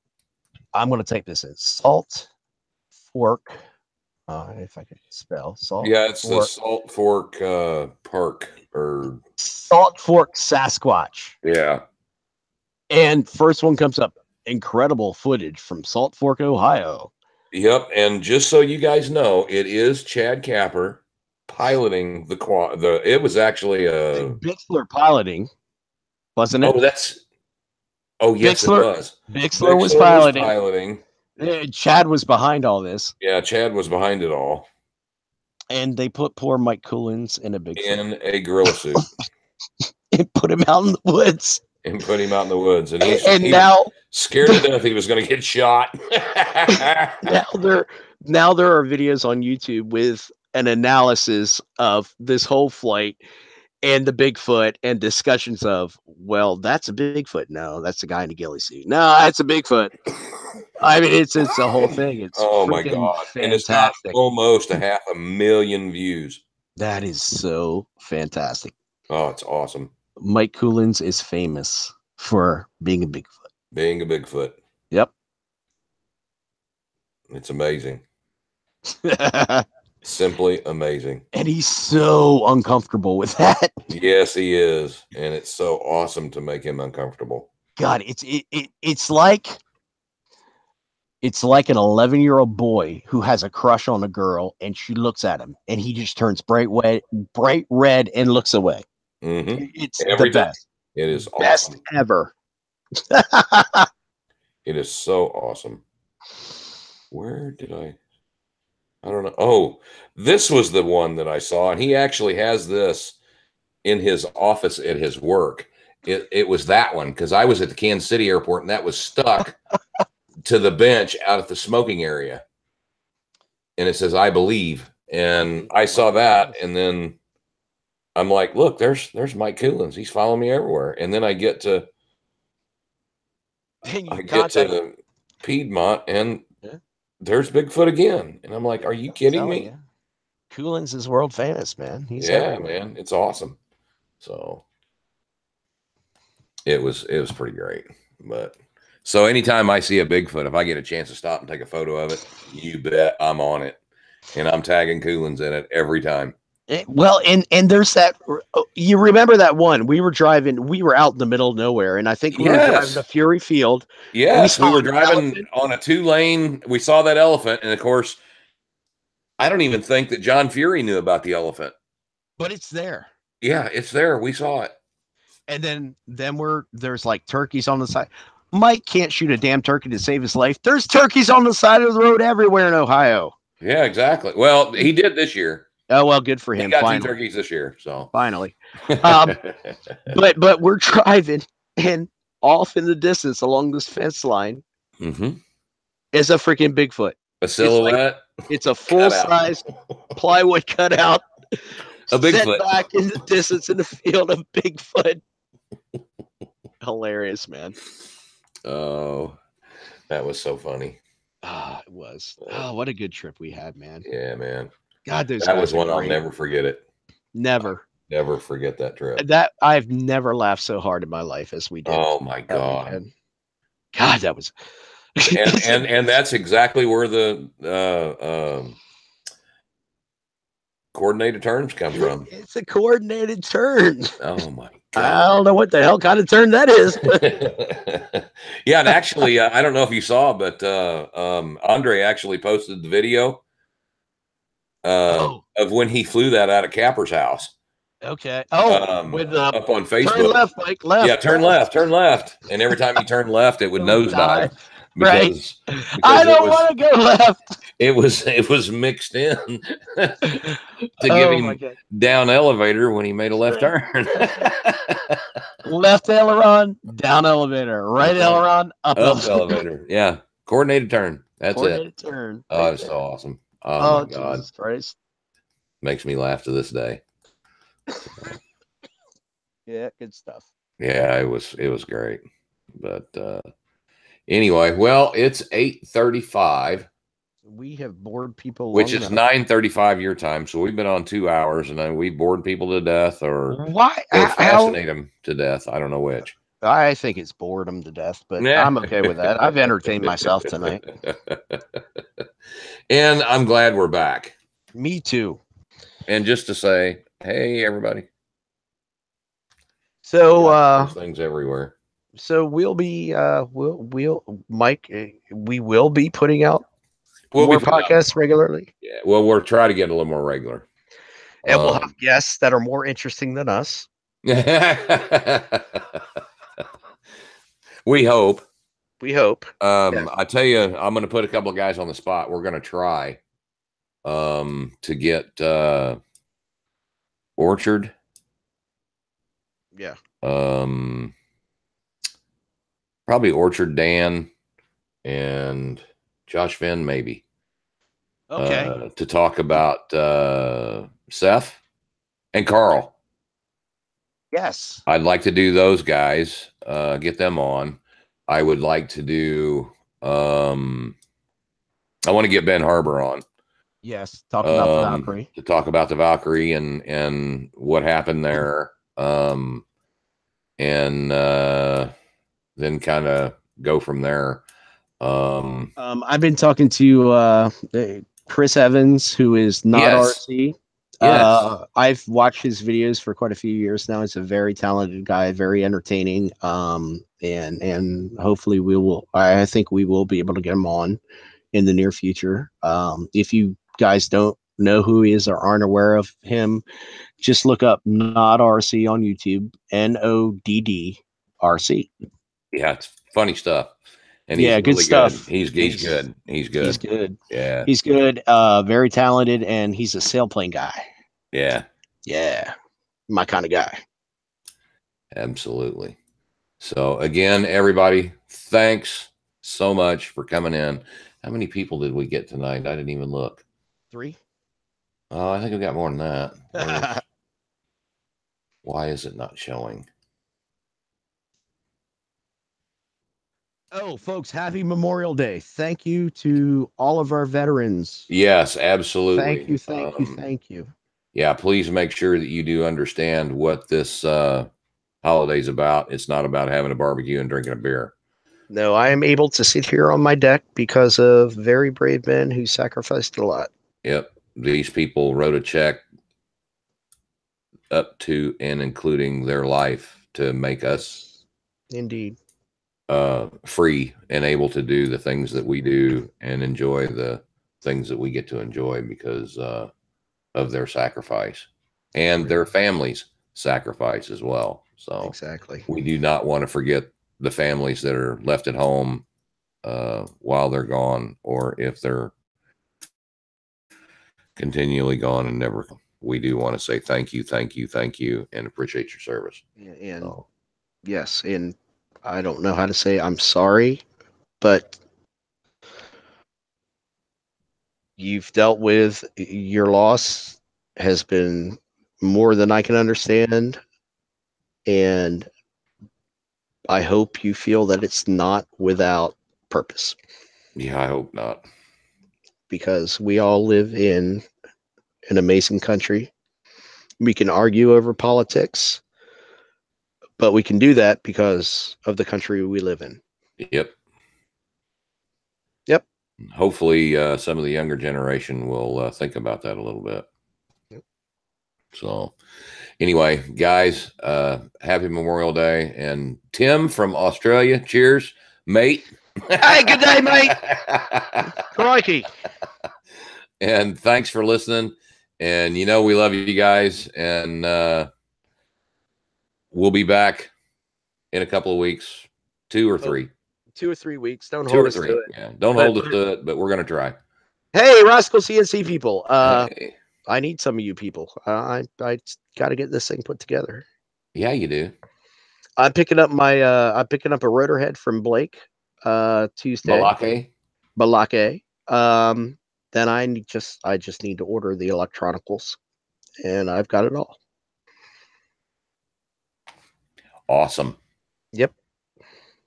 Speaker 2: I'm going to type this in. Salt Fork. If I could spell Salt.
Speaker 1: Yeah, it's Fork. The Salt Fork Park or
Speaker 2: Salt Fork Sasquatch.
Speaker 1: Yeah.
Speaker 2: And first one comes up. Incredible footage from Salt Fork, Ohio.
Speaker 1: Yep. And just so you guys know, it is Chad Capper piloting the quad. It was actually
Speaker 2: Bixler piloting, wasn't it?
Speaker 1: Oh, yes,
Speaker 2: Bixler,
Speaker 1: it was.
Speaker 2: Bixler was piloting. Chad was behind all this.
Speaker 1: Yeah, Chad was behind it all.
Speaker 2: And they put poor Mike Coolins in a Bigfoot.
Speaker 1: In a gorilla suit.
Speaker 2: And put him out in the woods.
Speaker 1: And he
Speaker 2: now
Speaker 1: was scared to death he was going to get shot.
Speaker 2: now there are videos on YouTube with an analysis of this whole flight and the Bigfoot and discussions of, well, that's a Bigfoot. No, that's a guy in a ghillie suit. No, that's a Bigfoot. I mean, it's a whole thing. It's
Speaker 1: my god,
Speaker 2: fantastic.
Speaker 1: And it's got almost 500,000 views.
Speaker 2: That is so fantastic.
Speaker 1: Oh, it's awesome.
Speaker 2: Mike Coolins is famous for being a Bigfoot. Yep.
Speaker 1: It's amazing. Simply amazing.
Speaker 2: And he's so uncomfortable with that.
Speaker 1: Yes, he is. And it's so awesome to make him uncomfortable.
Speaker 2: God, it's like It's like an 11-year-old boy who has a crush on a girl, and she looks at him, and he just turns bright red, and looks away.
Speaker 1: Mm-hmm.
Speaker 2: It's the
Speaker 1: Every time.
Speaker 2: best.
Speaker 1: It is
Speaker 2: Best
Speaker 1: awesome.
Speaker 2: ever.
Speaker 1: It is so awesome. Where did I don't know. Oh, this was the one that I saw, and he actually has this in his office at his work. It was that one because I was at the Kansas City airport, and that was stuck to the bench out at the smoking area. And it says, I believe. And I saw that, and then I'm like, look, there's Mike Coolins. He's following me everywhere. And then I get to Piedmont, and there's Bigfoot again. And I'm like, are you kidding me?
Speaker 2: Coolins is world famous, man. He's
Speaker 1: everywhere. Man. It's awesome. So it was pretty great. But so anytime I see a Bigfoot, if I get a chance to stop and take a photo of it, you bet I'm on it. And I'm tagging Coolins in it every time.
Speaker 2: Well, and there's that. You remember that one? We were out in the middle of nowhere, and I think we were driving to Fury Field.
Speaker 1: Yes, we were driving on a 2-lane. We saw that elephant, and of course, I don't even think that John Fury knew about the elephant.
Speaker 2: But it's there.
Speaker 1: Yeah, it's there. We saw it.
Speaker 2: And then there's like turkeys on the side. Mike can't shoot a damn turkey to save his life. There's turkeys on the side of the road everywhere in Ohio.
Speaker 1: Yeah, exactly. Well, he did this year.
Speaker 2: Oh, well, good for him.
Speaker 1: He got 2 turkeys this year, so
Speaker 2: finally. But we're driving, and off in the distance along this fence line is a freaking Bigfoot.
Speaker 1: A silhouette.
Speaker 2: It's a full-size plywood cutout.
Speaker 1: A Bigfoot.
Speaker 2: Set back in the distance in the field of Bigfoot. Hilarious, man.
Speaker 1: Oh, that was so funny.
Speaker 2: It was. Oh, what a good trip we had, man.
Speaker 1: Yeah, man.
Speaker 2: God,
Speaker 1: that was one I'll never forget it.
Speaker 2: Never.
Speaker 1: I'll never forget that trip.
Speaker 2: That I've never laughed so hard in my life as we did.
Speaker 1: Oh my God.
Speaker 2: God, that was
Speaker 1: and that's exactly where the coordinated turns come from.
Speaker 2: It's a coordinated turn.
Speaker 1: Oh my God.
Speaker 2: I don't know what the hell kind of turn that is.
Speaker 1: Yeah, and actually, I don't know if you saw, but Andre actually posted the video of when he flew that out of Capper's house.
Speaker 2: Okay. Oh,
Speaker 1: with up on Facebook.
Speaker 2: Turn left, Mike. Left.
Speaker 1: Yeah, turn left. And every time you turn left, it would nosedive.
Speaker 2: Right. I don't want to go left.
Speaker 1: It was mixed in to give him down elevator when he made a left turn.
Speaker 2: Left aileron, down elevator. Right aileron, up
Speaker 1: elevator. Yeah. Coordinated turn. That's
Speaker 2: coordinated turn.
Speaker 1: Oh, it's so awesome. Oh my God.
Speaker 2: Jesus Christ.
Speaker 1: Makes me laugh to this day.
Speaker 2: Yeah, good stuff.
Speaker 1: Yeah, it was great. But anyway, well, it's 8:35.
Speaker 2: We have bored people,
Speaker 1: which is 9:35 your time. So we've been on 2 hours, and we bored people to death, or fascinate them to death. I don't know which.
Speaker 2: I think it's bored them to death, but I'm okay with that. I've entertained myself tonight,
Speaker 1: and I'm glad we're back.
Speaker 2: Me too.
Speaker 1: And just to say, hey, everybody.
Speaker 2: So
Speaker 1: things everywhere.
Speaker 2: So we'll be Mike, we will be putting out more podcasts regularly.
Speaker 1: Yeah, well, we'll try to get a little more regular.
Speaker 2: And we'll have guests that are more interesting than us.
Speaker 1: We hope.
Speaker 2: I
Speaker 1: tell you, I'm going to put a couple of guys on the spot. We're going to try to get Orchard.
Speaker 2: Yeah.
Speaker 1: Probably Orchard Dan and Josh Finn, maybe.
Speaker 2: Okay.
Speaker 1: To talk about Seth and Carl.
Speaker 2: Yes.
Speaker 1: I'd like to do those guys, get them on. I would like to do I want to get Ben Harbor on.
Speaker 2: Yes, talk about the Valkyrie.
Speaker 1: To talk about the Valkyrie and what happened there. And then kind of go from there. I've
Speaker 2: been talking to Chris Evans, who is not RC.
Speaker 1: Yes.
Speaker 2: I've watched his videos for quite a few years now. He's a very talented guy, very entertaining. And hopefully I think we will be able to get him on in the near future. If you guys don't know who he is or aren't aware of him, just look up Nod RC on YouTube, NODD RC.
Speaker 1: Yeah, it's funny stuff. And he's
Speaker 2: Yeah, good
Speaker 1: really good.
Speaker 2: stuff.
Speaker 1: He's good. He's good.
Speaker 2: He's good.
Speaker 1: Yeah.
Speaker 2: He's good. Very talented, and he's a sailplane guy.
Speaker 1: Yeah.
Speaker 2: Yeah, my kind of guy.
Speaker 1: Absolutely. So again, everybody, thanks so much for coming in. How many people did we get tonight? I didn't even look.
Speaker 2: 3.
Speaker 1: Oh, I think we got more than that. Why is it not showing?
Speaker 2: Oh, folks, happy Memorial Day. Thank you to all of our veterans.
Speaker 1: Yes, absolutely.
Speaker 2: Thank you, thank you, thank you.
Speaker 1: Yeah, please make sure that you do understand what this holiday's about. It's not about having a barbecue and drinking a beer.
Speaker 2: No, I am able to sit here on my deck because of very brave men who sacrificed a lot.
Speaker 1: Yep. These people wrote a check up to and including their life to make us
Speaker 2: indeed
Speaker 1: free and able to do the things that we do and enjoy the things that we get to enjoy because of their sacrifice and their families' sacrifice as well. So
Speaker 2: exactly,
Speaker 1: we do not want to forget the families that are left at home while they're gone, or if they're continually gone and never. We do want to say thank you, and appreciate your service.
Speaker 2: And yes, and I don't know how to say I'm sorry, but you've dealt with your loss has been more than I can understand, and I hope you feel that it's not without purpose.
Speaker 1: Yeah, I hope not.
Speaker 2: Because we all live in an amazing country. We can argue over politics, but we can do that because of the country we live in.
Speaker 1: Yep.
Speaker 2: Yep.
Speaker 1: Hopefully, some of the younger generation will think about that a little bit. Yep. So, anyway, guys, happy Memorial Day. And Tim from Australia, cheers, mate.
Speaker 2: Hey, good day, mate. Crikey.
Speaker 1: And thanks for listening. And we love you guys. And we'll be back in a couple of weeks, 2 or 3.
Speaker 2: 2 or 3 weeks. Don't hold us to it.
Speaker 1: Yeah, don't hold us to it, but we're going to try.
Speaker 2: Hey, Rascal CNC people. Hey. I need some of you people. I got to get this thing put together.
Speaker 1: Yeah, you do.
Speaker 2: I'm picking up a rotor head from Blake Tuesday. Balake. Then I just need to order the electronicals, and I've got it all.
Speaker 1: Awesome.
Speaker 2: Yep.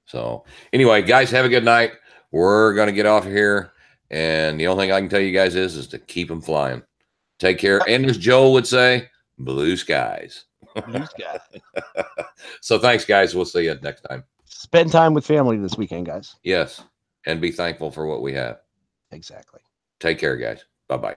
Speaker 1: So anyway, guys, have a good night. We're going to get off of here. And the only thing I can tell you guys is to keep them flying. Take care. And as Joel would say, blue skies.
Speaker 2: Blue skies.
Speaker 1: So thanks, guys. We'll see you next time.
Speaker 2: Spend time with family this weekend, guys.
Speaker 1: Yes. And be thankful for what we have.
Speaker 2: Exactly.
Speaker 1: Take care, guys. Bye-bye.